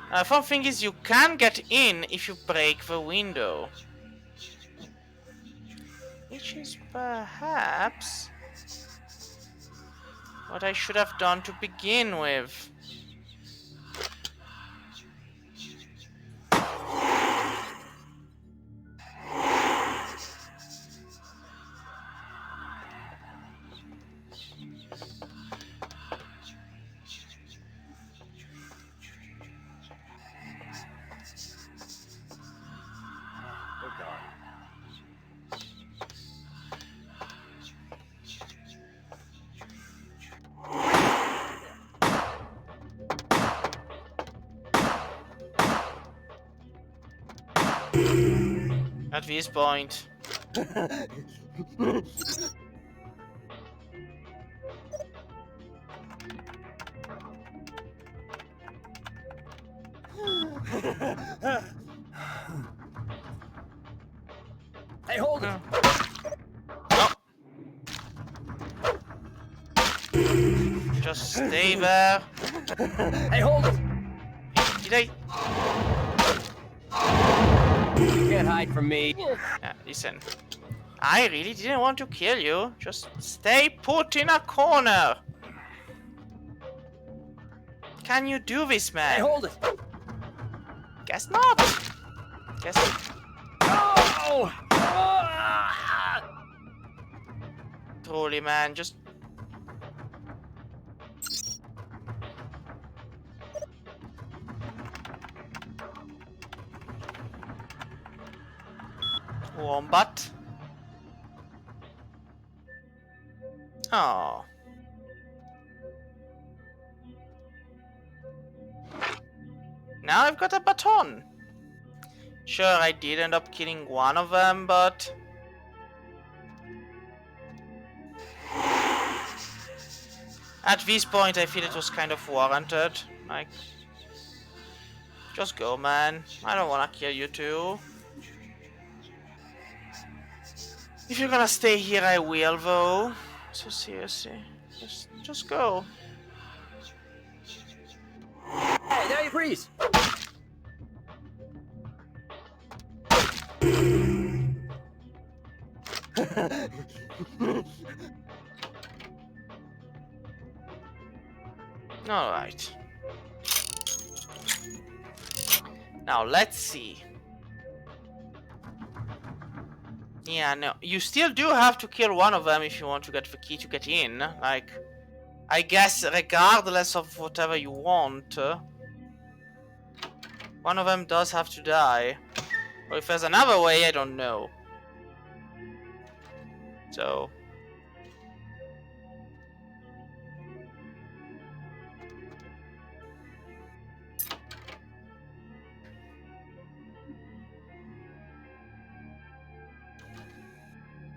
[SPEAKER 1] The fun thing is you can get in if you break the window. Which is perhaps what I should have done to begin with. At this point.
[SPEAKER 10] Hey, hold it!
[SPEAKER 1] Just stay there.
[SPEAKER 10] Hey, hold it!
[SPEAKER 1] Did
[SPEAKER 13] You can't hide from me.
[SPEAKER 1] Yeah, listen. I really didn't want to kill you. Just stay put in a corner. Can you do this, man?
[SPEAKER 10] Hey, hold it!
[SPEAKER 1] Guess not. Guess.
[SPEAKER 10] Oh!
[SPEAKER 1] Truly, man, just. Wombat. Oh. Now I've got a baton. Sure, I did end up killing one of them, but... At this point, I feel it was kind of warranted. Like... Just go, man. I don't wanna kill you too. If you're gonna stay here, I will, though. So seriously. Just go.
[SPEAKER 10] Hey, now you freeze!
[SPEAKER 1] Alright. Now, let's see. Yeah, no. You still do have to kill one of them if you want to get the key to get in. Like, I guess regardless of whatever you want, one of them does have to die. Or if there's another way, I don't know. So...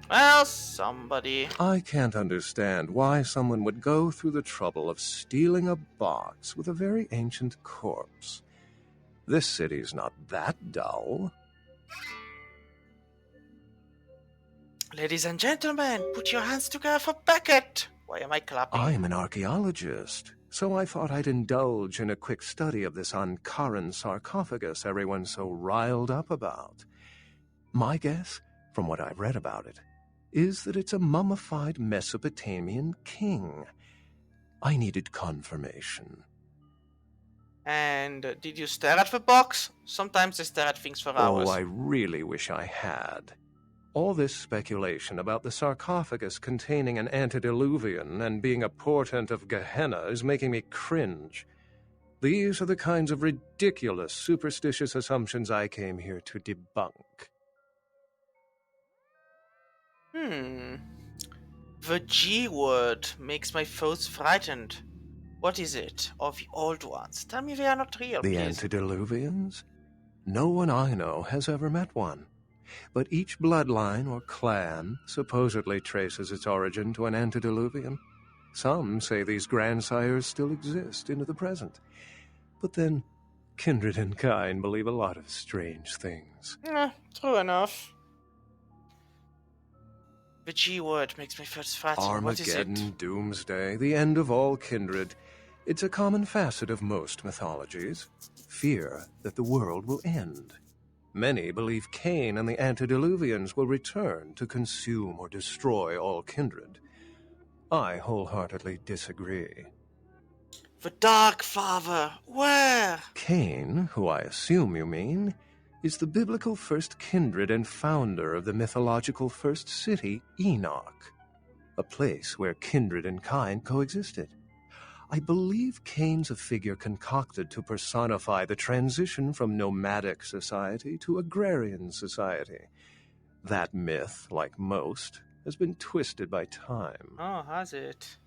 [SPEAKER 1] Well, somebody...
[SPEAKER 9] I can't understand why someone would go through the trouble of stealing a box with a very ancient corpse. This city's not that dull.
[SPEAKER 1] Ladies and gentlemen, put your hands together for Beckett! Why am I clapping?
[SPEAKER 9] I'm an archaeologist, so I thought I'd indulge in a quick study of this Ankaran sarcophagus everyone's so riled up about. My guess, from what I've read about it, is that it's a mummified Mesopotamian king. I needed confirmation.
[SPEAKER 1] And did you stare at the box? Sometimes I stare at things for hours.
[SPEAKER 9] Oh, I really wish I had. All this speculation about the sarcophagus containing an antediluvian and being a portent of Gehenna is making me cringe. These are the kinds of ridiculous, superstitious assumptions I came here to debunk.
[SPEAKER 1] The G word makes my foes frightened. What is it? Of the old ones. Tell me they are not real,
[SPEAKER 9] The
[SPEAKER 1] please.
[SPEAKER 9] antediluvians? No one I know has ever met one. But each bloodline or clan supposedly traces its origin to an antediluvian. Some say these grandsires still exist into the present. But then, kindred and kind believe a lot of strange things.
[SPEAKER 1] True enough. The G word makes my foes frightened. What is it?
[SPEAKER 9] Armageddon, doomsday, the end of all kindred. It's a common facet of most mythologies. Fear that the world will end. Many believe Cain and the antediluvians will return to consume or destroy all kindred. I wholeheartedly disagree.
[SPEAKER 1] The Dark Father, where?
[SPEAKER 9] Cain, who I assume you mean, is the biblical first kindred and founder of the mythological first city, Enoch, a place where kindred and kind coexisted. I believe Cain's a figure concocted to personify the transition from nomadic society to agrarian society. That myth, like most, has been twisted by time.
[SPEAKER 1] Oh, has it?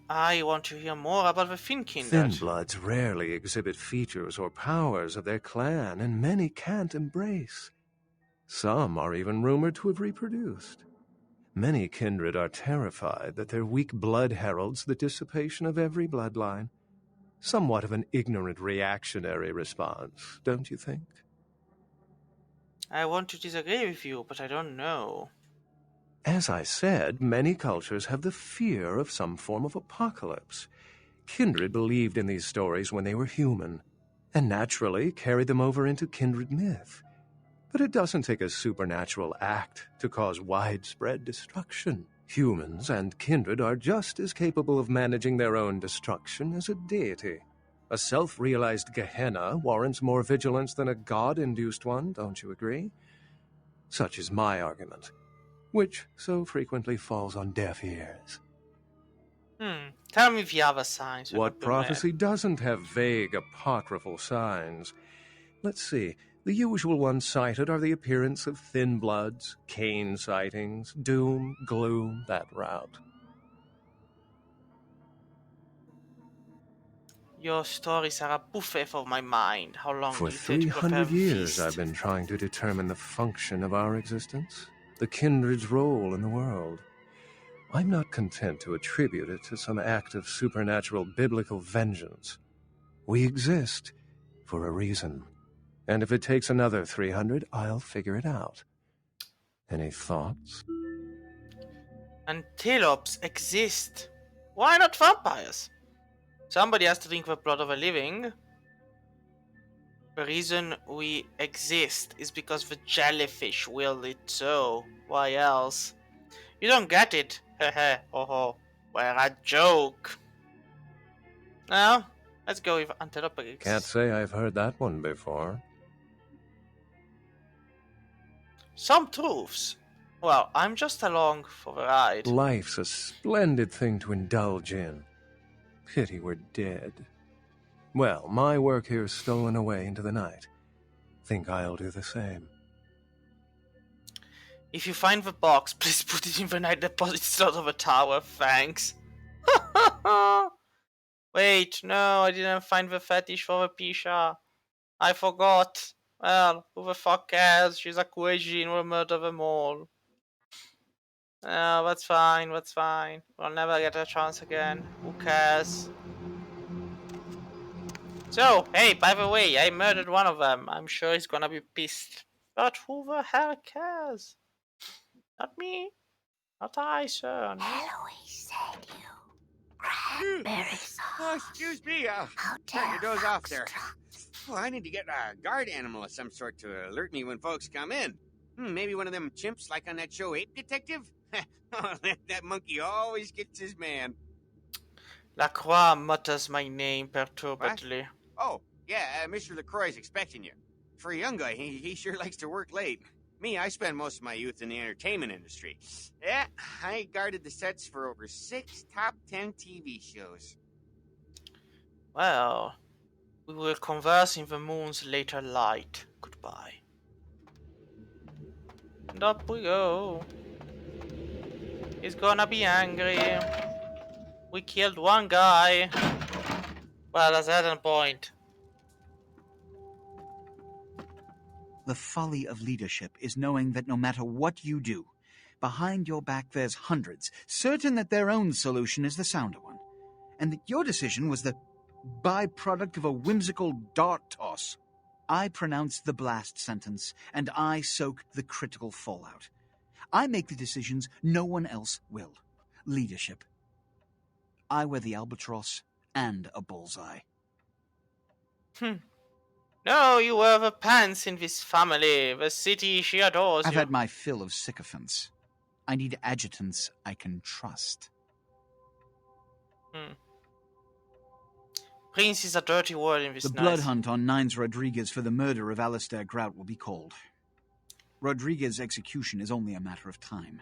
[SPEAKER 1] I want to hear more about the Finkindred.
[SPEAKER 9] Thin-bloods rarely exhibit features or powers of their clan, and many can't embrace. Some are even rumored to have reproduced. Many kindred are terrified that their weak blood heralds the dissipation of every bloodline. Somewhat of an ignorant reactionary response, don't you think?
[SPEAKER 1] I want to disagree with you, but I don't know.
[SPEAKER 9] As I said, many cultures have the fear of some form of apocalypse. Kindred believed in these stories when they were human, and naturally carried them over into kindred myth. But it doesn't take a supernatural act to cause widespread destruction. Humans and kindred are just as capable of managing their own destruction as a deity. A self-realized Gehenna warrants more vigilance than a god-induced one, don't you agree? Such is my argument, which so frequently falls on deaf ears.
[SPEAKER 1] Tell me the other signs.
[SPEAKER 9] What prophecy doesn't have vague apocryphal signs? Let's see. The usual ones cited are the appearance of thin bloods, Cain sightings, doom, gloom, that route.
[SPEAKER 1] Your stories are a buffet for my mind. How long
[SPEAKER 9] For
[SPEAKER 1] do you take to prepare
[SPEAKER 9] 300
[SPEAKER 1] the
[SPEAKER 9] years,
[SPEAKER 1] feast?
[SPEAKER 9] I've been trying to determine the function of our existence, the kindred's role in the world. I'm not content to attribute it to some act of supernatural biblical vengeance. We exist for a reason. And if it takes another 300, I'll figure it out. Any thoughts?
[SPEAKER 1] Antelopes exist. Why not vampires? Somebody has to drink the blood of a living. The reason we exist is because the jellyfish willed it so. Why else? You don't get it. Heh ho ho. We're a joke. Now, let's go with Antelopix.
[SPEAKER 9] Can't say I've heard that one before.
[SPEAKER 1] Some truths. Well, I'm just along for the ride.
[SPEAKER 9] Life's a splendid thing to indulge in. Pity we're dead. Well, my work here's stolen away into the night. Think I'll do the same.
[SPEAKER 1] If you find the box, please put it in the night deposit slot of a tower, thanks. Wait, no, I didn't find the fetish for the Pisha. I forgot. Well, who the fuck cares? She's a Kueijin, we'll murder them all. Oh, that's fine, that's fine. We'll never get a chance again. Who cares? So, hey, by the way, I murdered one of them. I'm sure he's gonna be pissed. But who the hell cares? Not me. Not I, sir. No?
[SPEAKER 19] Eloise said you. Cranberry sauce.
[SPEAKER 2] Oh, excuse me. Turn your doors off there. Oh, I need to get a guard animal of some sort to alert me when folks come in. Maybe one of them chimps like on that show Ape Detective? Oh, that monkey always gets his man.
[SPEAKER 1] Lacroix mutters my name perturbedly.
[SPEAKER 2] Oh, yeah, Mr. LaCroix's expecting you. For a young guy, he sure likes to work late. Me, I spend most of my youth in the entertainment industry. Yeah, I guarded the sets for over 6 top 10 TV shows.
[SPEAKER 1] Well, we will converse in the moon's later light. Goodbye. And up we go. He's gonna be angry. We killed one guy. Well, at a certain point.
[SPEAKER 3] The folly of leadership is knowing that no matter what you do, behind your back there's hundreds, certain that their own solution is the sounder one, and that your decision was the byproduct of a whimsical dart toss. I pronounce the blast sentence, and I soak the critical fallout. I make the decisions no one else will. Leadership. I wear the albatross and a bullseye.
[SPEAKER 1] No, you wear the pants in this family. The city, she adores
[SPEAKER 3] I've
[SPEAKER 1] you.
[SPEAKER 3] had my fill of sycophants. I need adjutants I can trust.
[SPEAKER 1] Prince is a dirty word in this
[SPEAKER 3] The blood hunt on Nines Rodriguez for the murder of Alistair Grout will be called. Rodriguez's execution is only a matter of time.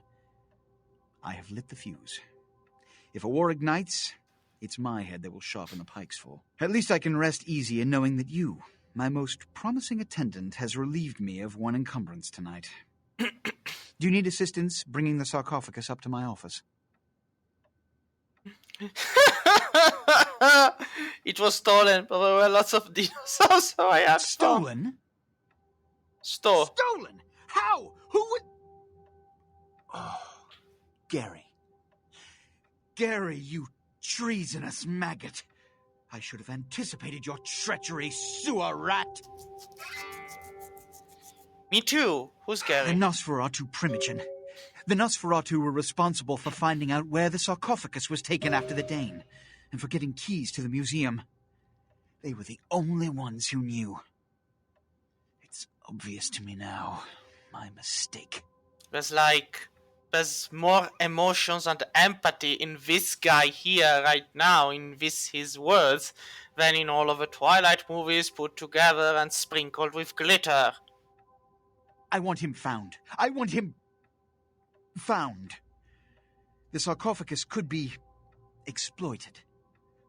[SPEAKER 3] I have lit the fuse. If a war ignites, it's my head they will sharpen the pikes for. At least I can rest easy in knowing that you, my most promising attendant, has relieved me of one encumbrance tonight. Do you need assistance bringing the sarcophagus up to my office?
[SPEAKER 1] It was stolen, but there were lots of dinosaurs, so I had
[SPEAKER 3] Stolen?
[SPEAKER 2] Stolen? How? Who would...
[SPEAKER 3] Oh, Gary. Gary, you treasonous maggot. I should have anticipated your treachery, sewer rat!
[SPEAKER 1] Me too. Who's Gary?
[SPEAKER 3] The Nosferatu Primogen. The Nosferatu were responsible for finding out where the sarcophagus was taken after the Dane, and for getting keys to the museum. They were the only ones who knew. It's obvious to me now. My mistake.
[SPEAKER 1] There's more emotions and empathy in this guy here right now, in his words, than in all of the Twilight movies put together and sprinkled with glitter.
[SPEAKER 3] I want him found. I want him found. The sarcophagus could be exploited,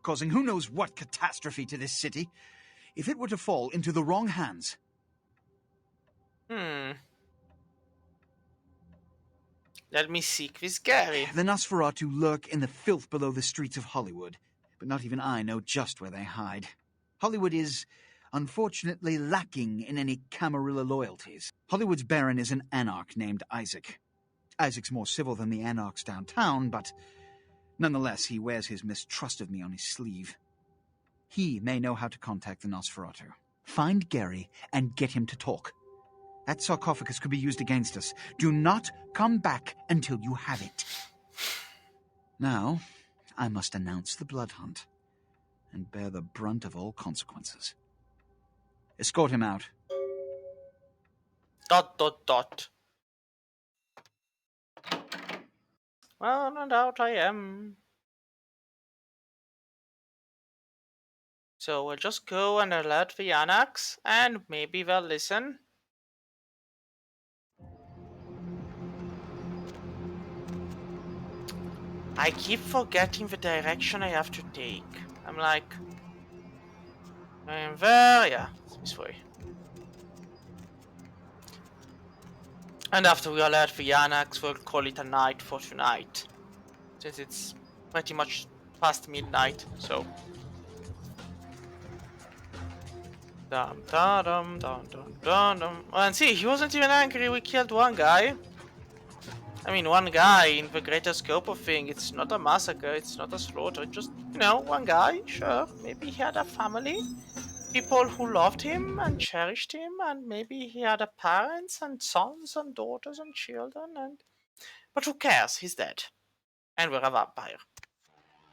[SPEAKER 3] causing who knows what catastrophe to this city, if it were to fall into the wrong hands.
[SPEAKER 1] Let me seek this Gary.
[SPEAKER 3] The Nosferatu lurk in the filth below the streets of Hollywood, but not even I know just where they hide. Hollywood is, unfortunately, lacking in any Camarilla loyalties. Hollywood's baron is an anarch named Isaac. Isaac's more civil than the anarchs downtown, but nonetheless, he wears his mistrust of me on his sleeve. He may know how to contact the Nosferatu. Find Gary and get him to talk. That sarcophagus could be used against us. Do not come back until you have it. Now, I must announce the blood hunt and bear the brunt of all consequences. Escort him out. ...
[SPEAKER 1] Well, and out I am. So we'll just go and alert the Anarchs, and maybe they'll listen. I keep forgetting the direction I have to take. I'm like... I am there, yeah, this way. And after we alert the Anarchs, we'll call it a night for tonight. Since it's pretty much past midnight, so... Dum dum dum dum dum dum. And see, he wasn't even angry we killed one guy. I mean, one guy in the greater scope of things. It's not a massacre, it's not a slaughter, just, you know, one guy, sure. Maybe he had a family, people who loved him and cherished him, and maybe he had a parents and sons and daughters and children, and... But who cares? He's dead. And we're a vampire.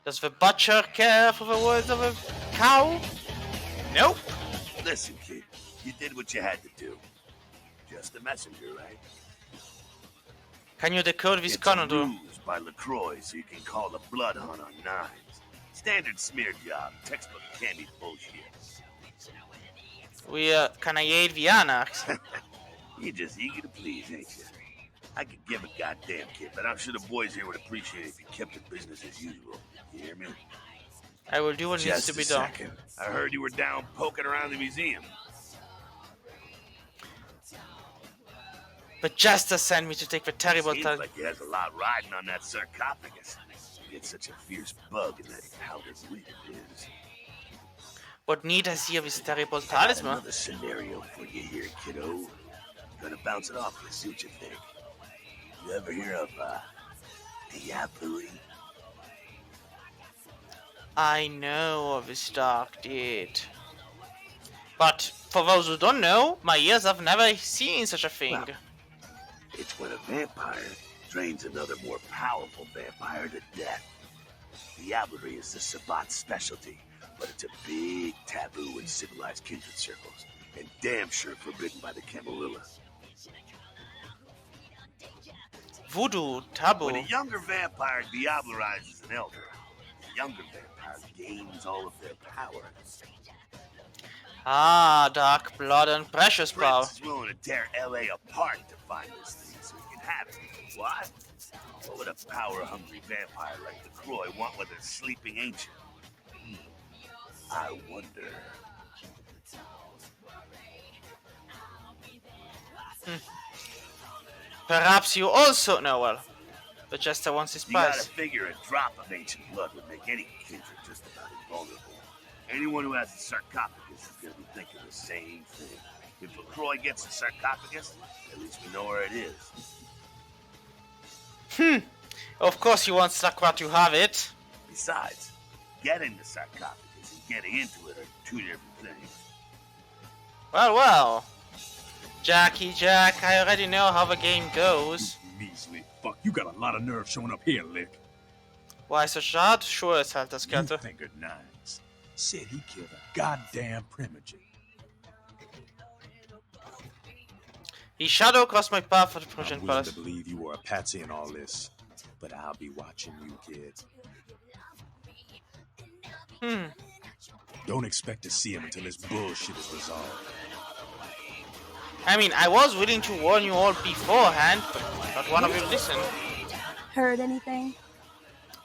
[SPEAKER 1] Does the butcher care for the words of a cow? Nope.
[SPEAKER 16] Listen, kid, you did what you had to do. Just a messenger, right?
[SPEAKER 1] Can you decode this
[SPEAKER 16] It's
[SPEAKER 1] conundrum?
[SPEAKER 16] a ruse by LaCroix so you can call the blood hunt on knives. Standard smear job, textbook candy bullshit.
[SPEAKER 1] Can I aid the Anarchs?
[SPEAKER 16] You're just eager to please, ain't you? I could give a goddamn kid, but I'm sure the boys here would appreciate it if you kept the business as usual. You hear me?
[SPEAKER 1] I will do what needs
[SPEAKER 16] Just
[SPEAKER 1] to be
[SPEAKER 16] a
[SPEAKER 1] done.
[SPEAKER 16] second. I heard you were down poking around the museum.
[SPEAKER 1] But Jester sent me to take the terrible
[SPEAKER 16] Seems like he has a lot riding on that sarcophagus. You get such a fierce bug in that powdered wheat of his.
[SPEAKER 1] What need has he of his terrible
[SPEAKER 16] I got
[SPEAKER 1] talisman?
[SPEAKER 16] another scenario for you here, kiddo. Gonna bounce it off you, see what you think. You ever hear of, diablerie?
[SPEAKER 1] I know of his dark deed. But for those who don't know, my ears have never seen such a thing.
[SPEAKER 16] Well, it's when a vampire drains another more powerful vampire to death. Diablerie is the Sabbat's specialty, but it's a big taboo in civilized kindred circles, and damn sure forbidden by the Camarilla.
[SPEAKER 1] Voodoo, taboo.
[SPEAKER 16] When a younger vampire diablerizes an elder, the younger vampire gains all of their power.
[SPEAKER 1] Ah, dark blood and precious power.
[SPEAKER 16] Prince is willing to tear LA apart to find this thing so he can have it. Why? What would a power-hungry vampire like LaCroix want with a sleeping ancient? I wonder.
[SPEAKER 1] Perhaps you also know, well, the Jester wants his
[SPEAKER 16] You gotta
[SPEAKER 1] prize.
[SPEAKER 16] figure a drop of ancient blood would make any kindred just about invulnerable. Anyone who has a sarcophagus is gonna be thinking the same thing. If LaCroix gets a sarcophagus, at least we know where it is.
[SPEAKER 1] Of course he wants Sakura to have it.
[SPEAKER 16] Besides, getting the sarcophagus getting into it are two different things.
[SPEAKER 1] Well. Jackie Jack, I already know how the game goes.
[SPEAKER 15] You measly fuck. You got a lot of nerve showing up here, Lick.
[SPEAKER 1] Why so short? Sure as hell,
[SPEAKER 15] You
[SPEAKER 1] Skelter.
[SPEAKER 15] fingered Nines. Said he killed a goddamn primogen.
[SPEAKER 1] He shadow crossed my path for the
[SPEAKER 15] I'm
[SPEAKER 1] Primogen
[SPEAKER 15] willing
[SPEAKER 1] Palace.
[SPEAKER 15] to believe you were a patsy in all this, but I'll be watching you, kid. Don't expect to see him until this bullshit is resolved.
[SPEAKER 1] I mean, I was willing to warn you all beforehand, but not one of you listened.
[SPEAKER 17] Heard anything?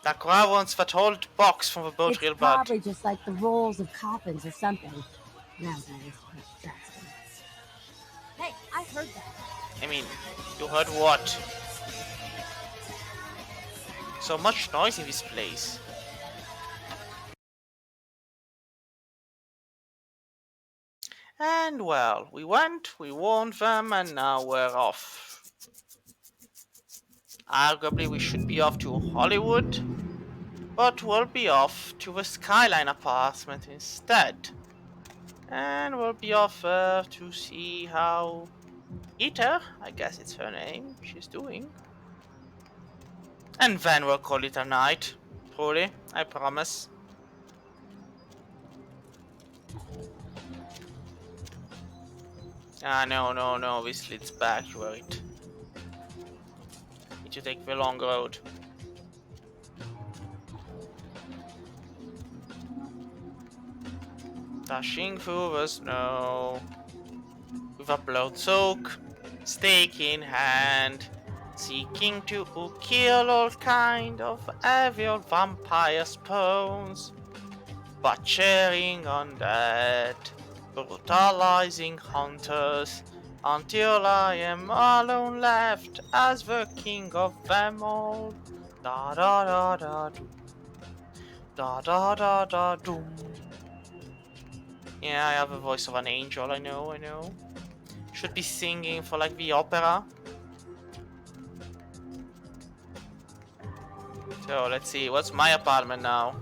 [SPEAKER 1] La Croix wants that whole box from the boat
[SPEAKER 17] It's
[SPEAKER 1] real bad.
[SPEAKER 17] probably just like the rolls of coffins or something. Nowadays, hey, I heard that.
[SPEAKER 1] I mean, you heard what? So much noise in this place. And well, we went, we warned them, and now we're off. Arguably we should be off to Hollywood, but we'll be off to the Skyline apartment instead. And we'll be off to see how Eater, I guess it's her name, she's doing. And then we'll call it a night. Truly, I promise. Ah, no, this leads back to it. Need to take the long road. Dashing through the snow with a blood soak, stake in hand, seeking to kill all kind of evil vampire spawns, butchering undead, brutalizing hunters, until I am alone left as the king of them all. Da da da da doom. Da da da da doom. Yeah, I have a voice of an angel, I know. Should be singing for like the opera. So let's see, what's my apartment now?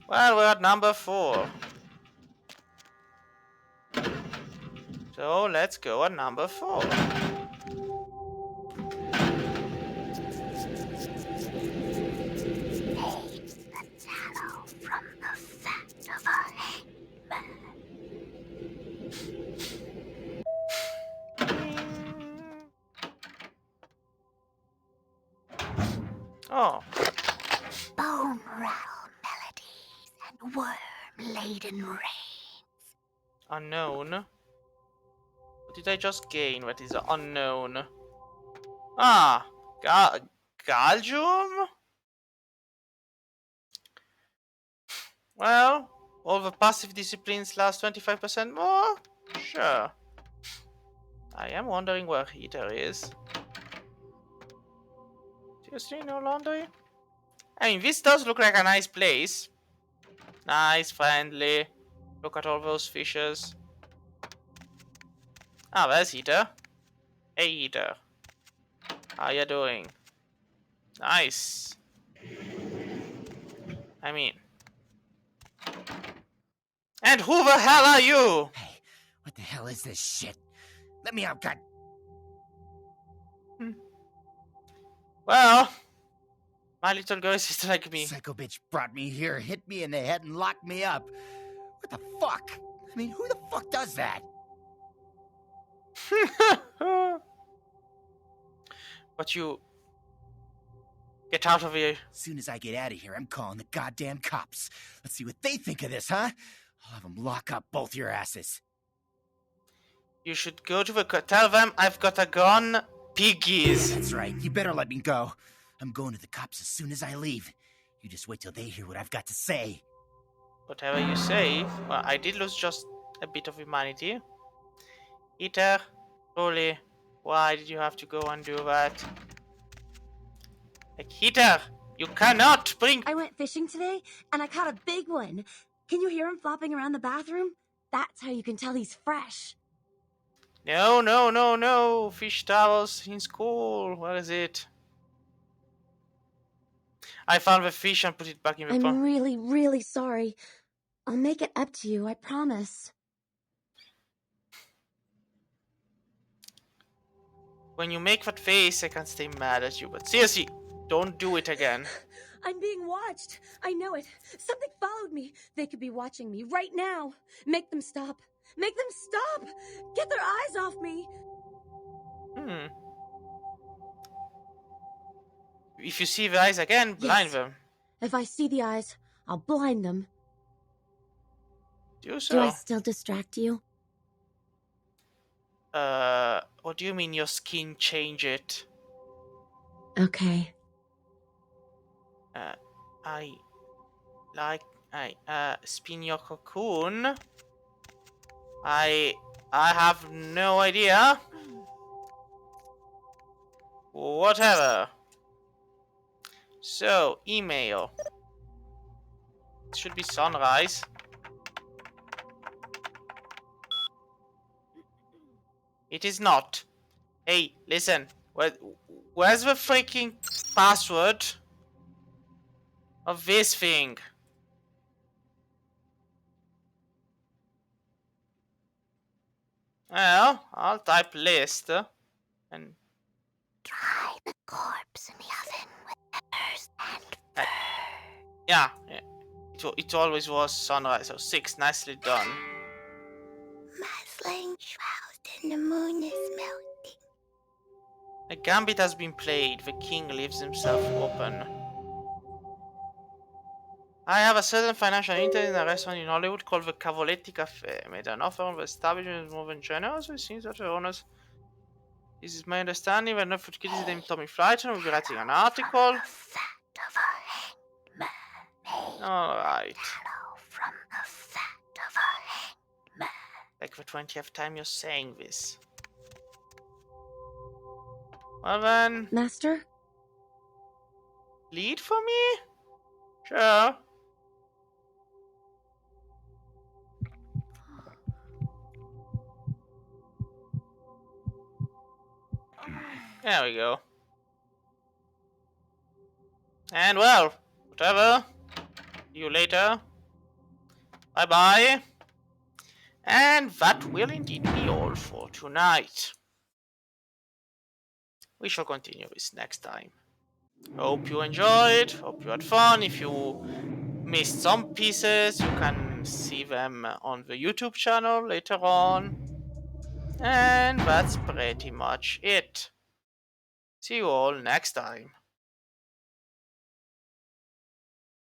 [SPEAKER 1] Well, we're at number 4. So let's go at number 4. Oh.
[SPEAKER 19] Bone rattle melodies and worm-laden rain.
[SPEAKER 1] Unknown. What did I just gain? What is unknown? Ah, Galgium? Well, all the passive disciplines last 25% more? Sure. I am wondering where Heater is. Seriously, no laundry? I mean, this does look like a nice place. Nice, friendly. Look at all those fishes. Ah, there's Heater. Hey, Heater. How you doing? Nice. I mean... And who the hell are you?
[SPEAKER 11] Hey, what the hell is this shit? Let me out, God.
[SPEAKER 1] Well, my little girl is like me.
[SPEAKER 11] Psycho bitch brought me here, hit me in the head, and locked me up. What the fuck? I mean, who the fuck does that?
[SPEAKER 1] But you... Get out of here.
[SPEAKER 11] As soon as I get out of here, I'm calling the goddamn cops. Let's see what they think of this, huh? I'll have them lock up both your asses.
[SPEAKER 1] You should go to the... Tell them I've got a gun, piggies.
[SPEAKER 11] That's right. You better let me go. I'm going to the cops as soon as I leave. You just wait till they hear what I've got to say.
[SPEAKER 1] Whatever you say. Well, I did lose just a bit of humanity. Eater, Rolly, why did you have to go and do that? Like, Heater, you cannot bring...
[SPEAKER 14] I went fishing today, and I caught a big one. Can you hear him flopping around the bathroom? That's how you can tell he's fresh.
[SPEAKER 1] No, no, no, no. Fish towels in school. Where is it? I found the fish and put it back in the
[SPEAKER 14] I'm
[SPEAKER 1] pond.
[SPEAKER 14] really, really sorry. I'll make it up to you, I promise.
[SPEAKER 1] When you make that face, I can't stay mad at you. But seriously, don't do it again.
[SPEAKER 14] I'm being watched. I know it. Something followed me. They could be watching me right now. Make them stop. Make them stop! Get their eyes off me!
[SPEAKER 1] If you see the eyes again, blind
[SPEAKER 14] Yes.
[SPEAKER 1] them.
[SPEAKER 14] If I see the eyes, I'll blind them.
[SPEAKER 1] Do so.
[SPEAKER 14] Do I still distract you?
[SPEAKER 1] What do you mean your skin change it?
[SPEAKER 14] Okay.
[SPEAKER 1] I spin your cocoon. I have no idea. Whatever. So, email. It should be sunrise. It is not. Hey, listen. Where's the freaking password of this thing? Well, I'll type list and
[SPEAKER 19] Dry the corpse in the oven with peppers and fur.
[SPEAKER 1] yeah. It always was sunrise. So 6, nicely done.
[SPEAKER 19] My flame shrouded in the moon is melting.
[SPEAKER 1] A gambit has been played. The king leaves himself open. I have a certain financial interest in a restaurant in Hollywood called the Cavoletti Cafe. Made an offer on the establishment is more than generous. It seems that the owners. This is my understanding. The Netflix kid is named Tommy Flighton. We'll be writing an article. Alright.
[SPEAKER 19] From the fat of a hangman.
[SPEAKER 1] Like the 20th time you're saying this. Well then.
[SPEAKER 14] Master?
[SPEAKER 1] Lead for me? Sure. There we go. And well, whatever. See you later. Bye bye. And that will indeed be all for tonight. We shall continue this next time. Hope you enjoyed. Hope you had fun. If you missed some pieces, you can see them on the YouTube channel later on. And that's pretty much it. See you all next time.